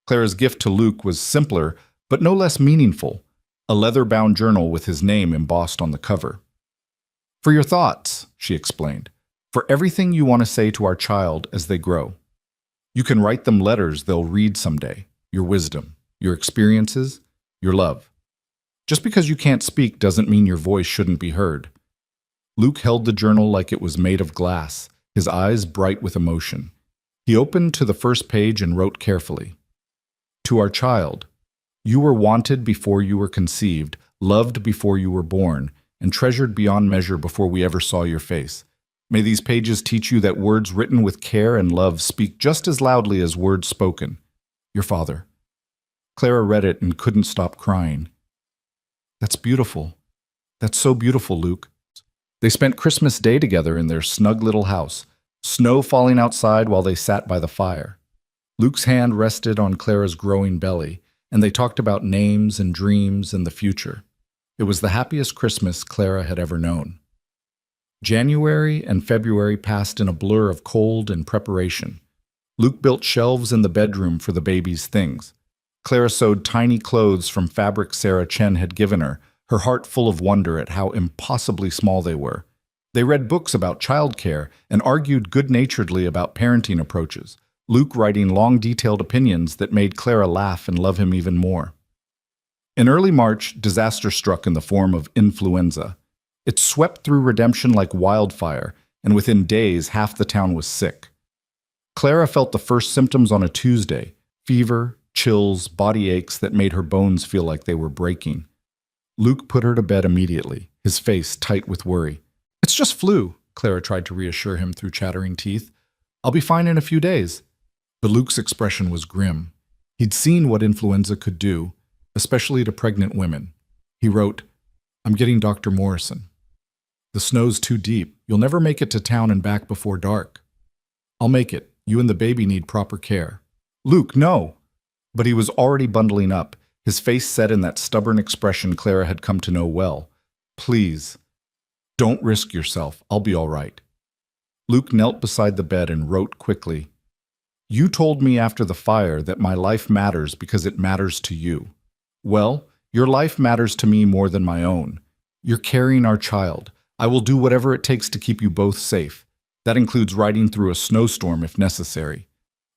S1: Clara's gift to Luke was simpler, but no less meaningful. a leather-bound journal with his name embossed on the cover. "For your thoughts," she explained, "for everything you want to say to our child as they grow. You can write them letters they'll read someday, your wisdom, your experiences, your love. Just because you can't speak doesn't mean your voice shouldn't be heard." Luke held the journal like it was made of glass, his eyes bright with emotion. He opened to the first page and wrote carefully. "To our child, you were wanted before you were conceived, loved before you were born, and treasured beyond measure before we ever saw your face. May these pages teach you that words written with care and love speak just as loudly as words spoken. Your father." Clara read it and couldn't stop crying. "That's beautiful. That's so beautiful, Luke." They spent Christmas Day together in their snug little house, snow falling outside while they sat by the fire. Luke's hand rested on Clara's growing belly, and they talked about names and dreams and the future. It was the happiest Christmas Clara had ever known. January and February passed in a blur of cold and preparation. Luke built shelves in the bedroom for the baby's things. Clara sewed tiny clothes from fabric Sarah Chen had given her heart full of wonder at how impossibly small they were. They read books about childcare and argued good-naturedly about parenting approaches, Luke writing long, detailed opinions that made Clara laugh and love him even more. In early March, disaster struck in the form of influenza. It swept through Redemption like wildfire, and within days, half the town was sick. Clara felt the first symptoms on a Tuesday: fever, chills, body aches that made her bones feel like they were breaking. Luke put her to bed immediately, his face tight with worry. "It's just flu," Clara tried to reassure him through chattering teeth. "I'll be fine in a few days." But Luke's expression was grim. He'd seen what influenza could do, especially to pregnant women. He wrote, "I'm getting Dr. Morrison. The snow's too deep. You'll never make it to town and back before dark." "I'll make it. You and the baby need proper care." "Luke, no!" But he was already bundling up, his face set in that stubborn expression Clara had come to know well. "Please, don't risk yourself. I'll be all right." Luke knelt beside the bed and wrote quickly, "You told me after the fire that my life matters because it matters to you. Well, your life matters to me more than my own. You're carrying our child. I will do whatever it takes to keep you both safe. That includes riding through a snowstorm if necessary."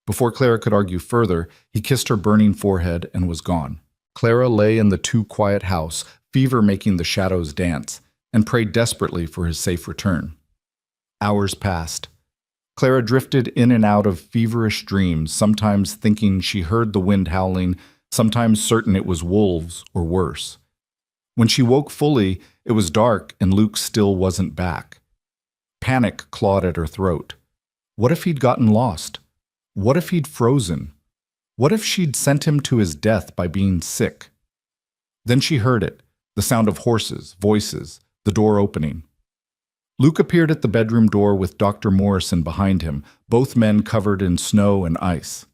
S1: Before Clara could argue further, he kissed her burning forehead and was gone. Clara lay in the too-quiet house, fever making the shadows dance, and prayed desperately for his safe return. Hours passed. Clara drifted in and out of feverish dreams, sometimes thinking she heard the wind howling, sometimes certain it was wolves or worse. When she woke fully, it was dark and Luke still wasn't back. Panic clawed at her throat. What if he'd gotten lost? What if he'd frozen? What if she'd sent him to his death by being sick? Then she heard it, the sound of horses, voices, the door opening. Luke appeared at the bedroom door with Dr. Morrison behind him, both men covered in snow and ice.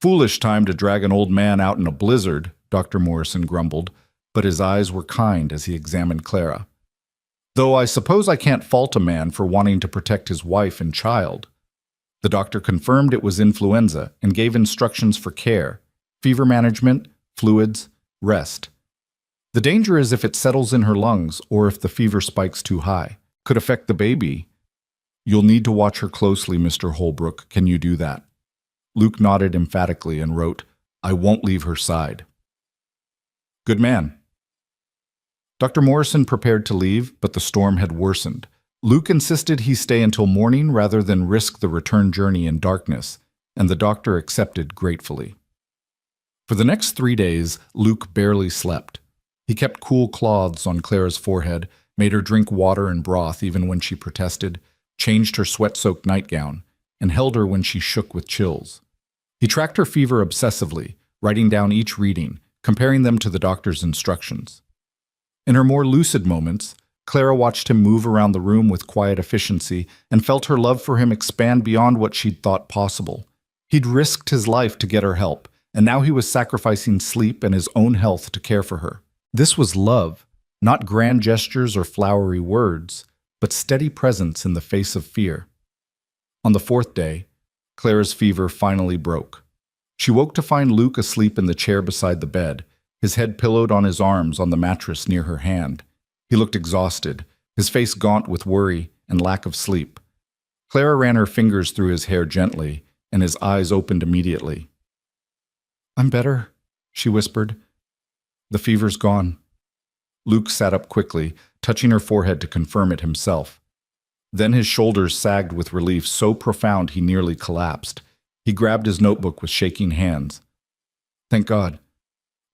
S1: "Foolish time to drag an old man out in a blizzard," Dr. Morrison grumbled, but his eyes were kind as he examined Clara. "Though I suppose I can't fault a man for wanting to protect his wife and child." The doctor confirmed it was influenza and gave instructions for care, fever management, fluids, rest. "The danger is if it settles in her lungs or if the fever spikes too high. Could affect the baby. You'll need to watch her closely, Mr. Holbrook. Can you do that?" Luke nodded emphatically and wrote, "I won't leave her side." "Good man." Dr. Morrison prepared to leave, but the storm had worsened. Luke insisted he stay until morning rather than risk the return journey in darkness, and the doctor accepted gratefully. For the next 3 days, Luke barely slept. He kept cool cloths on Clara's forehead, made her drink water and broth even when she protested, changed her sweat-soaked nightgown, and held her when she shook with chills. He tracked her fever obsessively, writing down each reading, comparing them to the doctor's instructions. In her more lucid moments, Clara watched him move around the room with quiet efficiency and felt her love for him expand beyond what she'd thought possible. He'd risked his life to get her help, and now he was sacrificing sleep and his own health to care for her. This was love, not grand gestures or flowery words, but steady presence in the face of fear. On the 4th day, Clara's fever finally broke. She woke to find Luke asleep in the chair beside the bed, his head pillowed on his arms on the mattress near her hand. He looked exhausted, his face gaunt with worry and lack of sleep. Clara ran her fingers through his hair gently, and his eyes opened immediately. "I'm better," she whispered. "The fever's gone." Luke sat up quickly, touching her forehead to confirm it himself. Then his shoulders sagged with relief so profound he nearly collapsed. He grabbed his notebook with shaking hands. "Thank God.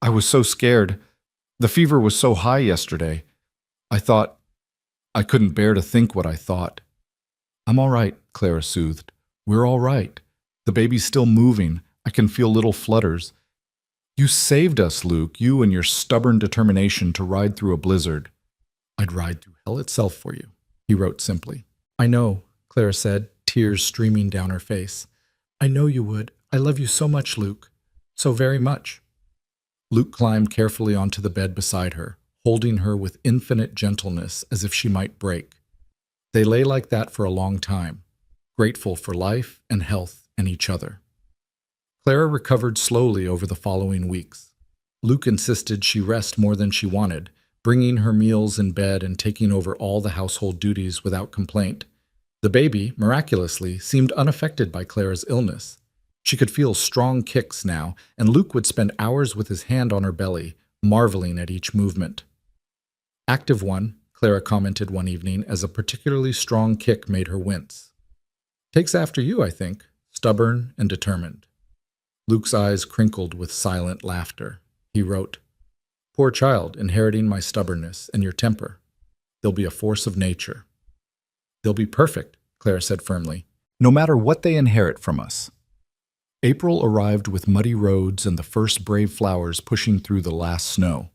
S1: I was so scared. The fever was so high yesterday. I couldn't bear to think what I thought." "I'm all right," Clara soothed. "We're all right. The baby's still moving. I can feel little flutters. You saved us, Luke, you and your stubborn determination to ride through a blizzard." "I'd ride through hell itself for you," he wrote simply. "I know," Clara said, tears streaming down her face. "I know you would. I love you so much, Luke. So very much." Luke climbed carefully onto the bed beside her, holding her with infinite gentleness as if she might break. They lay like that for a long time, grateful for life and health and each other. Clara recovered slowly over the following weeks. Luke insisted she rest more than she wanted, bringing her meals in bed and taking over all the household duties without complaint. The baby, miraculously, seemed unaffected by Clara's illness. She could feel strong kicks now, and Luke would spend hours with his hand on her belly, marveling at each movement. "Active one," Clara commented one evening as a particularly strong kick made her wince. "Takes after you, I think, stubborn and determined." Luke's eyes crinkled with silent laughter. He wrote, "Poor child, inheriting my stubbornness and your temper. They'll be a force of nature." "They'll be perfect," Clara said firmly, "no matter what they inherit from us." April arrived with muddy roads and the first brave flowers pushing through the last snow.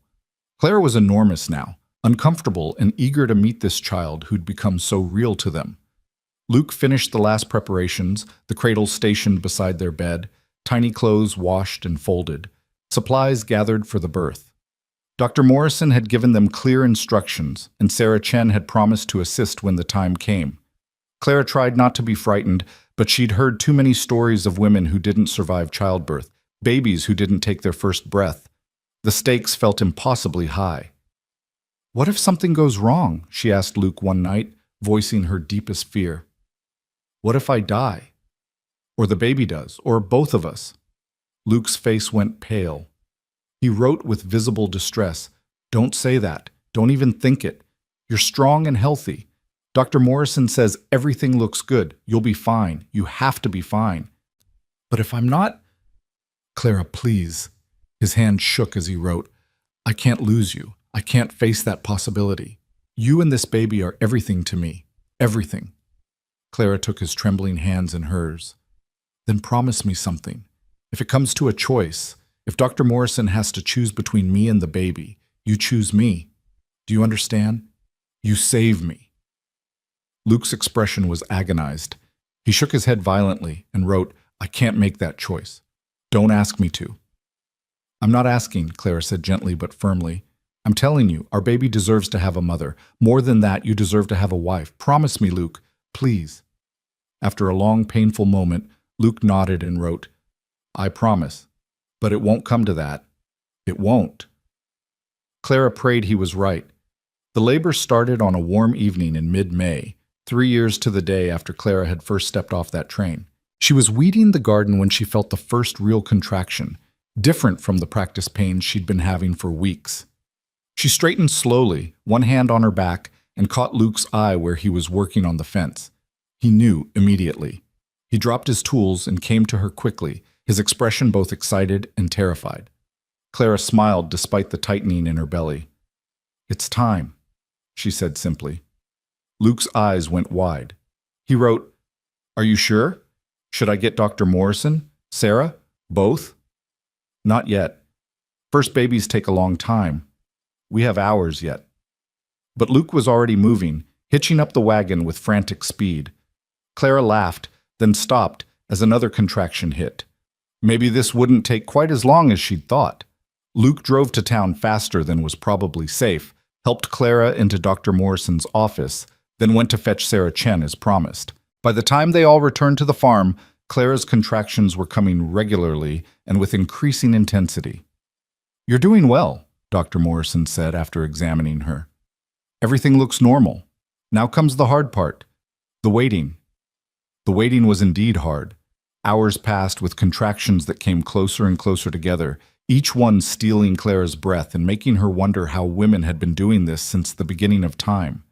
S1: Clara was enormous now, uncomfortable and eager to meet this child who'd become so real to them. Luke finished the last preparations, the cradle stationed beside their bed, tiny clothes washed and folded, supplies gathered for the birth. Dr. Morrison had given them clear instructions, and Sarah Chen had promised to assist when the time came. Clara tried not to be frightened, but she'd heard too many stories of women who didn't survive childbirth, babies who didn't take their first breath. The stakes felt impossibly high. "What if something goes wrong?" she asked Luke one night, voicing her deepest fear. "What if I die? Or the baby does, or both of us?" Luke's face went pale. He wrote with visible distress, "Don't say that. Don't even think it. You're strong and healthy. Dr. Morrison says everything looks good. You'll be fine. You have to be fine." "But if I'm not—" "Clara, please." His hand shook as he wrote, "I can't lose you. I can't face that possibility. You and this baby are everything to me. Everything." Clara took his trembling hands in hers. "Then promise me something. If it comes to a choice, if Dr. Morrison has to choose between me and the baby, you choose me. Do you understand? You save me." Luke's expression was agonized. He shook his head violently and wrote, "I can't make that choice. Don't ask me to." "I'm not asking," Clara said gently but firmly. "I'm telling you, our baby deserves to have a mother. More than that, you deserve to have a wife. Promise me, Luke, please." After a long, painful moment, Luke nodded and wrote, "I promise. But it won't come to that. It won't." Clara prayed he was right. The labor started on a warm evening in mid-May, 3 years to the day after Clara had first stepped off that train. She was weeding the garden when she felt the first real contraction, different from the practice pains she'd been having for weeks. She straightened slowly, one hand on her back, and caught Luke's eye where he was working on the fence. He knew immediately. He dropped his tools and came to her quickly, his expression both excited and terrified. Clara smiled despite the tightening in her belly. "It's time," she said simply. Luke's eyes went wide. He wrote, "Are you sure? Should I get Dr. Morrison? Sarah? Both?" "Not yet. First babies take a long time. We have hours yet." But Luke was already moving, hitching up the wagon with frantic speed. Clara laughed, then stopped as another contraction hit. Maybe this wouldn't take quite as long as she'd thought. Luke drove to town faster than was probably safe, helped Clara into Dr. Morrison's office, then went to fetch Sarah Chen as promised. By the time they all returned to the farm, Clara's contractions were coming regularly and with increasing intensity. You're doing well, Dr. Morrison said after examining her. Everything looks normal. Now comes the hard part, the waiting. The waiting was indeed hard. Hours passed with contractions that came closer and closer together, each one stealing Clara's breath and making her wonder how women had been doing this since the beginning of time.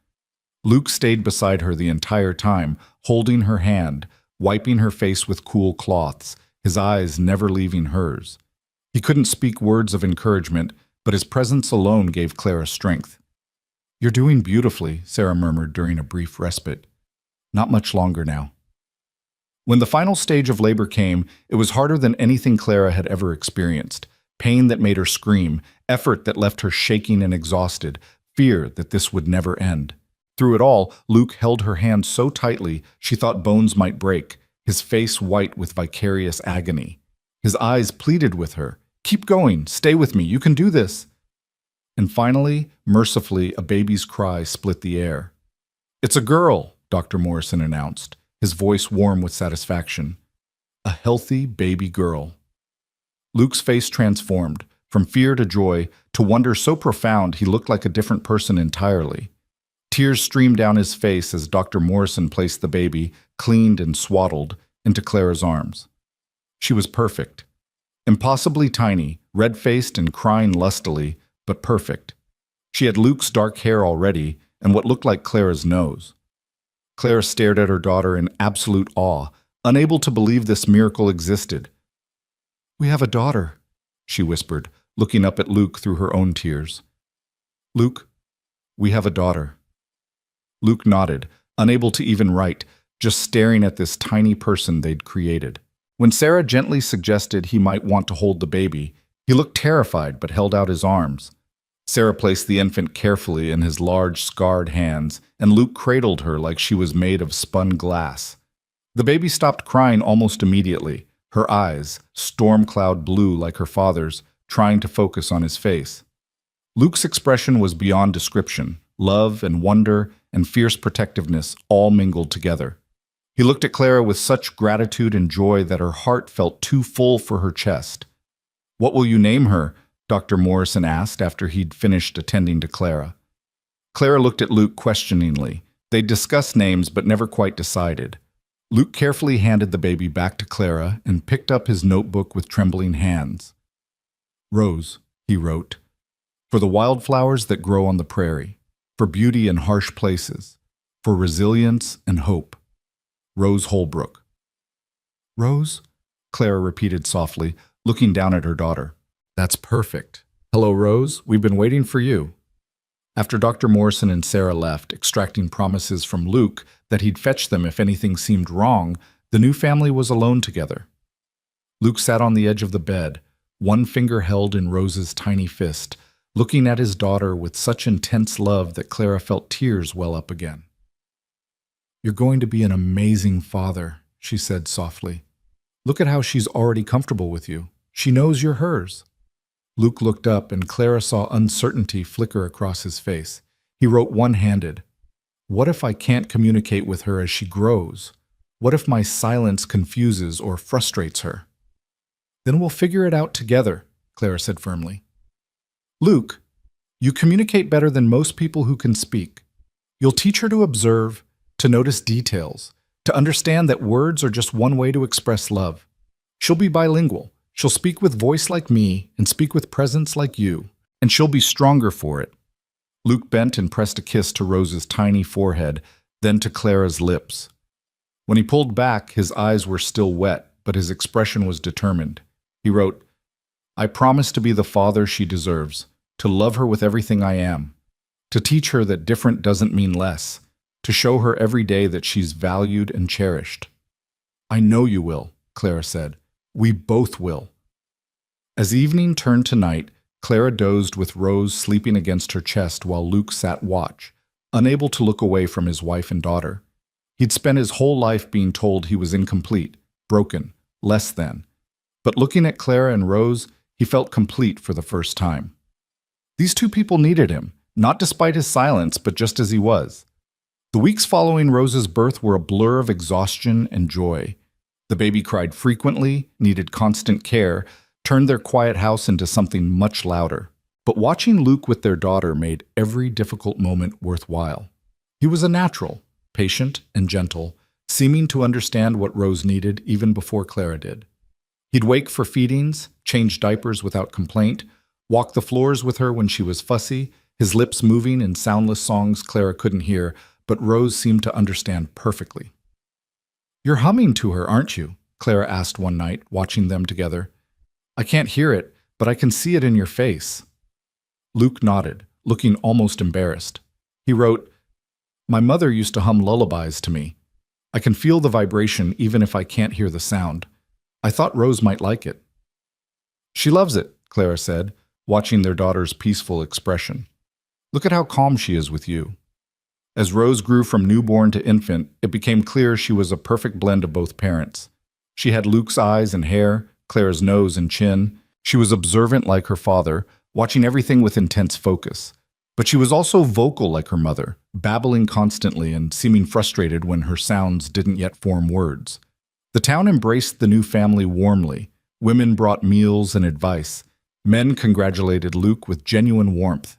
S1: Luke stayed beside her the entire time, holding her hand, wiping her face with cool cloths, his eyes never leaving hers. He couldn't speak words of encouragement, but his presence alone gave Clara strength. "You're doing beautifully," Sarah murmured during a brief respite. "Not much longer now." When the final stage of labor came, it was harder than anything Clara had ever experienced. Pain that made her scream, effort that left her shaking and exhausted, fear that this would never end. Through it all, Luke held her hand so tightly she thought bones might break, his face white with vicarious agony. His eyes pleaded with her, "Keep going, stay with me, you can do this." And finally, mercifully, a baby's cry split the air. "It's a girl," Dr. Morrison announced, his voice warm with satisfaction. "A healthy baby girl." Luke's face transformed, from fear to joy, to wonder so profound he looked like a different person entirely. Tears streamed down his face as Dr. Morrison placed the baby, cleaned and swaddled, into Clara's arms. She was perfect. Impossibly tiny, red-faced and crying lustily, but perfect. She had Luke's dark hair already, and what looked like Clara's nose. Clara stared at her daughter in absolute awe, unable to believe this miracle existed. "We have a daughter," she whispered, looking up at Luke through her own tears. "Luke, we have a daughter." Luke nodded, unable to even write, just staring at this tiny person they'd created. When Sarah gently suggested he might want to hold the baby, he looked terrified but held out his arms. Sarah placed the infant carefully in his large, scarred hands, and Luke cradled her like she was made of spun glass. The baby stopped crying almost immediately, her eyes, storm cloud blue like her father's, trying to focus on his face. Luke's expression was beyond description, love and wonder and fierce protectiveness all mingled together. He looked at Clara with such gratitude and joy that her heart felt too full for her chest. "What will you name her?" Dr. Morrison asked after he'd finished attending to Clara. Clara looked at Luke questioningly. They'd discussed names but never quite decided. Luke carefully handed the baby back to Clara and picked up his notebook with trembling hands. "Rose," he wrote, "for the wildflowers that grow on the prairie, for beauty in harsh places, for resilience and hope. Rose Holbrook." "Rose?" Clara repeated softly, looking down at her daughter. "That's perfect. Hello, Rose. We've been waiting for you." After Dr. Morrison and Sarah left, extracting promises from Luke that he'd fetch them if anything seemed wrong, the new family was alone together. Luke sat on the edge of the bed, one finger held in Rose's tiny fist, looking at his daughter with such intense love that Clara felt tears well up again. "You're going to be an amazing father," she said softly. "Look at how she's already comfortable with you. She knows you're hers." Luke looked up and Clara saw uncertainty flicker across his face. He wrote one-handed, "What if I can't communicate with her as she grows? What if my silence confuses or frustrates her?" "Then we'll figure it out together," Clara said firmly. "Luke, you communicate better than most people who can speak. You'll teach her to observe, to notice details, to understand that words are just one way to express love. She'll be bilingual. She'll speak with voice like me and speak with presence like you, and she'll be stronger for it." Luke bent and pressed a kiss to Rose's tiny forehead, then to Clara's lips. When he pulled back, his eyes were still wet, but his expression was determined. He wrote, "I promise to be the father she deserves, to love her with everything I am, to teach her that different doesn't mean less, to show her every day that she's valued and cherished." "I know you will," Clara said. "We both will." As evening turned to night, Clara dozed with Rose sleeping against her chest while Luke sat watch, unable to look away from his wife and daughter. He'd spent his whole life being told he was incomplete, broken, less than. But looking at Clara and Rose, he felt complete for the first time. These two people needed him, not despite his silence, but just as he was. The weeks following Rose's birth were a blur of exhaustion and joy. The baby cried frequently, needed constant care, turned their quiet house into something much louder. But watching Luke with their daughter made every difficult moment worthwhile. He was a natural, patient and gentle, seeming to understand what Rose needed even before Clara did. He'd wake for feedings, change diapers without complaint, walk the floors with her when she was fussy, his lips moving in soundless songs Clara couldn't hear, but Rose seemed to understand perfectly. "You're humming to her, aren't you?" Clara asked one night, watching them together. "I can't hear it, but I can see it in your face." Luke nodded, looking almost embarrassed. He wrote, "My mother used to hum lullabies to me. I can feel the vibration even if I can't hear the sound. I thought Rose might like it." "She loves it," Clara said, watching their daughter's peaceful expression. "Look at how calm she is with you." As Rose grew from newborn to infant, it became clear she was a perfect blend of both parents. She had Luke's eyes and hair, Clara's nose and chin. She was observant like her father, watching everything with intense focus. But she was also vocal like her mother, babbling constantly and seeming frustrated when her sounds didn't yet form words. The town embraced the new family warmly. Women brought meals and advice. Men congratulated Luke with genuine warmth.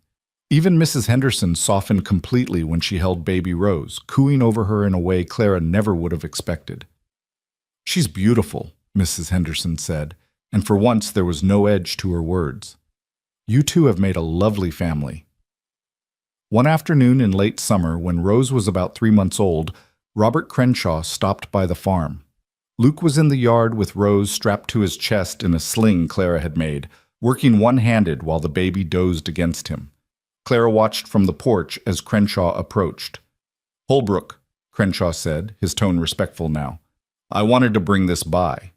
S1: Even Mrs. Henderson softened completely when she held baby Rose, cooing over her in a way Clara never would have expected. "She's beautiful," Mrs. Henderson said, and for once there was no edge to her words. "You two have made a lovely family." One afternoon in late summer, when Rose was about 3 months old, Robert Crenshaw stopped by the farm. Luke was in the yard with Rose strapped to his chest in a sling Clara had made, working one-handed while the baby dozed against him. Clara watched from the porch as Crenshaw approached. "Holbrook," Crenshaw said, his tone respectful now. "I wanted to bring this by."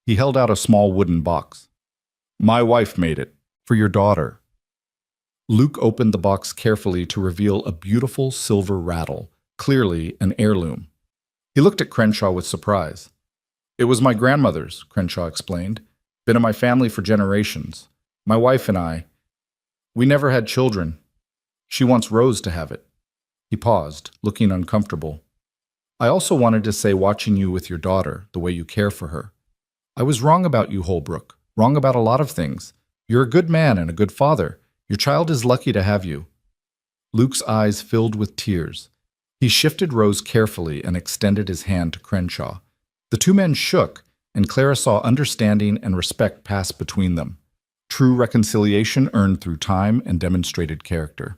S1: He held out a small wooden box. "My wife made it, for your daughter." Luke opened the box carefully to reveal a beautiful silver rattle, clearly an heirloom. He looked at Crenshaw with surprise. "It was my grandmother's," Crenshaw explained. "Been in my family for generations. My wife and I, we never had children. She wants Rose to have it." He paused, looking uncomfortable. "I also wanted to say, watching you with your daughter, the way you care for her. I was wrong about you, Holbrook, wrong about a lot of things. You're a good man and a good father. Your child is lucky to have you." Luke's eyes filled with tears. He shifted Rose carefully and extended his hand to Crenshaw. The two men shook, and Clara saw understanding and respect pass between them. True reconciliation earned through time and demonstrated character.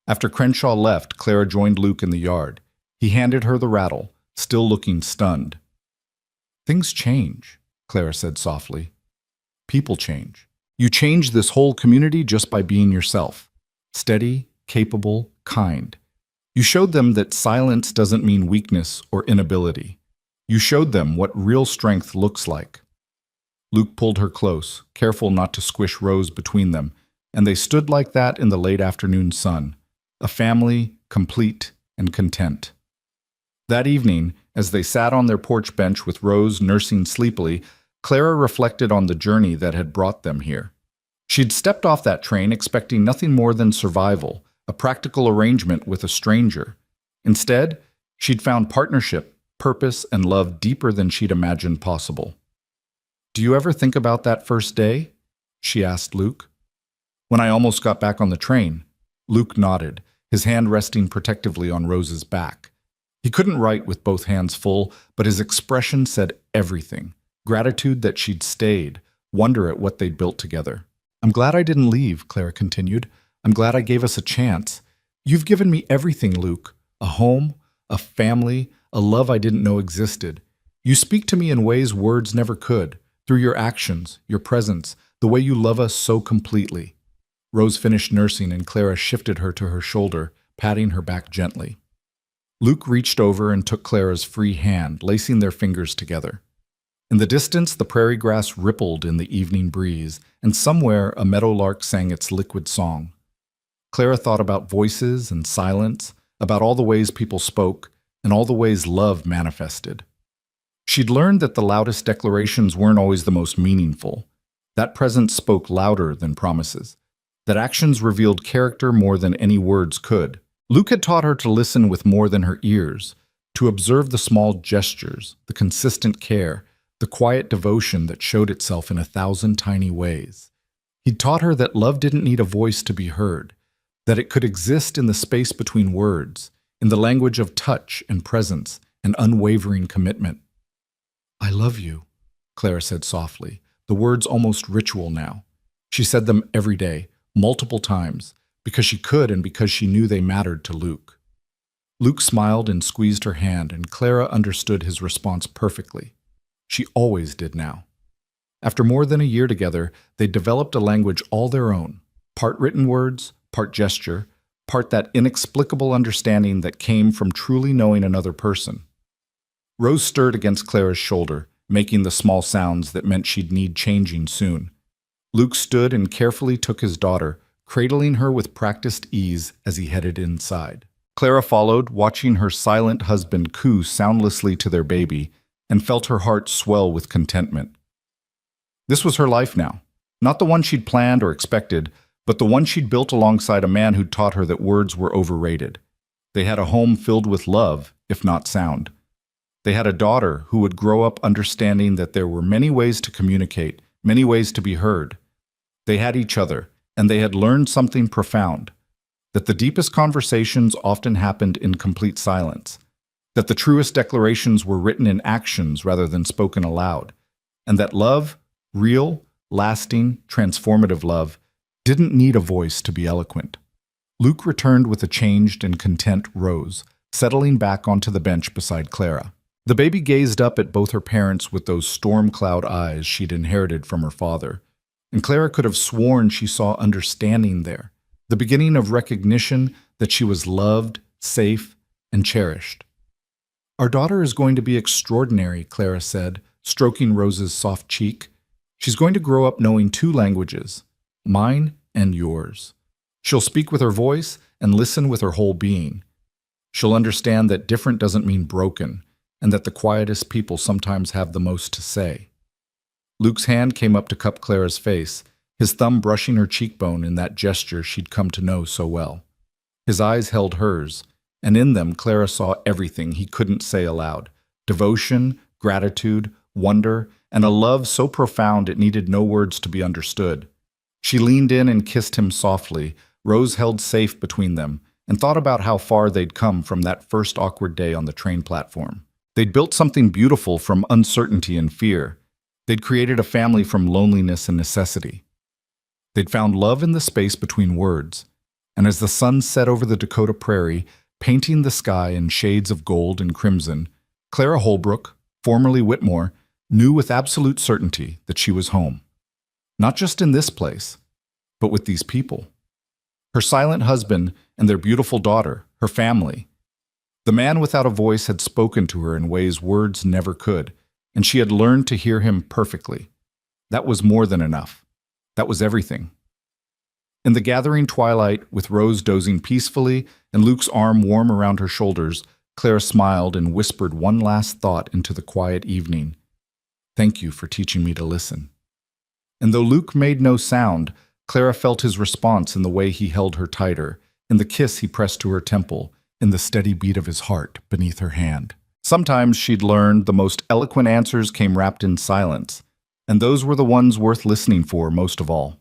S1: After Crenshaw left, Clara joined Luke in the yard. He handed her the rattle, still looking stunned. "Things change," Clara said softly. "People change. You change this whole community just by being yourself. Steady, capable, kind. You showed them that silence doesn't mean weakness or inability. You showed them what real strength looks like." Luke pulled her close, careful not to squish Rose between them, and they stood like that in the late afternoon sun, a family, complete and content. That evening, as they sat on their porch bench with Rose nursing sleepily, Clara reflected on the journey that had brought them here. She'd stepped off that train expecting nothing more than survival, a practical arrangement with a stranger. Instead, she'd found partnership, purpose, and love deeper than she'd imagined possible. "Do you ever think about that first day?" she asked Luke. "When I almost got back on the train." Luke nodded, his hand resting protectively on Rose's back. He couldn't write with both hands full, but his expression said everything. Gratitude that she'd stayed, wonder at what they'd built together. "I'm glad I didn't leave," Clara continued. "I'm glad I gave us a chance. You've given me everything, Luke. A home, a family, a love I didn't know existed. You speak to me in ways words never could, through your actions, your presence, the way you love us so completely." Rose finished nursing and Clara shifted her to her shoulder, patting her back gently. Luke reached over and took Clara's free hand, lacing their fingers together. In the distance, the prairie grass rippled in the evening breeze, and somewhere a meadowlark sang its liquid song. Clara thought about voices and silence, about all the ways people spoke, and all the ways love manifested. She'd learned that the loudest declarations weren't always the most meaningful. That presence spoke louder than promises. That actions revealed character more than any words could. Luke had taught her to listen with more than her ears, to observe the small gestures, the consistent care, the quiet devotion that showed itself in 1,000 tiny ways. He'd taught her that love didn't need a voice to be heard, that it could exist in the space between words, in the language of touch and presence and unwavering commitment. "I love you," Clara said softly, the words almost ritual now. She said them every day, multiple times, because she could and because she knew they mattered to Luke. Luke smiled and squeezed her hand, and Clara understood his response perfectly. She always did now. After more than a year together, they developed a language all their own, part written words, part gesture, part that inexplicable understanding that came from truly knowing another person. Rose stirred against Clara's shoulder, making the small sounds that meant she'd need changing soon. Luke stood and carefully took his daughter, cradling her with practiced ease as he headed inside. Clara followed, watching her silent husband coo soundlessly to their baby, and felt her heart swell with contentment. This was her life now, not the one she'd planned or expected, but the one she'd built alongside a man who'd taught her that words were overrated. They had a home filled with love, if not sound. They had a daughter who would grow up understanding that there were many ways to communicate, many ways to be heard. They had each other, and they had learned something profound, that the deepest conversations often happened in complete silence, that the truest declarations were written in actions rather than spoken aloud, and that love, real, lasting, transformative love, didn't need a voice to be eloquent. Luke returned with a changed and content Rose, settling back onto the bench beside Clara. The baby gazed up at both her parents with those storm cloud eyes she'd inherited from her father, and Clara could have sworn she saw understanding there, the beginning of recognition that she was loved, safe, and cherished. "Our daughter is going to be extraordinary," Clara said, stroking Rose's soft cheek. "She's going to grow up knowing 2 languages, mine and yours. She'll speak with her voice and listen with her whole being. She'll understand that different doesn't mean broken, and that the quietest people sometimes have the most to say." Luke's hand came up to cup Clara's face, his thumb brushing her cheekbone in that gesture she'd come to know so well. His eyes held hers, and in them Clara saw everything he couldn't say aloud: devotion, gratitude, wonder, and a love so profound it needed no words to be understood. She leaned in and kissed him softly, Rose held safe between them, and thought about how far they'd come from that first awkward day on the train platform. They'd built something beautiful from uncertainty and fear. They'd created a family from loneliness and necessity. They'd found love in the space between words, and as the sun set over the Dakota prairie, painting the sky in shades of gold and crimson, Clara Holbrook, formerly Whitmore, knew with absolute certainty that she was home. Not just in this place, but with these people. Her silent husband and their beautiful daughter, her family. The man without a voice had spoken to her in ways words never could, and she had learned to hear him perfectly. That was more than enough. That was everything. In the gathering twilight, with Rose dozing peacefully and Luke's arm warm around her shoulders, Clara smiled and whispered one last thought into the quiet evening. "Thank you for teaching me to listen." And though Luke made no sound, Clara felt his response in the way he held her tighter, in the kiss he pressed to her temple, in the steady beat of his heart beneath her hand. Sometimes, she'd learned, the most eloquent answers came wrapped in silence, and those were the ones worth listening for most of all.